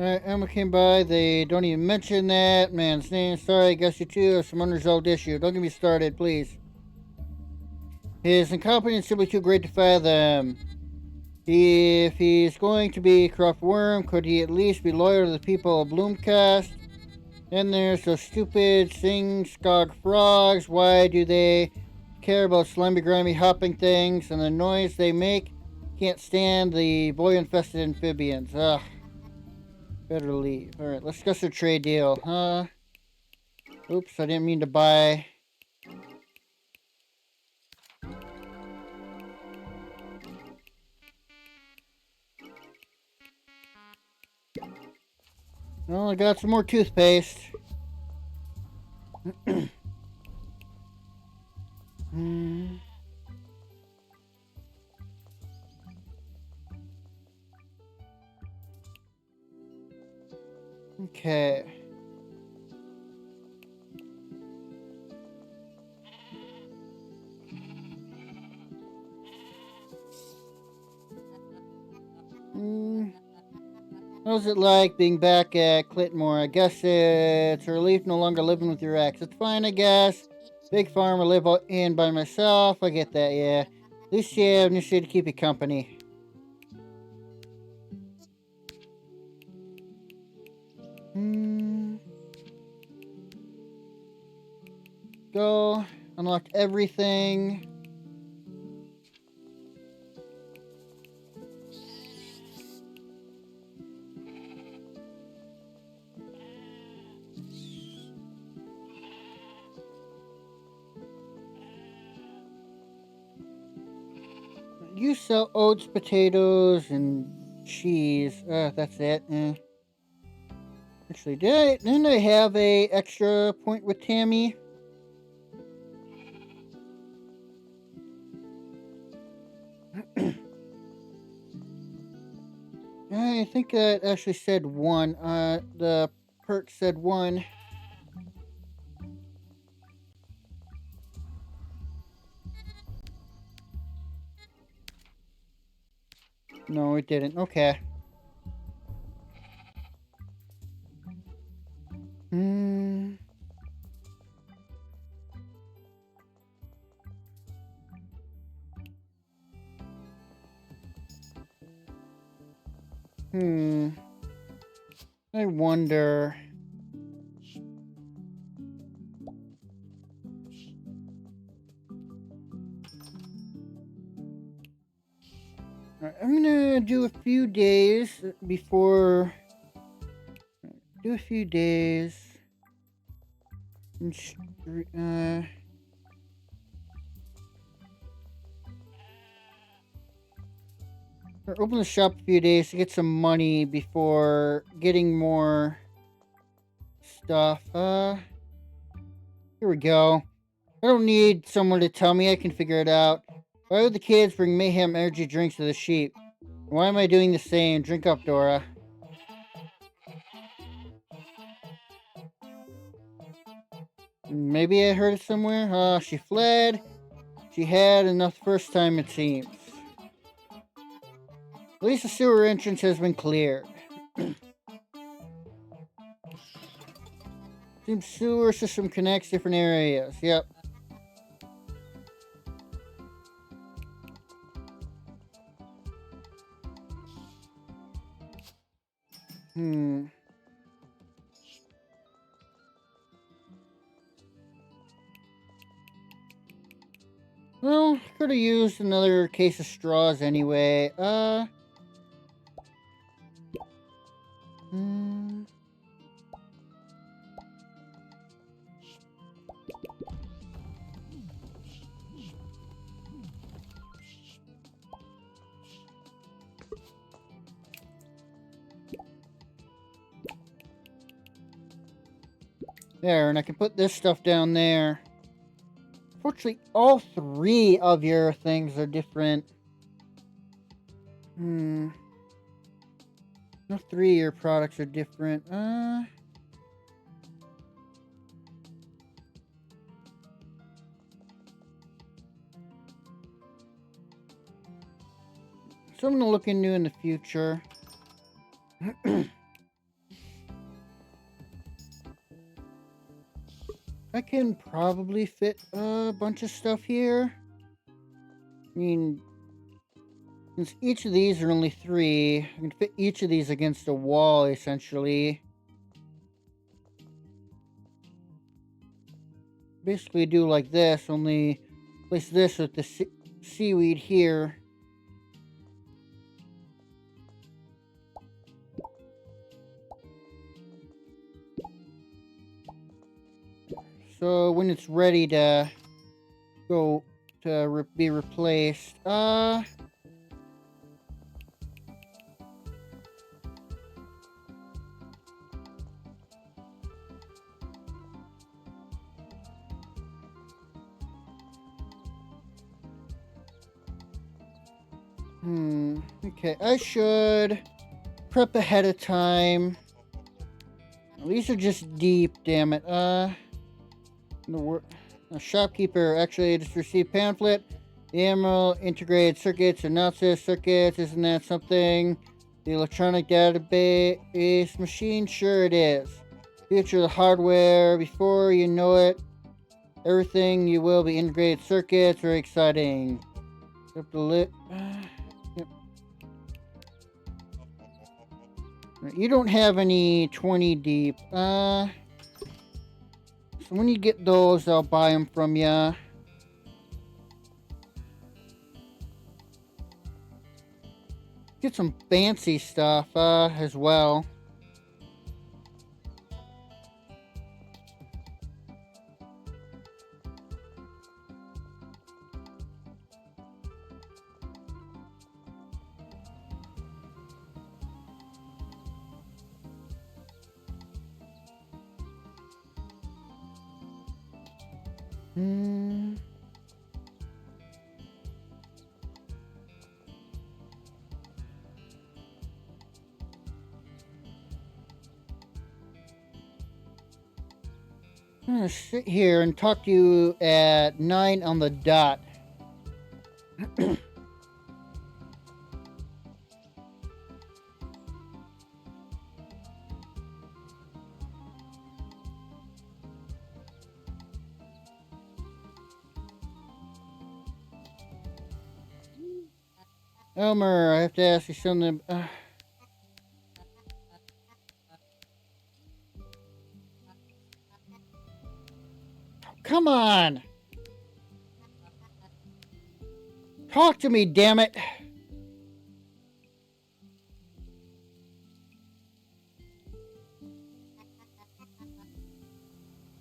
Emma came by. They don't even mention that man's name. Sorry, I guess you too have some unresolved issue. Don't get me started, please. His incompetence is simply too great to fathom. If he's going to be a corrupt worm, could he at least be loyal to the people of Bloomcast? Then there's those stupid sing-skog frogs. Why do they care about slimy, grimy hopping things and the noise they make? Can't stand the boy-infested amphibians. Ugh. Better leave. Alright, let's discuss our trade deal. Oops, I didn't mean to buy. Well, I got some more toothpaste. Okay. How's it like being back at Clitmore? I guess it's a relief no longer living with your ex. It's fine, I guess. Big farm, I live in by myself. I get that, yeah. At least you have new shit to keep you company. Go. Unlock everything. You sell oats, potatoes, and cheese. That's it. Actually, didn't I have a extra point with Tammy? I think that actually said 1. The perk said 1. No, it didn't. Okay. I wonder. Alright, I'm gonna do a few days before. Do a few days. Or open the shop a few days to get some money before getting more stuff. Here we go. I don't need someone to tell me. I can figure it out. Why would the kids bring mayhem energy drinks to the sheep? Why am I doing the same? Drink up, Dora. Maybe I heard it somewhere. She fled. She had enough the first time, it seems. At least the sewer entrance has been cleared. Seems sewer system connects different areas. Yep. Well, could have used another case of straws anyway. Hmm. There, and I can put this stuff down there. Fortunately, all three of your things are different. No, three of your products are different. So I'm gonna look into in the future. I can probably fit a bunch of stuff here. I mean, since each of these are only 3, I can fit each of these against a wall, essentially. Basically do like this, only place this with the seaweed here. So when it's ready to go to be replaced, okay, I should prep ahead of time. These are just deep, damn it. The shopkeeper actually just received pamphlet. The Emerald integrated circuits analysis circuits. Isn't that something? The electronic database machine? Sure it is. Future of the hardware. Before you know it, everything you will be integrated circuits. Very exciting. Up the lit. Yep. You don't have any 20 deep. So when you get those, I'll buy them from ya. Get some fancy stuff, as well. I'm gonna sit here and talk to you at 9 on the dot. Elmer, I have to ask you something. Come on! Talk to me, damn it!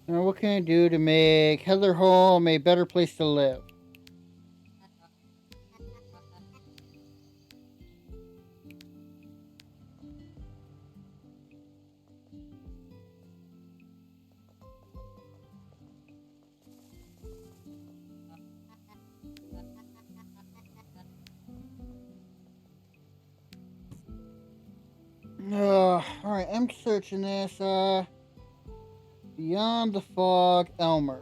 Now, what can I do to make Heather Home a better place to live? Alright, I'm searching this. Beyond the Fog, Elmer.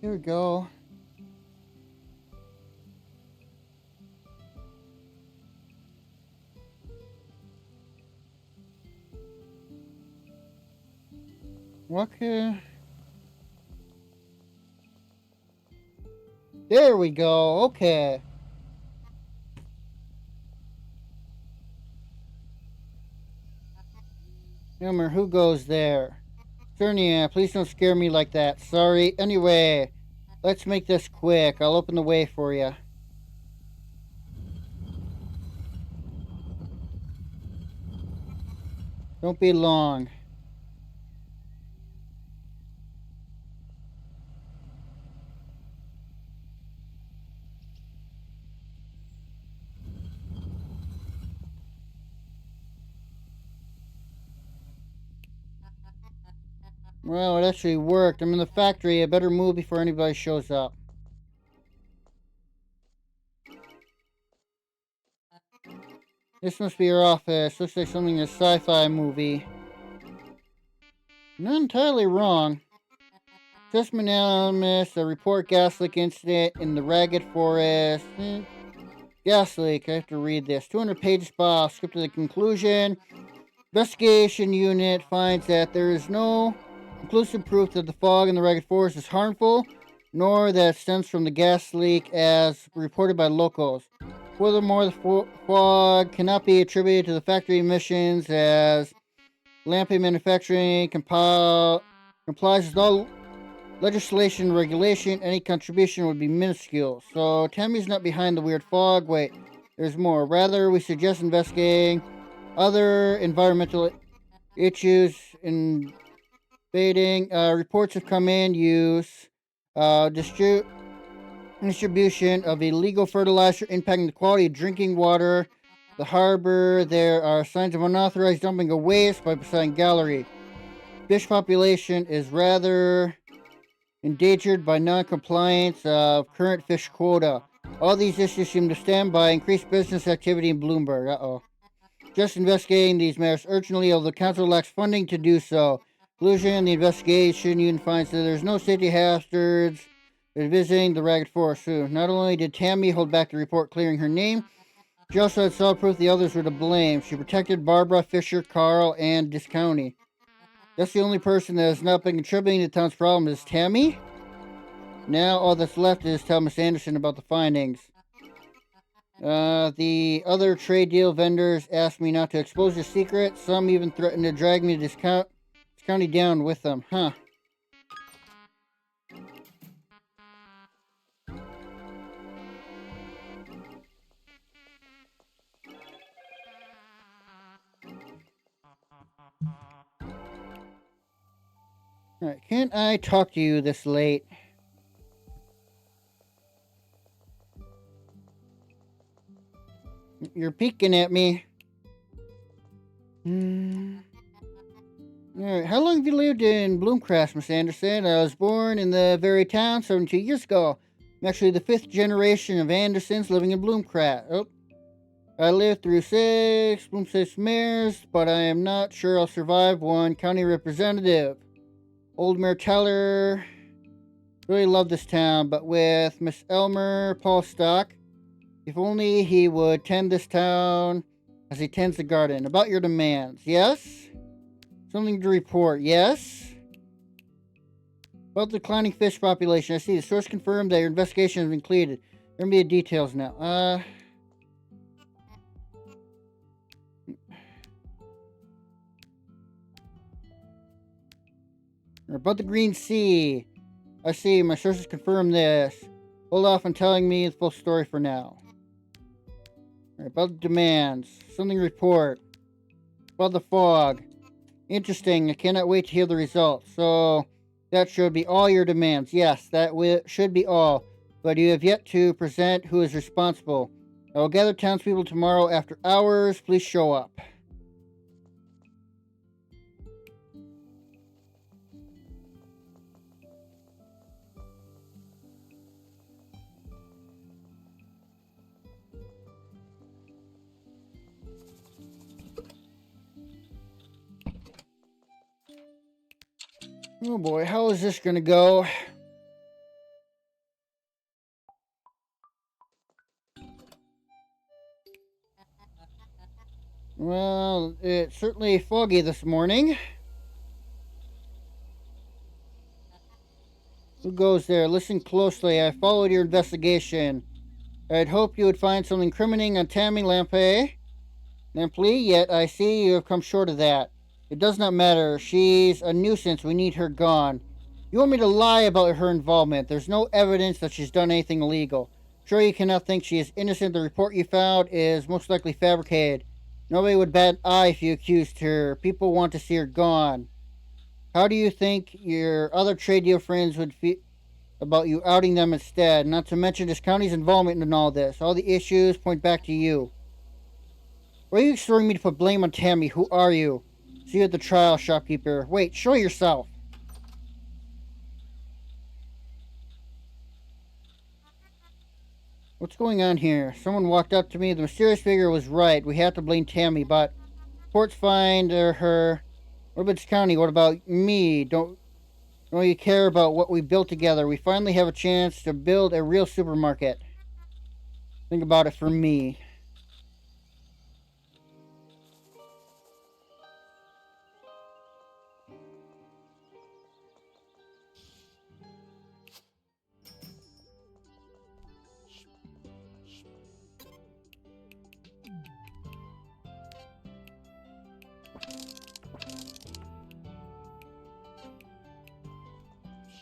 Here we go. Okay. There we go. Okay. Elmer, who goes there? Cernia, please don't scare me like that. Sorry. Anyway, let's make this quick. I'll open the way for you. Don't be long. Well, it actually worked. I'm in the factory. I better move before anybody shows up. This must be your office. Looks like something in a sci-fi movie. Not entirely wrong. Assessment analyst, a report gas leak incident in the Ragged Forest. Gas leak. I have to read this. 200 pages file. Skip to the conclusion. Investigation unit finds that there is no conclusive proof that the fog in the Ragged Forest is harmful, nor that it stems from the gas leak as reported by locals. Furthermore, the fog cannot be attributed to the factory emissions as lamp manufacturing complies with all legislation and regulation. Any contribution would be minuscule. So Tammy's not behind the weird fog. Wait, there's more. Rather, we suggest investigating other environmental issues invading. Reports have come in. Distribution of illegal fertilizer impacting the quality of drinking water. The harbor. There are signs of unauthorized dumping of waste by Poseidon Gallery. Fish population is rather endangered by non-compliance of current fish quota. All these issues seem to stem by increased business activity in Bloomberg. Uh-oh. Just investigating these matters urgently, although the council lacks funding to do so. Conclusion, the investigation unit finds that there's no safety hazards visiting the Ragged Forest soon. Not only did Tammy hold back the report clearing her name, she also had solid proof the others were to blame. She protected Barbara, Fisher, Carl, and Discounty. That's the only person that has not been contributing to the town's problem is Tammy. Now all that's left is tell Miss Anderson about the findings. The other trade deal vendors asked me not to expose the secret. Some even threatened to drag me to Discounty down with them. Huh. Alright, can't I talk to you this late? You're peeking at me. Alright, how long have you lived in Bloomcrest, Miss Anderson? I was born in the very town 72 years ago. I'm actually the 5th generation of Andersons living in Bloomcrest. Oh. I lived through 6 Bloomcrest mayors, but I am not sure I'll survive one county representative. Old Mayor Teller really loved this town, but with Miss Elmer Paulstock, if only he would tend this town as he tends the garden. About your demands, yes? Something to report, yes? About the declining fish population, I see the source confirmed that your investigation has been completed. There may be the details now. About the Green Sea. I see, my sources confirm this. Hold off on telling me the full story for now. About the demands. Something to report. About the fog. Interesting, I cannot wait to hear the results. So, that should be all your demands. Yes, that should be all. But you have yet to present who is responsible. I will gather townspeople tomorrow after hours. Please show up. Oh boy, how is this gonna go? Well, it's certainly foggy this morning. Who goes there? Listen closely. I followed your investigation. I'd hoped you would find something incriminating on Tammy Lampley, yet I see you have come short of that. It does not matter. She's a nuisance. We need her gone. You want me to lie about her involvement? There's no evidence that she's done anything illegal. Sure, you cannot think she is innocent. The report you found is most likely fabricated. Nobody would bat an eye if you accused her. People want to see her gone. How do you think your other trade deal friends would feel about you outing them instead? Not to mention this county's involvement in all this. All the issues point back to you. Why are you extorting me to put blame on Tammy? Who are you? See you at the trial, shopkeeper. Wait, show yourself. What's going on here? Someone walked up to me. The mysterious figure was right. We have to blame Tammy, but reports find her. What about this county? What about me? Don't you care about what we built together? We finally have a chance to build a real supermarket. Think about it for me.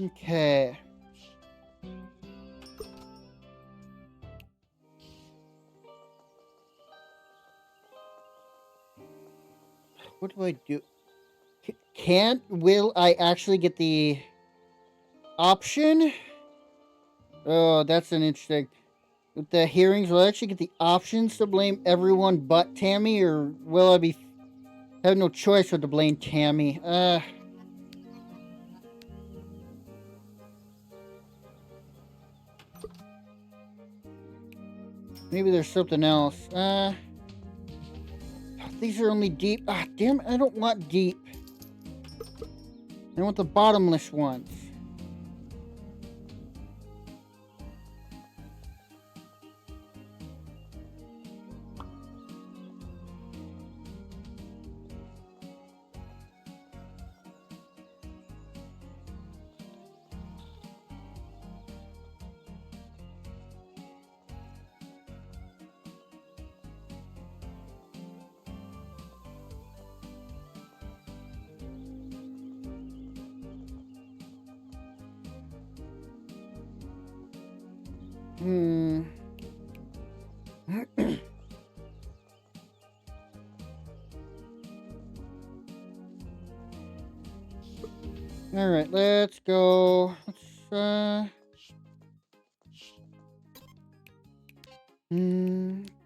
Okay. What do I do? Will I actually get the option? Oh, that's an interesting. With the hearings, will I actually get the options to blame everyone but Tammy, or will I have no choice but to blame Tammy? Maybe there's something else. These are only deep. Damn! I don't want deep. I want the bottomless ones. Hmm. All right, let's go. Buy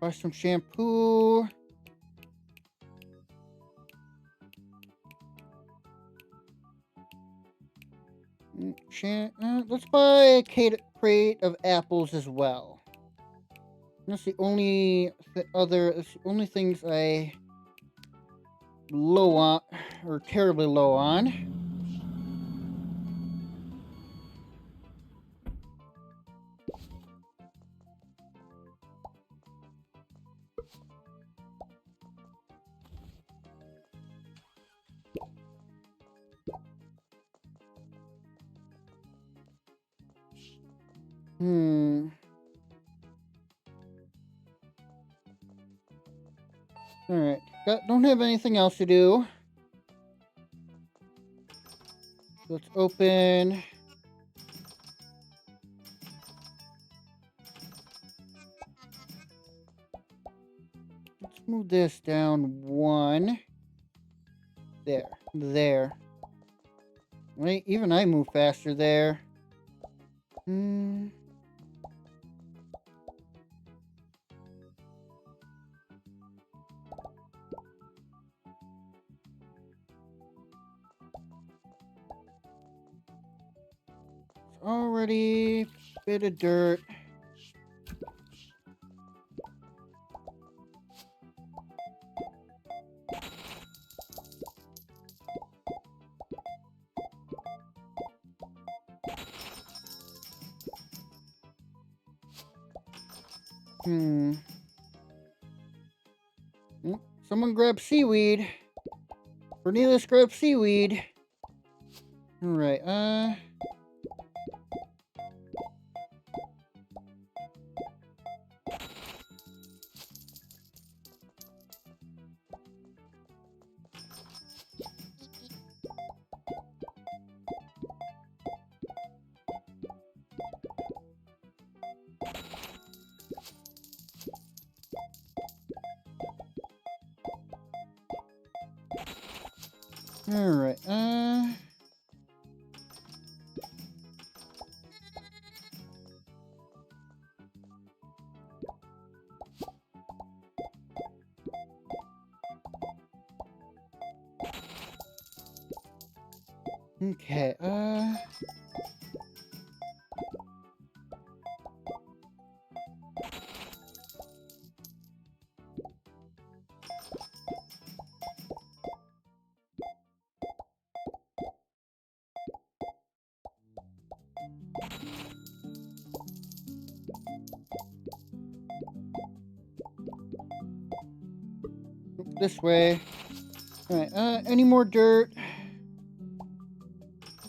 some shampoo. Let's buy a crate of apples as well. That's the only That's the only things I low on, or terribly low on. Hmm. All right. Don't have anything else to do. Let's open. Let's move this down one. There. Wait, even I move faster there. already bit of dirt. Someone grab seaweed. Cornelius, grab seaweed. Alright, Alright, okay, this way. Alright, any more dirt?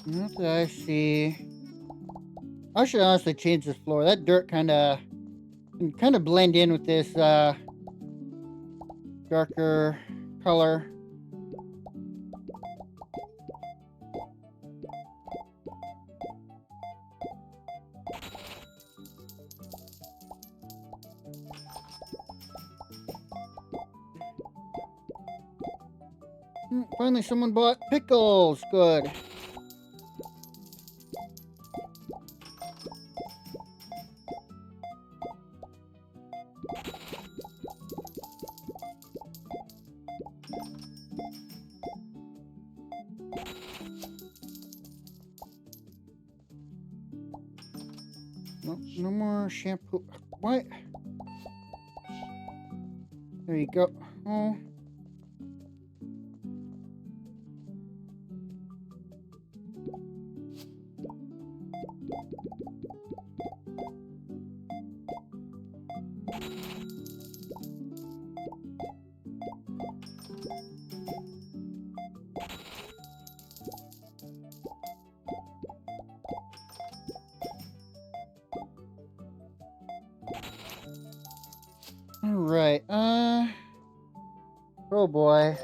Not that I see. I should honestly change this floor. That dirt kind of blend in with this darker color. Finally, someone bought pickles. Good. No more shampoo. What? There you go. Oh. Alright, oh boy.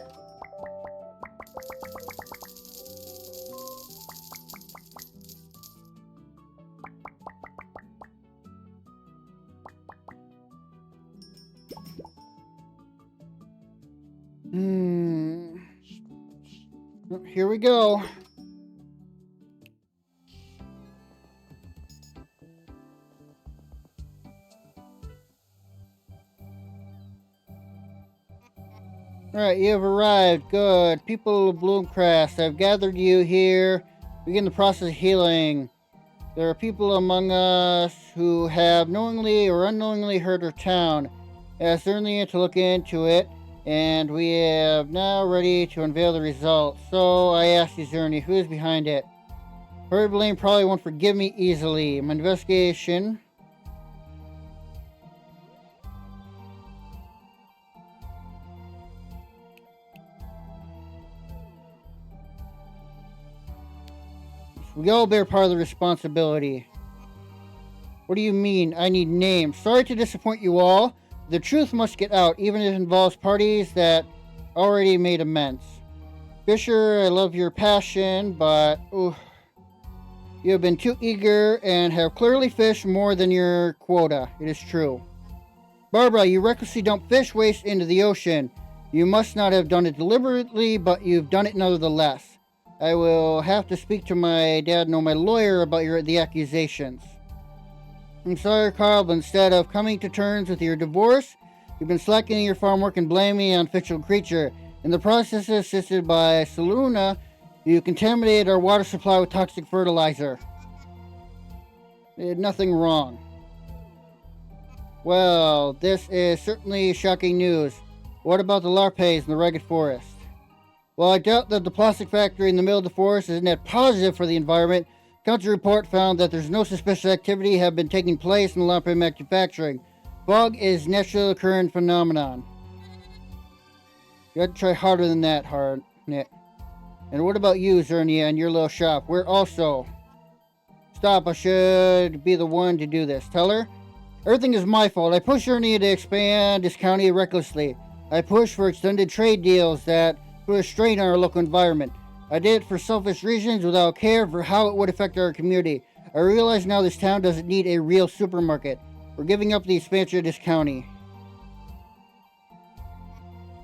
Here we go. Alright, you have arrived. Good. People of Bloomcrest, I've gathered you here. Begin the process of healing. There are people among us who have knowingly or unknowingly hurt our town. It has certainly need to look into it, and we are now ready to unveil the results. So I ask you, Zerny, who is behind it? Her blame probably won't forgive me easily. My investigation... We all bear part of the responsibility. What do you mean? I need names. Sorry to disappoint you all. The truth must get out, even if it involves parties that already made amends. Fisher, I love your passion, but you have been too eager and have clearly fished more than your quota. It is true. Barbara, you recklessly dumped fish waste into the ocean. You must not have done it deliberately, but you've done it nevertheless. I will have to speak to my dad and my lawyer about the accusations. I'm sorry, Carl, but instead of coming to terms with your divorce, you've been slacking your farm work and blaming me on fictional creature. In the process, assisted by Saluna, you contaminated our water supply with toxic fertilizer. Nothing wrong. Well, this is certainly shocking news. What about the Larpes in the rugged forest? Well, I doubt that the plastic factory in the middle of the forest is a net positive for the environment. Council report found that there's no suspicious activity have been taking place in the Larpe manufacturing. Fog is naturally occurring phenomenon. You have to try harder than that, Nick. And what about you, Zernia, and your little shop? We're also... Stop, I should be the one to do this. Tell her? Everything is my fault. I pushed Zernia to expand this county recklessly. I pushed for extended trade deals that put a strain on our local environment. I did it for selfish reasons without care for how it would affect our community. I realize now this town doesn't need a real supermarket. We're giving up the expansion of this county.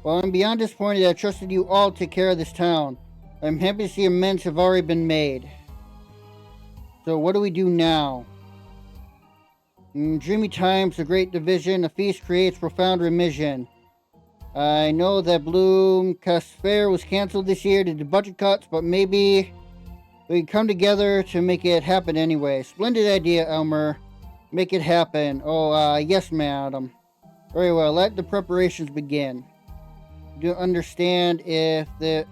Well, I'm beyond disappointed that I trusted you all to take care of this town. I'm happy to see amends have already been made. So what do we do now? In dreamy times, a great division, a feast creates profound remission. I know that Bloomcast Fair was canceled this year due to budget cuts, but maybe we can come together to make it happen anyway. Splendid idea, Elmer. Make it happen. Oh, yes, madam. Very well, let the preparations begin. Do you understand if it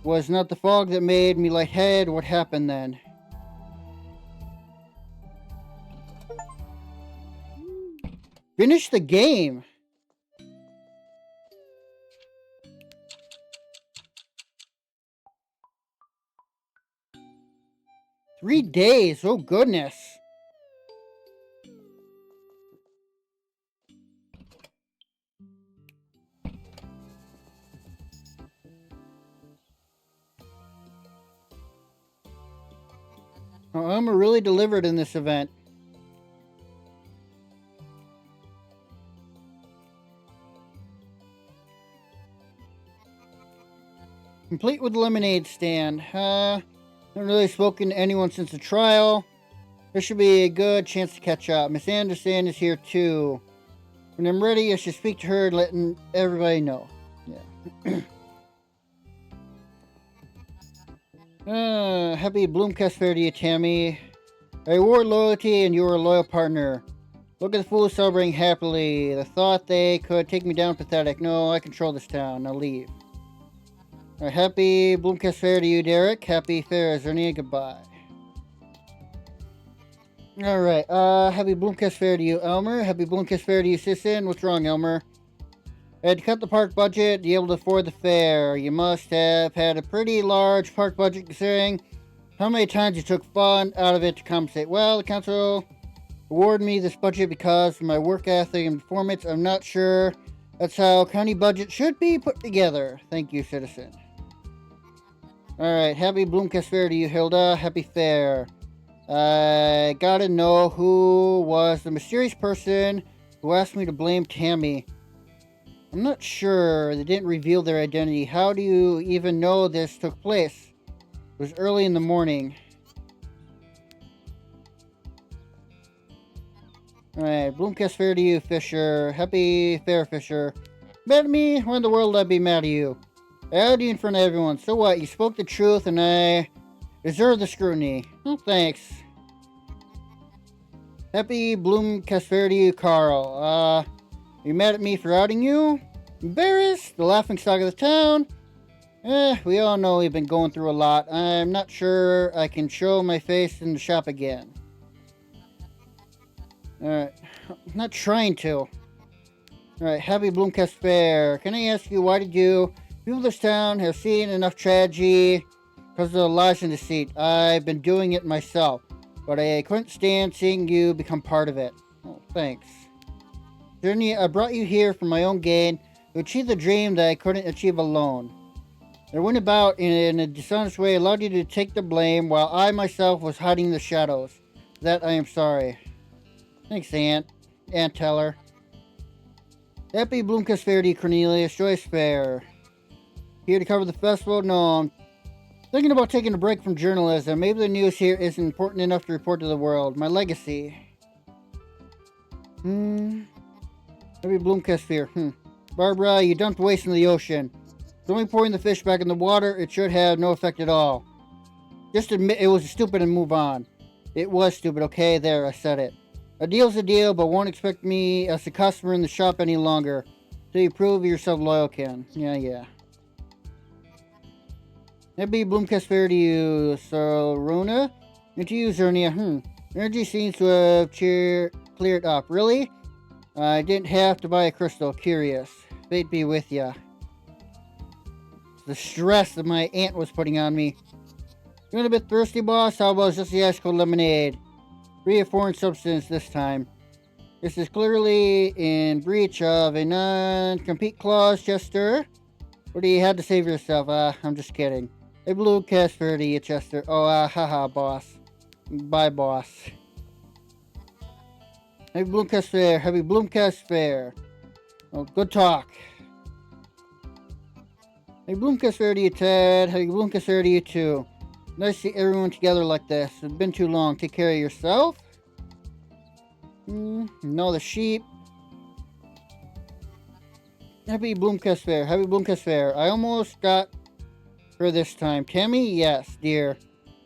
was not the fog that made me lightheaded? What happened then? Finish the game. Three days. Oh, goodness. Elmer really delivered in this event. Complete with the lemonade stand. Haven't really spoken to anyone since the trial. There should be a good chance to catch up. Miss Anderson is here too. When I'm ready, I should speak to her, letting everybody know. Yeah. Happy Bloomcast Fair to you, Tammy. I reward loyalty and you are a loyal partner. Look at the fools celebrating happily. The thought they could take me down pathetic. No, I control this town. Now leave. Right, happy Bloomcast Fair to you, Derek. Happy Fair, Zernia. Goodbye. Alright, happy Bloomcast Fair to you, Elmer. Happy Bloomcast Fair to you, Sisson. What's wrong, Elmer? I had to cut the park budget to be able to afford the fair. You must have had a pretty large park budget considering how many times you took fun out of it to compensate. Well, the council awarded me this budget because of my work ethic and performance. I'm not sure that's how county budget should be put together. Thank you, citizen. Alright, happy Bloomcast Fair to you, Hilda. Happy Fair. I gotta know who was the mysterious person who asked me to blame Tammy. I'm not sure. They didn't reveal their identity. How do you even know this took place? It was early in the morning. Alright, Bloomcast Fair to you, Fisher. Happy Fair, Fisher. Mad at me? Why in the world would I be mad at you? I outed you in front of everyone. So what? You spoke the truth and I deserve the scrutiny. Oh, thanks. Happy Bloomcast Fair to you, Carl. You mad at me for outing you? Embarrassed? The laughing stock of the town? We all know we've been going through a lot. I'm not sure I can show my face in the shop again. Alright. I'm not trying to. Alright, happy Bloomcast Fair. Can I ask you, why did you... People of this town have seen enough tragedy because of the lies and deceit. I've been doing it myself, but I couldn't stand seeing you become part of it. Oh, thanks. Journey, I brought you here for my own gain to achieve the dream that I couldn't achieve alone. I went about in a dishonest way, allowed you to take the blame while I myself was hiding in the shadows. For that I am sorry. Thanks, Aunt. Aunt Teller. Happy Bloomcast Fair to you, Cornelius. Joyous Fair. Here to cover the festival? No, I'm thinking about taking a break from journalism. Maybe the news here isn't important enough to report to the world. My legacy. Maybe Bloomcast Fair. Barbara, you dumped waste in the ocean. It's only pouring the fish back in the water. It should have no effect at all. Just admit it was stupid and move on. It was stupid. Okay, there, I said it. A deal's a deal, but won't expect me as a customer in the shop any longer. So you prove yourself loyal, Ken. Yeah. Maybe Bloomcast fair to you, Sarona. And to you, Zernia. Energy seems to have cleared up. Really? I didn't have to buy a crystal. Curious. Fate be with ya. The stress that my aunt was putting on me. Feeling a bit thirsty, boss? How about just the ice cold lemonade? Free of foreign substance this time. This is clearly in breach of a non-compete clause, Chester. What do you have to say for yourself? I'm just kidding. A blue cast for you, Chester. Oh, haha, boss. Bye, boss. Heavy Bloomcast fair. Heavy Bloomcast fair. Oh, good talk. Heavy Bloomcast fair to you, Ted. Heavy Bloomcast fair to you, too. Nice to see everyone together like this. It's been too long. Take care of yourself. No, the sheep. Happy Bloomcast fair. Happy Bloomcast fair. I almost got her this time. Tammy? Yes, dear.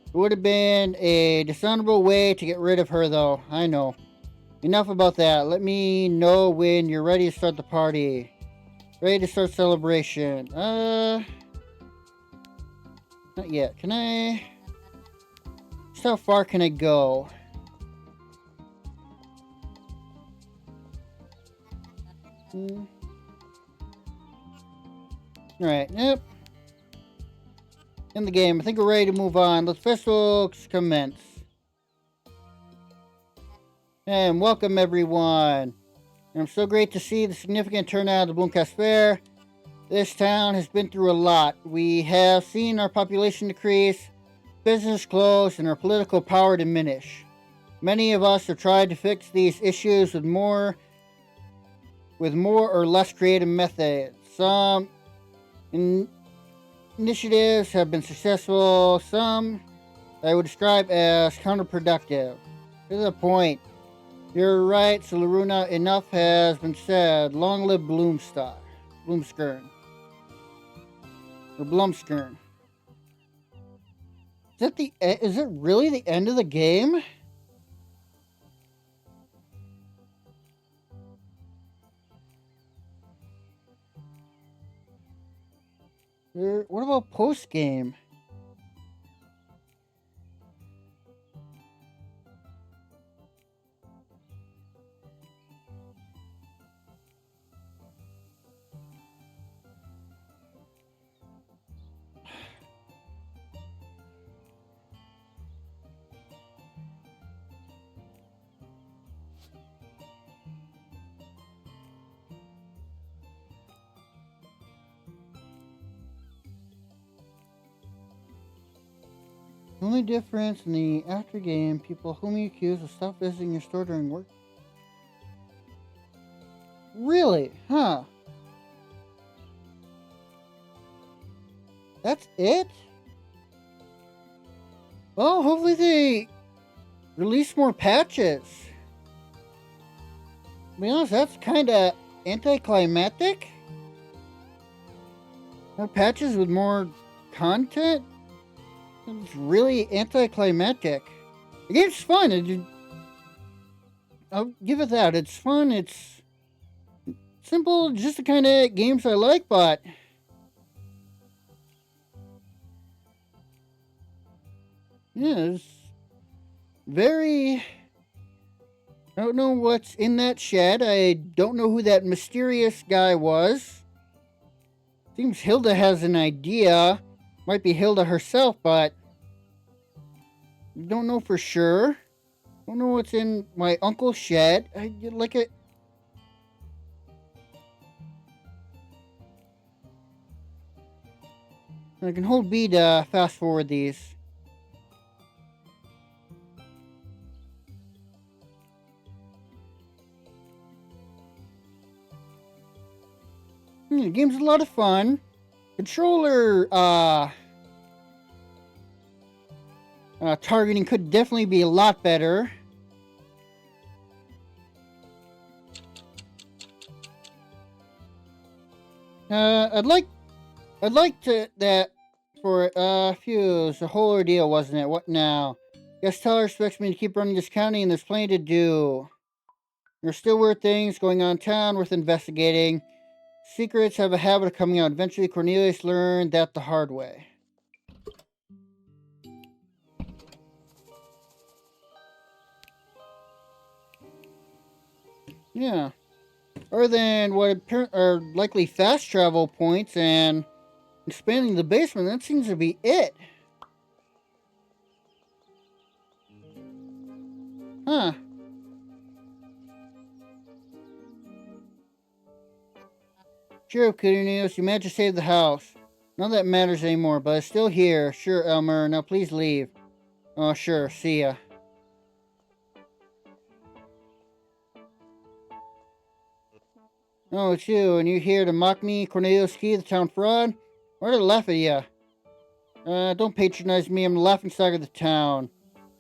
It would have been a dishonorable way to get rid of her, though. I know. Enough about that. Let me know when you're ready to start the party. Ready to start celebration. Not yet. Can I... Just how far can I go? Alright, yep. In the game. I think we're ready to move on. Let the festival commence. And welcome everyone. I'm so great to see the significant turnout of the Bloomcast Fair. This town has been through a lot. We have seen our population decrease, business close, and our political power diminish. Many of us have tried to fix these issues with more or less creative methods. Some initiatives have been successful, some I would describe as counterproductive. To the point. You're right, Solaruna. Enough has been said. Long live Blumskern. Or Blumskern. Is it really the end of the game? What about post game? The only difference in the after game, people whom you accuse will stop visiting your store during work. Really? Huh? That's it? Well, hopefully they release more patches. To be honest, that's kind of anticlimactic. More patches with more content? It's really anticlimactic. The game's fun. I'll give it that. It's fun. It's simple. Just the kind of games I like, but... Yeah, it's very... I don't know what's in that shed. I don't know who that mysterious guy was. Seems Hilda has an idea. Might be Hilda herself, but... Don't know for sure. Don't know what's in my uncle's shed. I like it. I can hold B to fast forward these. The game's a lot of fun. Controller targeting could definitely be a lot better. I'd like to that for Fuse, the whole ordeal, wasn't it? What now? Guess Teller expects me to keep running this county, and there's plenty to do. There's still weird things going on in town worth investigating. Secrets have a habit of coming out. Eventually, Cornelius learned that the hard way. Yeah. Other than what are likely fast travel points and expanding the basement, that seems to be it. Huh. Sure, Cornelius, you managed to save the house. None of that matters anymore, but it's still here. Sure, Elmer. Now please leave. Oh, sure. See ya. Oh, it's you, and you're here to mock me, Cornelius Key, the town fraud? Or to laugh at ya? Don't patronize me. I'm the laughing stock of the town.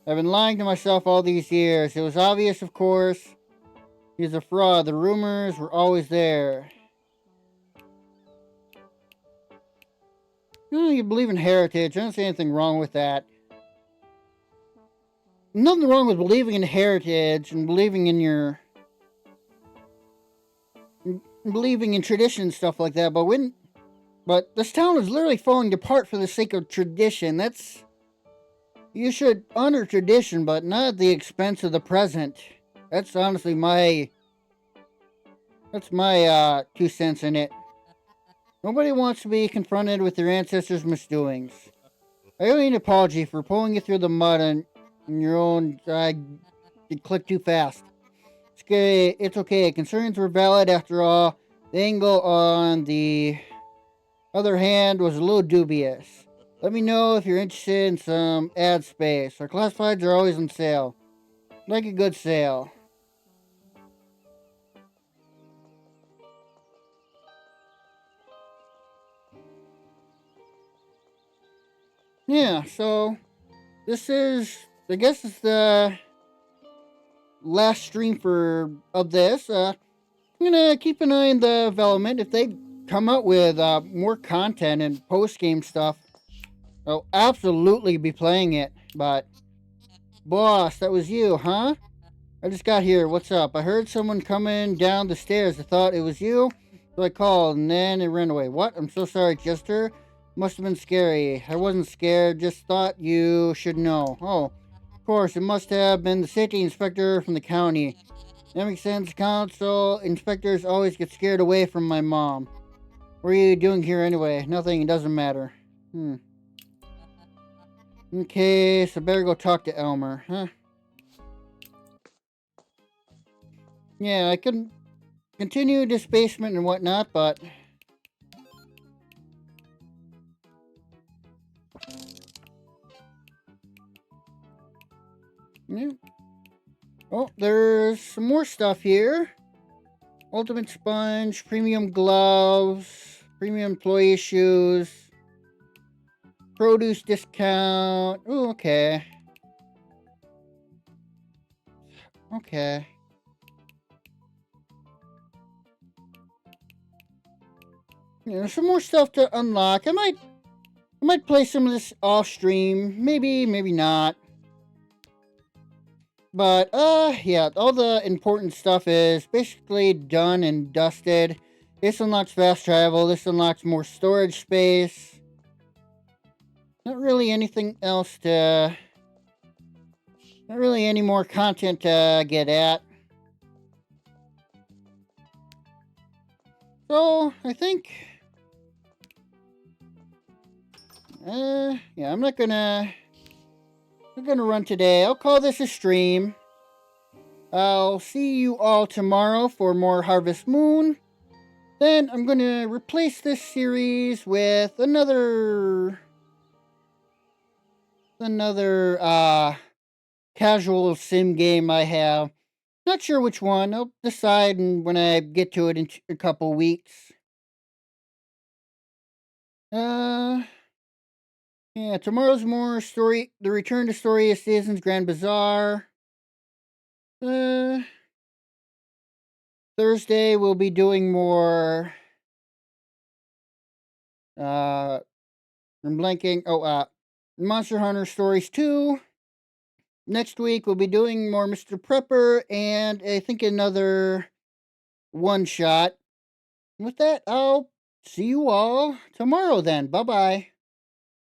I've been lying to myself all these years. It was obvious, of course. He's a fraud. The rumors were always there. You believe in heritage. I don't see anything wrong with that. Nothing wrong with believing in heritage and believing in your believing in tradition and stuff like that. But this town is literally falling apart for the sake of tradition. You should honor tradition, but not at the expense of the present. That's honestly my 2 cents in it. Nobody wants to be confronted with their ancestors' misdoings. I owe you an apology for pulling you through the mud on your own. You clicked too fast. It's okay. It's okay. Concerns were valid after all. The angle, on the other hand, was a little dubious. Let me know if you're interested in some ad space. Our classifieds are always on sale. Like a good sale. Yeah, so I guess it's the last stream of this. I'm gonna keep an eye on the development. If they come out with more content and post game stuff, I'll absolutely be playing it. But boss, that was you, huh? I just got here. What's up? I heard someone coming down the stairs. I thought it was you, so I called, and then it ran away. What? I'm so sorry, Chester. Must have been scary. I wasn't scared. Just thought you should know. Oh, of course, it must have been the safety inspector from the county. That makes sense. Council inspectors always get scared away from my mom. What are you doing here anyway? Nothing. It doesn't matter. Okay, so better go talk to Elmer, huh? Yeah, I could continue this basement and whatnot, but yeah. Oh, there's some more stuff here. Ultimate sponge, premium gloves, premium employee shoes, produce discount. Ooh, okay. Okay. Yeah, there's some more stuff to unlock. I might play some of this off stream. Maybe, maybe not. But yeah, all the important stuff is basically done and dusted. This unlocks fast travel. This unlocks more storage space. Not really anything else to. Not really any more content to get at. So I think. Yeah, I'm not gonna. I'm gonna run today. I'll call this a stream. I'll see you all tomorrow for more Harvest Moon. Then I'm gonna replace this series with another casual sim game I have. Not sure which one. I'll decide when I get to it in a couple weeks. Uh, yeah, tomorrow's more story. The Return to Story of Citizens Grand Bazaar. Uh, Thursday we'll be doing more. I'm blanking. Oh, Monster Hunter Stories 2. Next week, we'll be doing more Mr. Prepper and I think another one shot. With that, I'll see you all tomorrow then. Bye bye.